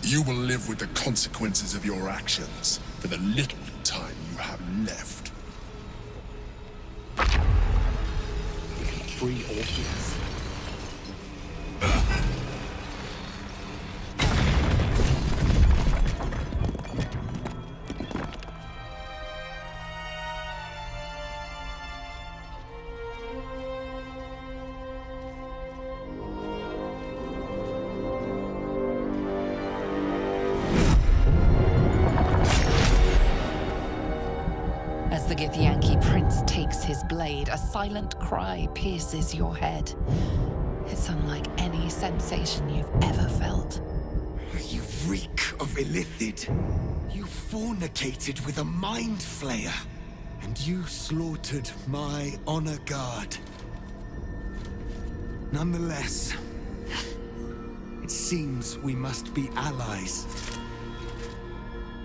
Speaker 7: You will live with the consequences of your actions for the little time you have left.
Speaker 19: We can free Orpheus.
Speaker 5: As the Githyanki prince takes his blade, a silent cry pierces your head. It's unlike any sensation you've ever felt.
Speaker 21: You reek of Illithid. You fornicated with a mind flayer. And you slaughtered my honor guard. Nonetheless, it seems we must be allies.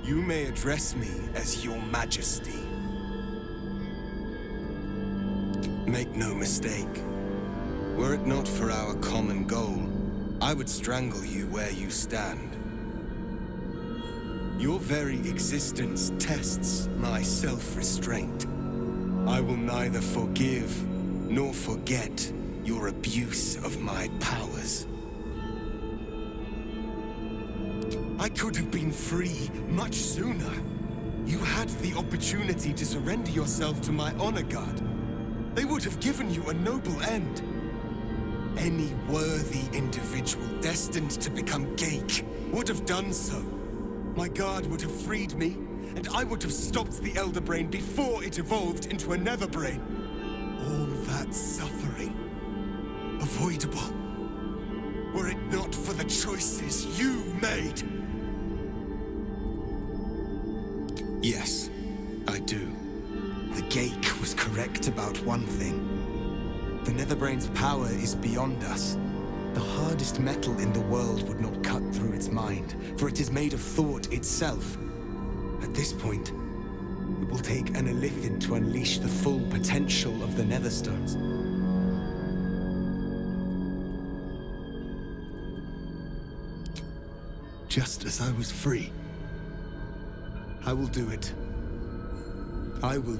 Speaker 21: You may address me as your majesty. Make no mistake. Were it not for our common goal, I would strangle you where you stand. Your very existence tests my self-restraint. I will neither forgive nor forget your abuse of my powers. I could have been free much sooner. You had the opportunity to surrender yourself to my honor guard. They would have given you a noble end. Any worthy individual destined to become Gake would have done so. My guard would have freed me, and I would have stopped the Elder Brain before it evolved into a Nether Brain. All that suffering, avoidable, were it not for the choices you made. Yes, I do. The Gake was correct about one thing. The Netherbrain's power is beyond us. The hardest metal in the world would not cut through its mind, for it is made of thought itself. At this point, it will take an Illithid to unleash the full potential of the Netherstones. Just as I was free, I will do it. I will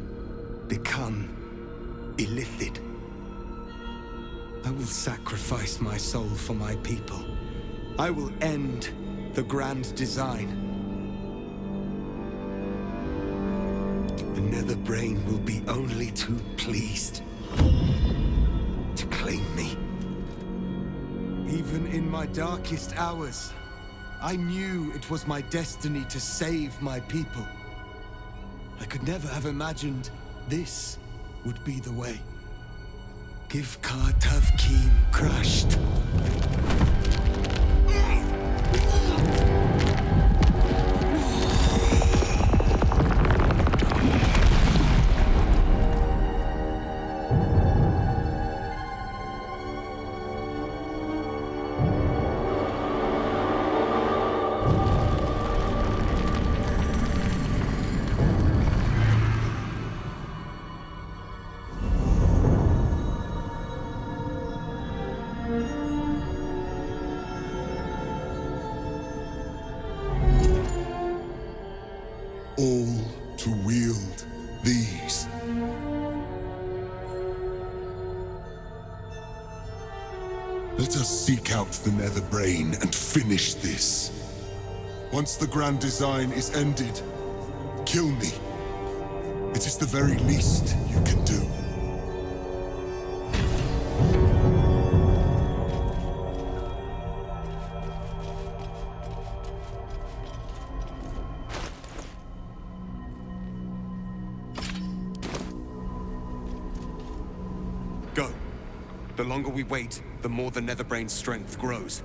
Speaker 21: become Illithid. I will sacrifice my soul for my people. I will end the grand design. The Nether Brain will be only too pleased to claim me. Even in my darkest hours, I knew it was my destiny to save my people. I could never have imagined this would be the way. Give Kartavkim crushed.
Speaker 7: Let us seek out the Nether Brain and finish this. Once the grand design is ended, kill me. It is the very least you can do.
Speaker 21: Go. The longer we wait, the more the Netherbrain's strength grows.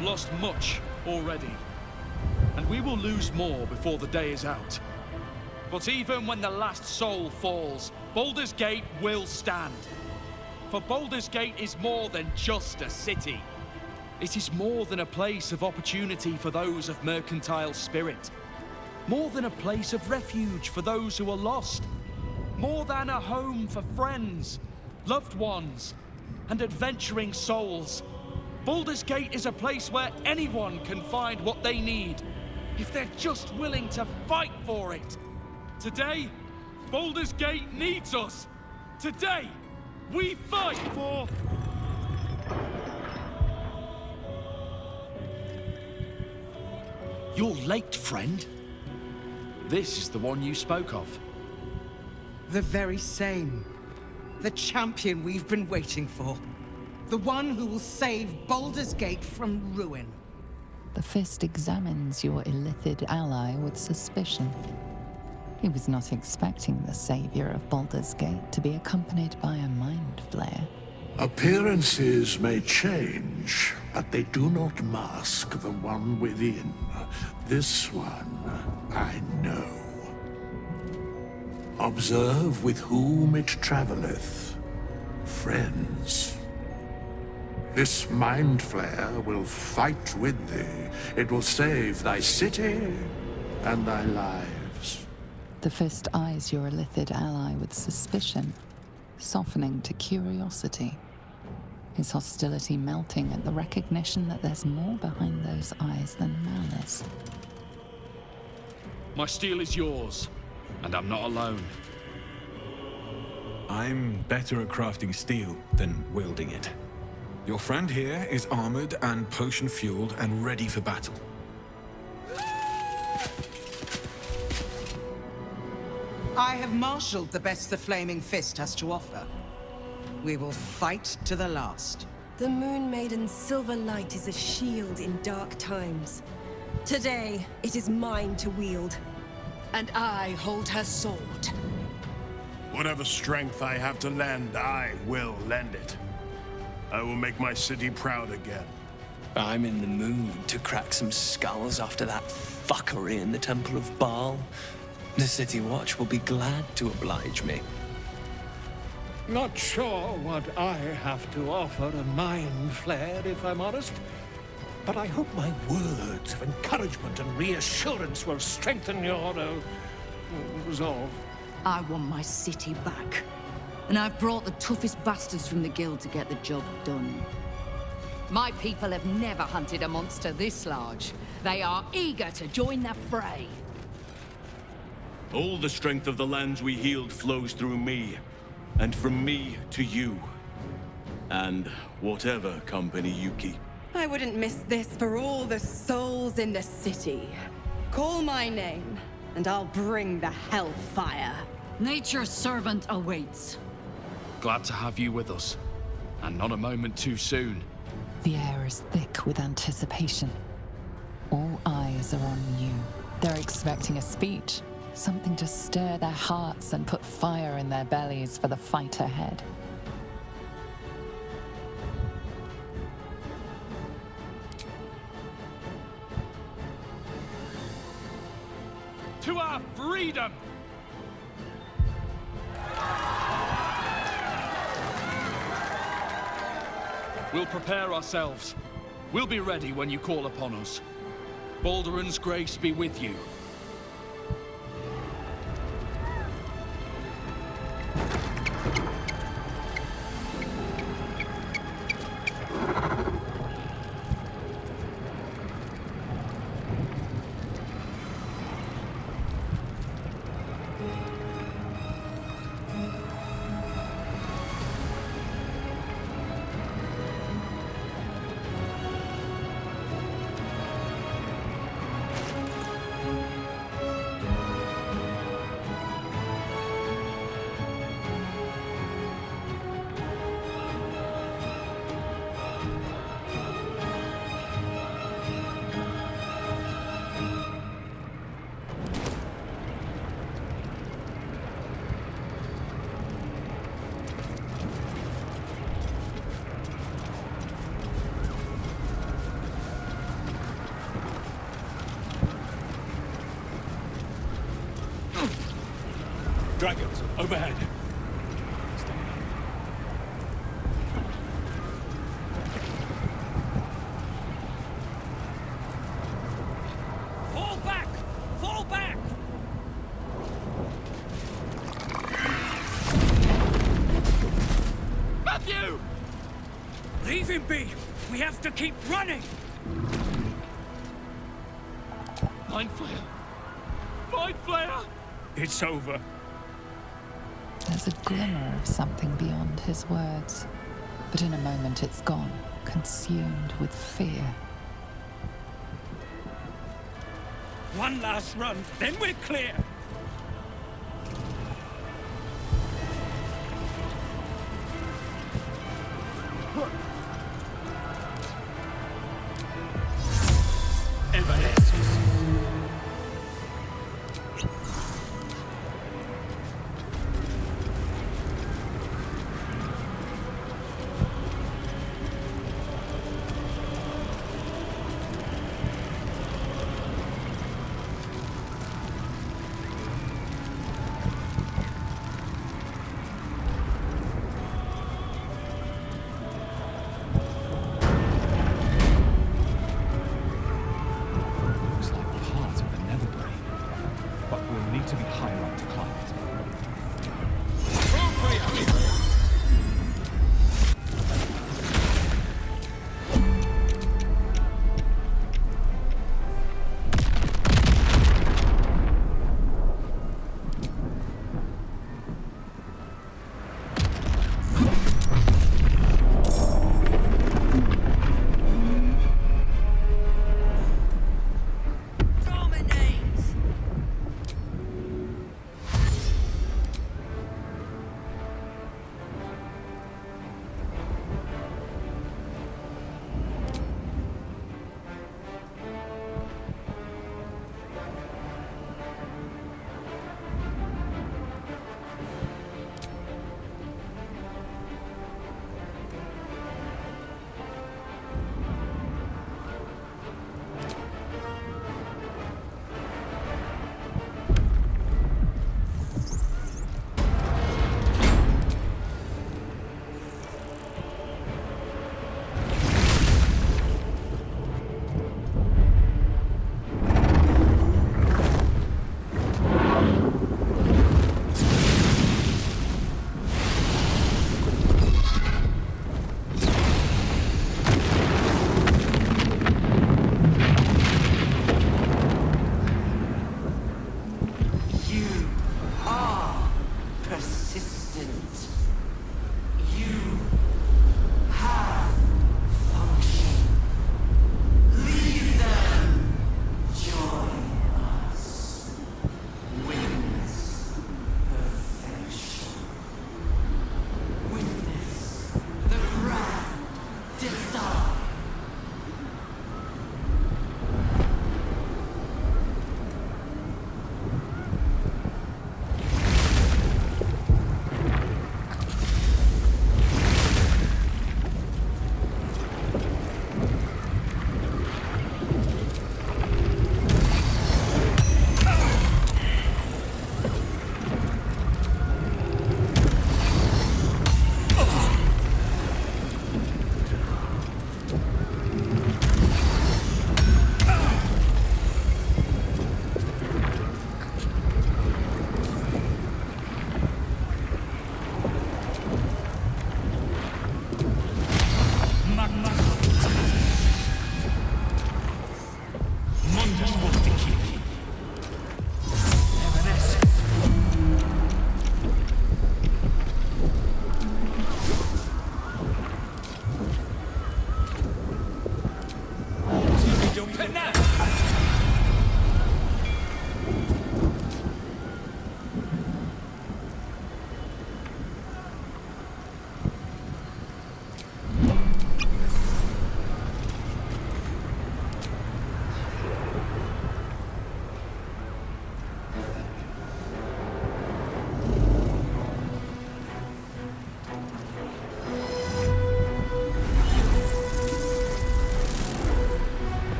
Speaker 1: Lost much already, and we will lose more before the day is out. But even when the last soul falls, Baldurs Gate will stand. For Baldurs Gate is more than just a city. It is more than a place of opportunity for those of mercantile spirit. More than a place of refuge for those who are lost. More than a home for friends, loved ones, and adventuring souls. Baldurs Gate is a place where anyone can find what they need, if they're just willing to fight for it. Today, Baldurs Gate needs us. Today, we fight for... You're late, friend. This is the one you spoke of.
Speaker 18: The very same. The champion we've been waiting for. The one who will save Baldurs Gate from ruin.
Speaker 5: The Fist examines your illithid ally with suspicion. He was not expecting the savior of Baldurs Gate to be accompanied by a mind flayer.
Speaker 22: Appearances may change, but they do not mask the one within. This one, I know. Observe with whom it traveleth. Friends. This mind flare will fight with thee. It will save thy city and thy lives.
Speaker 5: The Fist eyes your illithid ally with suspicion, softening to curiosity. His hostility melting at the recognition that there's more behind those eyes than malice.
Speaker 1: My steel is yours, and I'm not alone.
Speaker 23: I'm better at crafting steel than wielding it. Your friend here is armored and potion-fueled and ready for battle.
Speaker 18: I have marshaled the best the Flaming Fist has to offer. We will fight to the last.
Speaker 25: The Moon Maiden's silver light is a shield in dark times. Today, it is mine to wield.
Speaker 18: And I hold her sword.
Speaker 26: Whatever strength I have to lend, I will lend it. I will make my city proud again.
Speaker 27: I'm in the mood to crack some skulls after that fuckery in the Temple of Baal. The City Watch will be glad to oblige me.
Speaker 26: Not sure what I have to offer a mind flare, if I'm honest. But I hope my words of encouragement and reassurance will strengthen your resolve.
Speaker 18: I want my city back.
Speaker 2: And I've brought the toughest bastards from the guild to get the job done. My people have never hunted a monster this large. They are eager to join the fray.
Speaker 8: All the strength of the lands we healed flows through me, and from me to you. And whatever company you keep.
Speaker 9: I wouldn't miss this for all the souls in the city. Call my name, and I'll bring the hellfire.
Speaker 2: Nature's servant awaits.
Speaker 1: Glad to have you with us. And not a moment too soon.
Speaker 5: The air is thick with anticipation. All eyes are on you. They're expecting a speech, something to stir their hearts and put fire in their bellies for the fight ahead.
Speaker 1: To our freedom! We'll prepare ourselves. We'll be ready when you call upon us. Baldur's grace be with you.
Speaker 8: Dragons, overhead.
Speaker 14: Fall back! Fall back!
Speaker 1: Matthew!
Speaker 14: Leave him be! We have to keep running!
Speaker 1: Mind Flayer! Mind Flayer!
Speaker 14: It's over.
Speaker 5: There's a glimmer of something beyond his words, but in a moment it's gone, consumed with fear.
Speaker 14: One last run, then we're clear!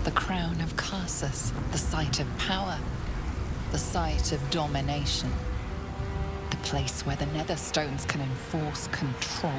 Speaker 5: The crown of Carsus, the site of power, the site of domination, the place where the Netherstones can enforce control.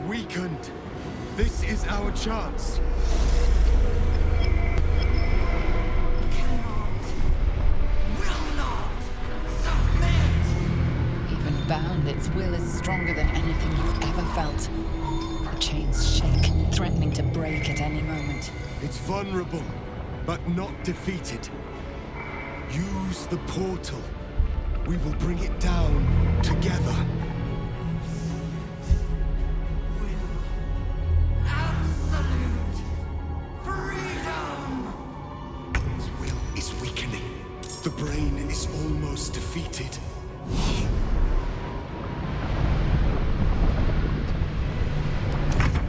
Speaker 21: Weakened. This is our chance.
Speaker 5: Even bound, its will is stronger than anything you've ever felt. The chains shake, threatening to break at any moment.
Speaker 21: It's vulnerable, but not defeated. Use the portal. We will bring it down together. The brain is almost defeated.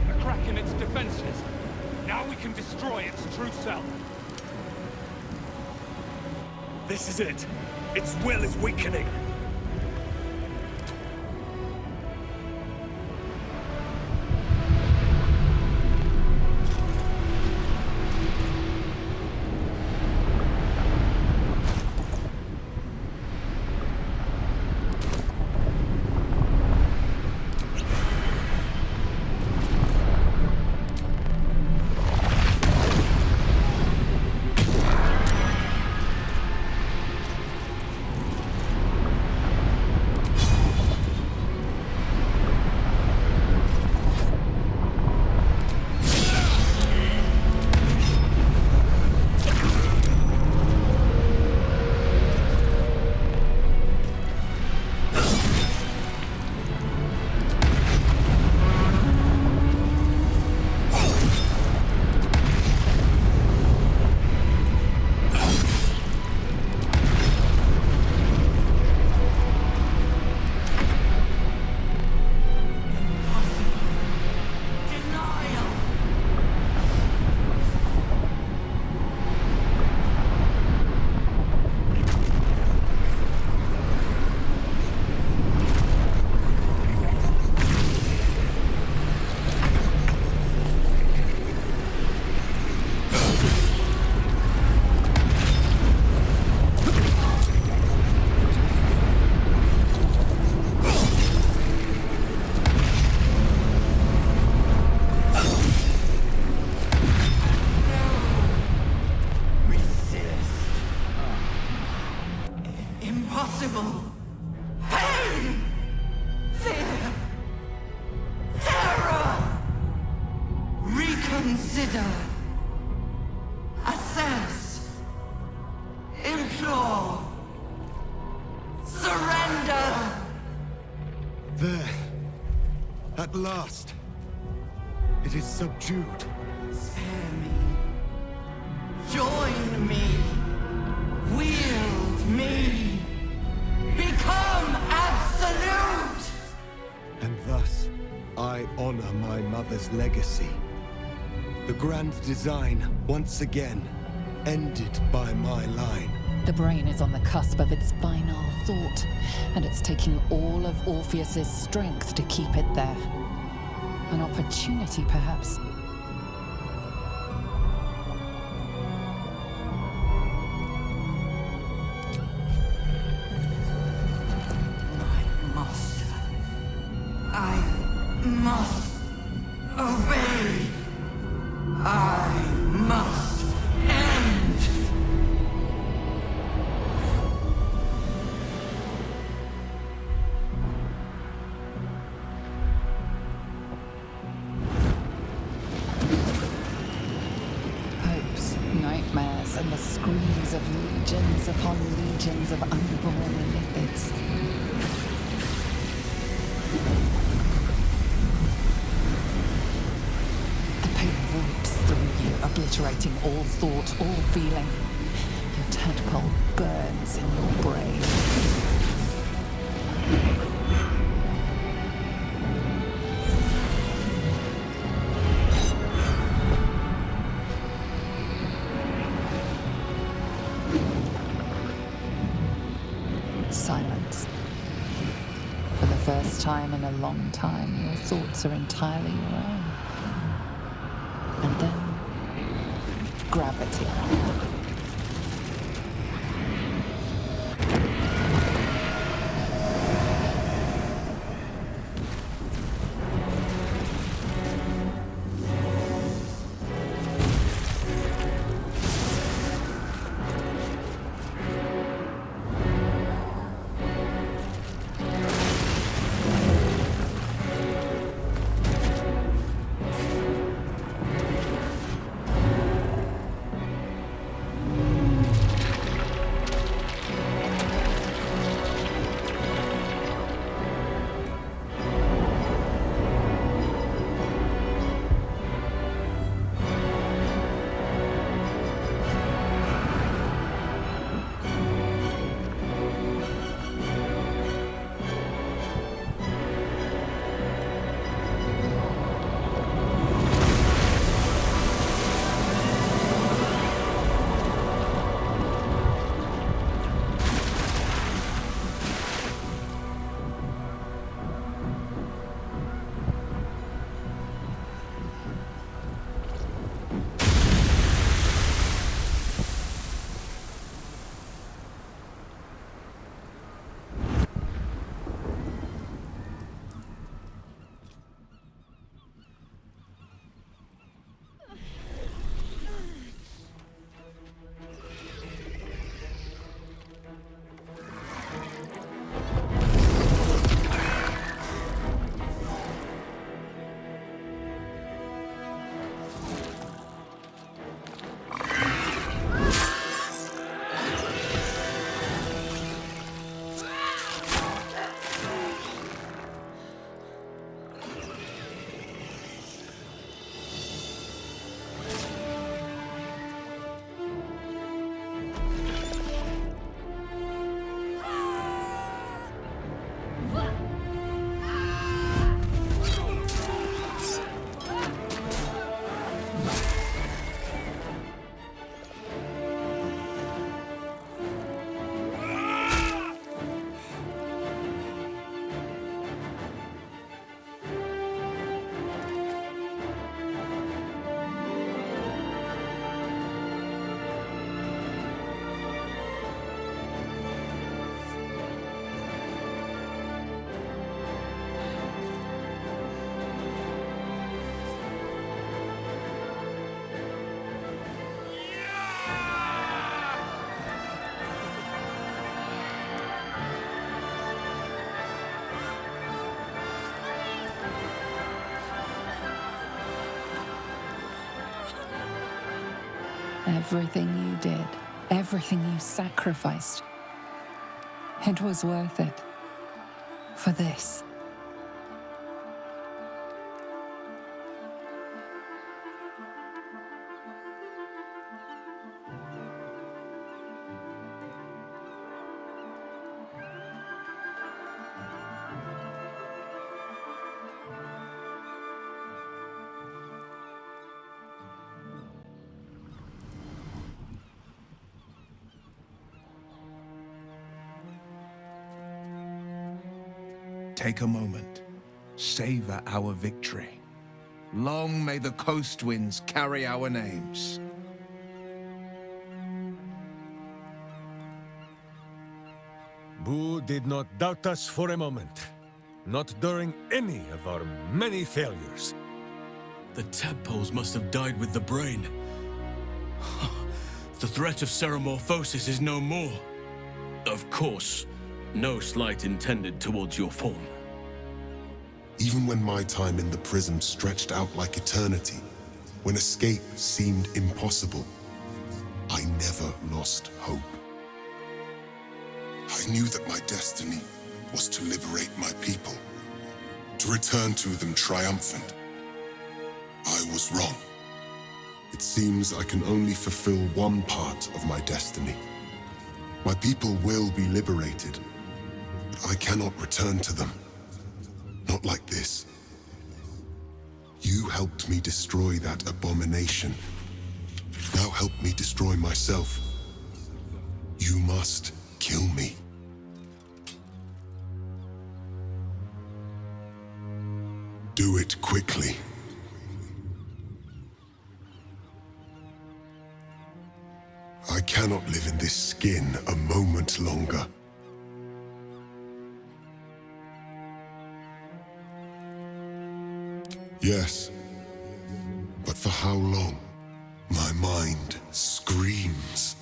Speaker 1: A crack in its defenses. Now we can destroy its true self.
Speaker 14: This is it. Its will is weakening.
Speaker 4: Consider. Assess. Implore. Surrender!
Speaker 21: There. At last. It is subdued.
Speaker 4: Spare me. Join me. Wield me. Become absolute!
Speaker 21: And thus, I honor my mother's legacy. The grand design, once again, ended by my line.
Speaker 5: The brain is on the cusp of its final thought, and it's taking all of Orpheus's strength to keep it there. An opportunity, perhaps.
Speaker 4: Master, I must obey. I must end.
Speaker 5: Hopes, nightmares, and the screams of legions upon legions of unborn lipids. The pain whoops through you, obliterating all thought, all feeling. Your tadpole burns in your brain. Silence. For the first time in a long time, your thoughts are entirely your own. And then, gravity. Everything you did, everything you sacrificed, it was worth it. For this.
Speaker 10: Take a moment. Savor our victory. Long may the coast winds carry our names.
Speaker 11: Boo did not doubt us for a moment. Not during any of our many failures.
Speaker 8: The tadpoles must have died with the brain. The threat of ceremorphosis is no more. Of course, no slight intended towards your form.
Speaker 7: Even when my time in the prison stretched out like eternity, when escape seemed impossible, I never lost hope. I knew that my destiny was to liberate my people, to return to them triumphant. I was wrong. It seems I can only fulfill one part of my destiny. My people will be liberated, but I cannot return to them. Not like this. You helped me destroy that abomination. Now help me destroy myself. You must kill me. Do it quickly. I cannot live in this skin a moment longer. Yes, but for how long? My mind screams.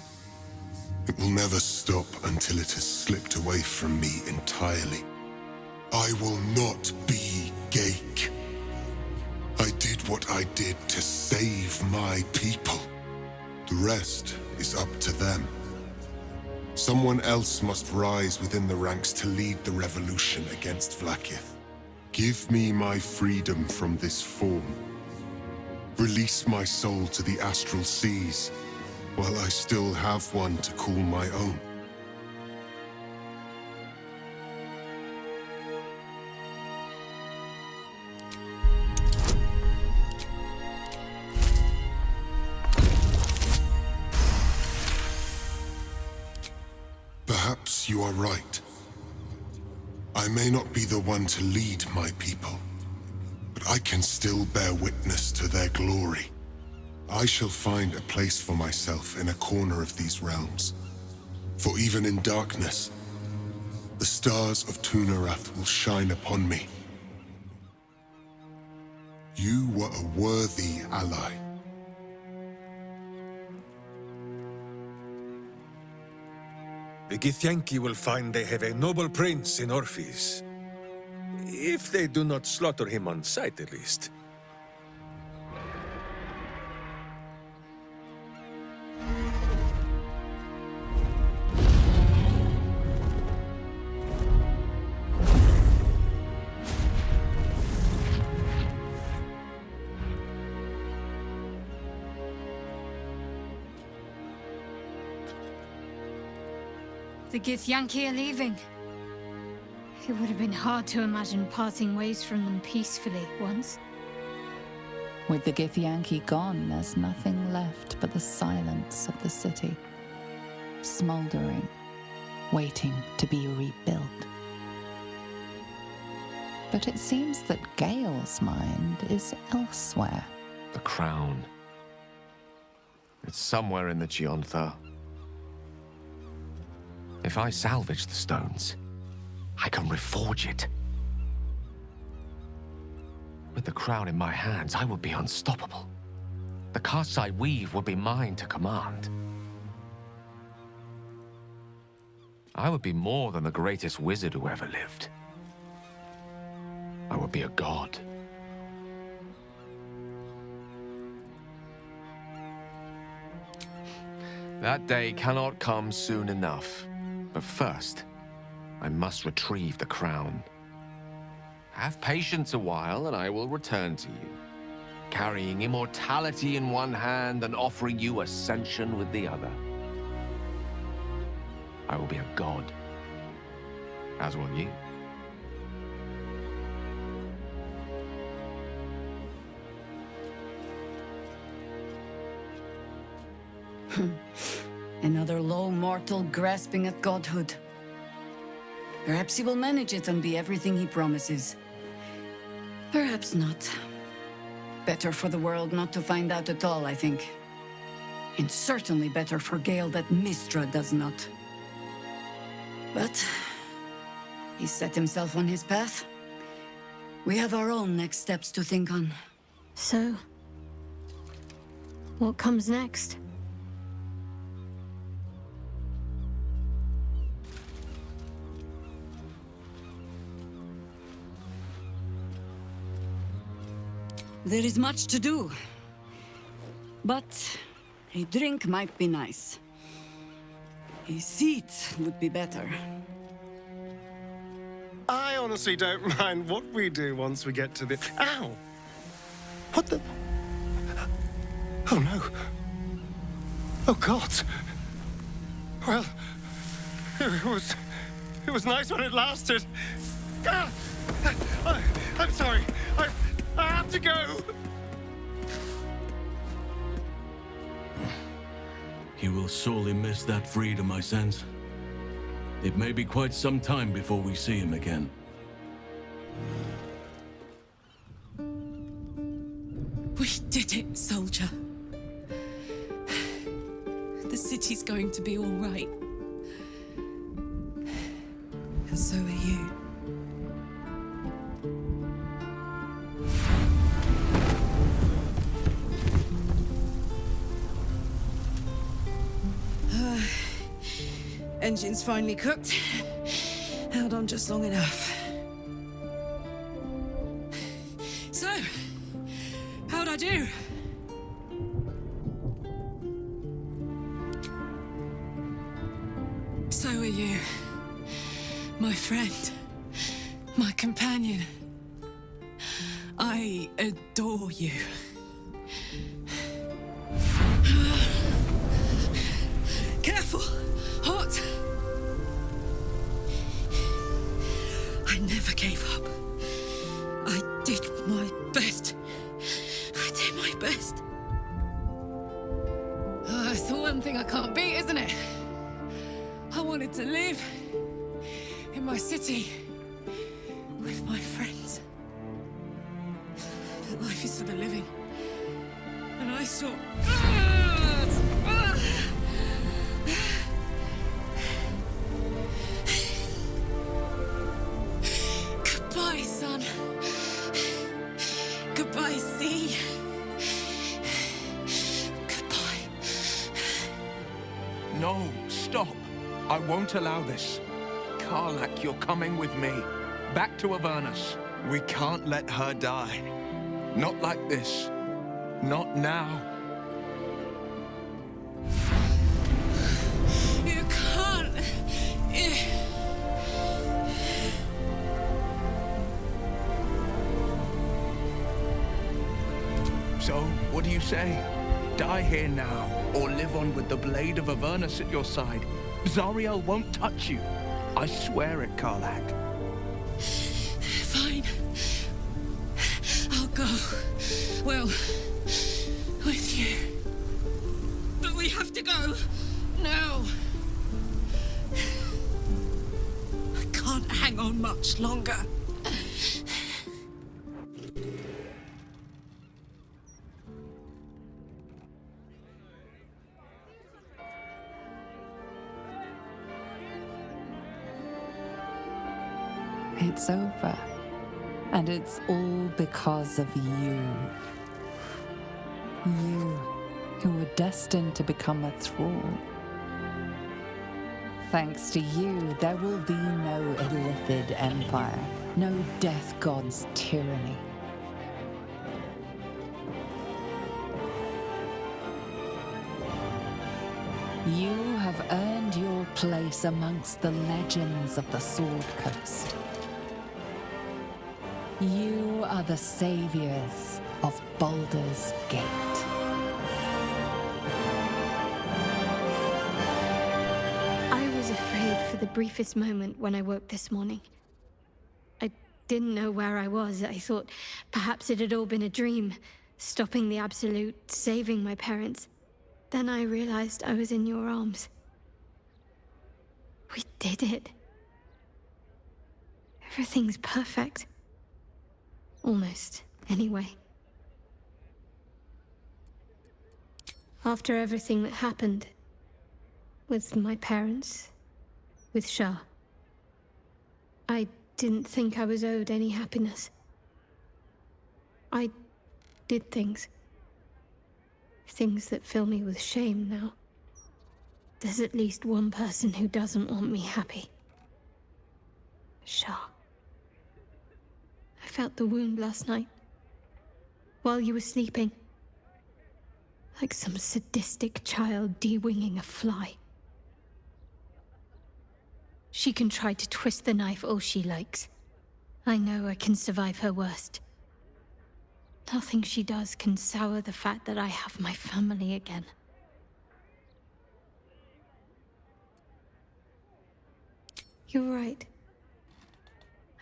Speaker 7: It will never stop until it has slipped away from me entirely. I will not be Gake. I did what I did to save my people. The rest is up to them. Someone else must rise within the ranks to lead the revolution against Vlaakith. Give me my freedom from this form. Release my soul to the astral seas, while I still have one to call my own. Perhaps you are right. I may not be the one to lead my people, but I can still bear witness to their glory. I shall find a place for myself in a corner of these realms. For even in darkness, the stars of Tunarath will shine upon me. You were a worthy ally.
Speaker 11: The Githyanki will find they have a noble prince in Orpheus. If they do not slaughter him on sight, at least.
Speaker 12: The Githyanki are leaving. It would have been hard to imagine parting ways from them peacefully once.
Speaker 5: With the Githyanki gone, there's nothing left but the silence of the city, smoldering, waiting to be rebuilt. But it seems that Gale's mind is elsewhere.
Speaker 15: The crown. It's somewhere in the Giontha. If I salvage the stones, I can reforge it. With the crown in my hands, I would be unstoppable. The casts I weave would be mine to command. I would be more than the greatest wizard who ever lived. I would be a god. That day cannot come soon enough. But first, I must retrieve the crown. Have patience a while, and I will return to you, carrying immortality in one hand and offering you ascension with the other. I will be a god, as will you.
Speaker 2: Another low mortal grasping at godhood. Perhaps he will manage it and be everything he promises. Perhaps not. Better for the world not to find out at all, I think. And certainly better for Gale that Mistra does not. But he set himself on his path. We have our own next steps to think on.
Speaker 12: So, what comes next?
Speaker 2: There is much to do. But a drink might be nice. A seat would be better.
Speaker 3: I honestly don't mind what we do once we get to the... Ow! What the... Oh no. Oh God. Well, it was nice when it lasted. Ah! I'm sorry. I have to go.
Speaker 8: He will sorely miss that freedom, I sense. It may be quite some time before we see him again.
Speaker 6: We did it, soldier. The city's going to be all right. And so are you.
Speaker 25: Engine's finally cooked. Held on just long enough. So, how'd I do? So are you. My friend. My companion. I adore you. Careful! Hot! I never gave up. I did my best. I did my best. It's the one thing I can't beat, isn't it? I wanted to live in my city with my friends. But life is for the living. And I saw... Goodbye, son. Goodbye, sea. Goodbye.
Speaker 10: No, stop. I won't allow this. Karlach, you're coming with me. Back to Avernus. We can't let her die. Not like this. Not now.
Speaker 6: You can't.
Speaker 10: So, what do you say? Die here now, or live on with the blade of Avernus at your side. Zariel won't touch you. I swear it, Karlach.
Speaker 6: Fine. I'll go. Well, with you. But we have to go. Now. I can't hang on much longer.
Speaker 5: It's over. And it's all because of you. You, who were destined to become a thrall. Thanks to you, there will be no Illithid empire, no death god's tyranny. You have earned your place amongst the legends of the Sword Coast. You are the saviors of Baldurs Gate.
Speaker 12: I was afraid for the briefest moment when I woke this morning. I didn't know where I was. I thought perhaps it had all been a dream, stopping the Absolute, saving my parents. Then I realized I was in your arms. We did it. Everything's perfect. Almost, anyway. After everything that happened, with my parents, with Shah, I didn't think I was owed any happiness. I did things that fill me with shame now. There's at least one person who doesn't want me happy. Shah. I felt the wound last night, while you were sleeping. Like some sadistic child de-winging a fly. She can try to twist the knife all she likes. I know I can survive her worst. Nothing she does can sour the fact that I have my family again. You're right.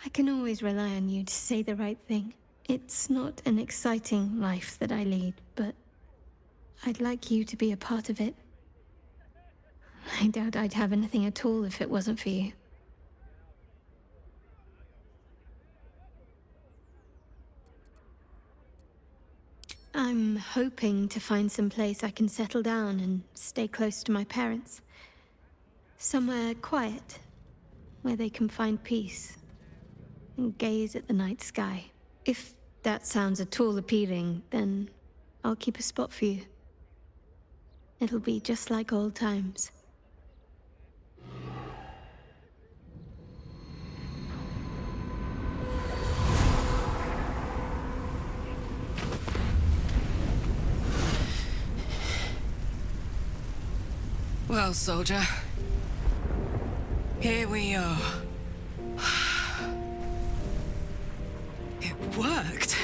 Speaker 12: I can always rely on you to say the right thing. It's not an exciting life that I lead, but I'd like you to be a part of it. I doubt I'd have anything at all if it wasn't for you. I'm hoping to find some place I can settle down and stay close to my parents. Somewhere quiet, where they can find peace and gaze at the night sky. If that sounds at all appealing, then I'll keep a spot for you. It'll be just like old times.
Speaker 25: Well, soldier, here we are. It worked.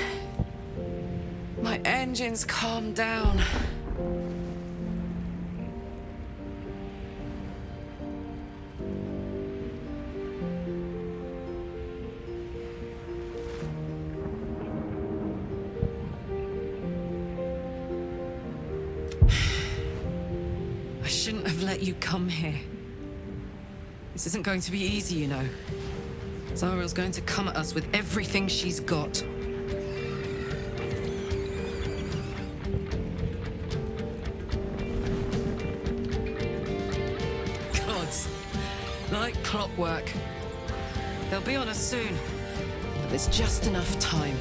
Speaker 25: My engines calmed down. I shouldn't have let you come here. This isn't going to be easy, you know. Zariel's going to come at us with everything she's got. Gods, like clockwork. They'll be on us soon, but there's just enough time.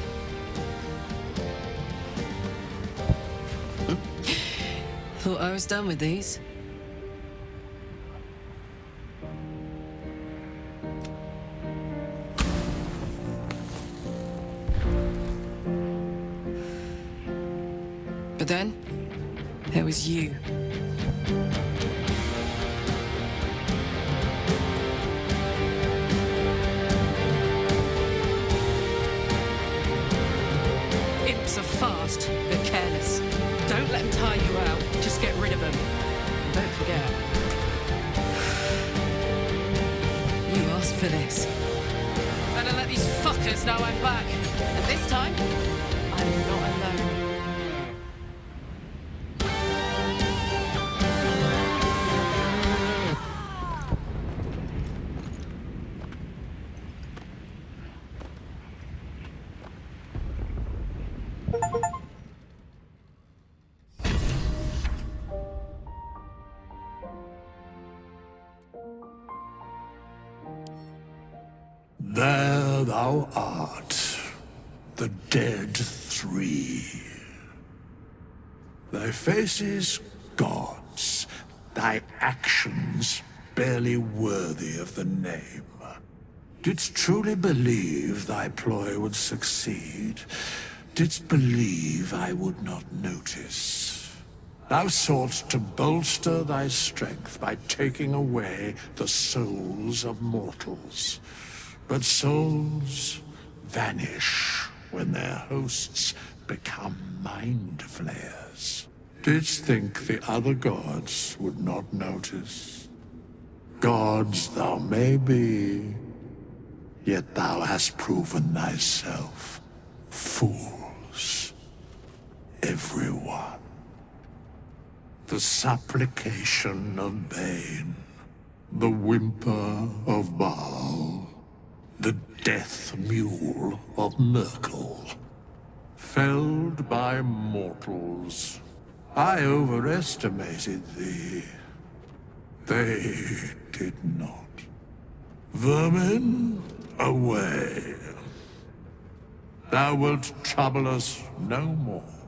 Speaker 25: Thought I was done with these. But then, there was you. Imps are fast, but careless. Don't let them tire you out, just get rid of them. And don't forget, you asked for this. Better let these fuckers know I'm back. And this time, I'm not alone.
Speaker 13: There thou art, the dead three. Thy faces gods, thy actions barely worthy of the name. Didst truly believe thy ploy would succeed? Didst believe I would not notice? Thou soughtst to bolster thy strength by taking away the souls of mortals. But souls vanish when their hosts become mind flayers. Didst think the other gods would not notice? Gods thou may be, yet thou hast proven thyself fools. Everyone. The supplication of Bane, the whimper of Baal, the death mule of Merkel. Felled by mortals, I overestimated thee. They did not. Vermin, away. Thou wilt trouble us no more.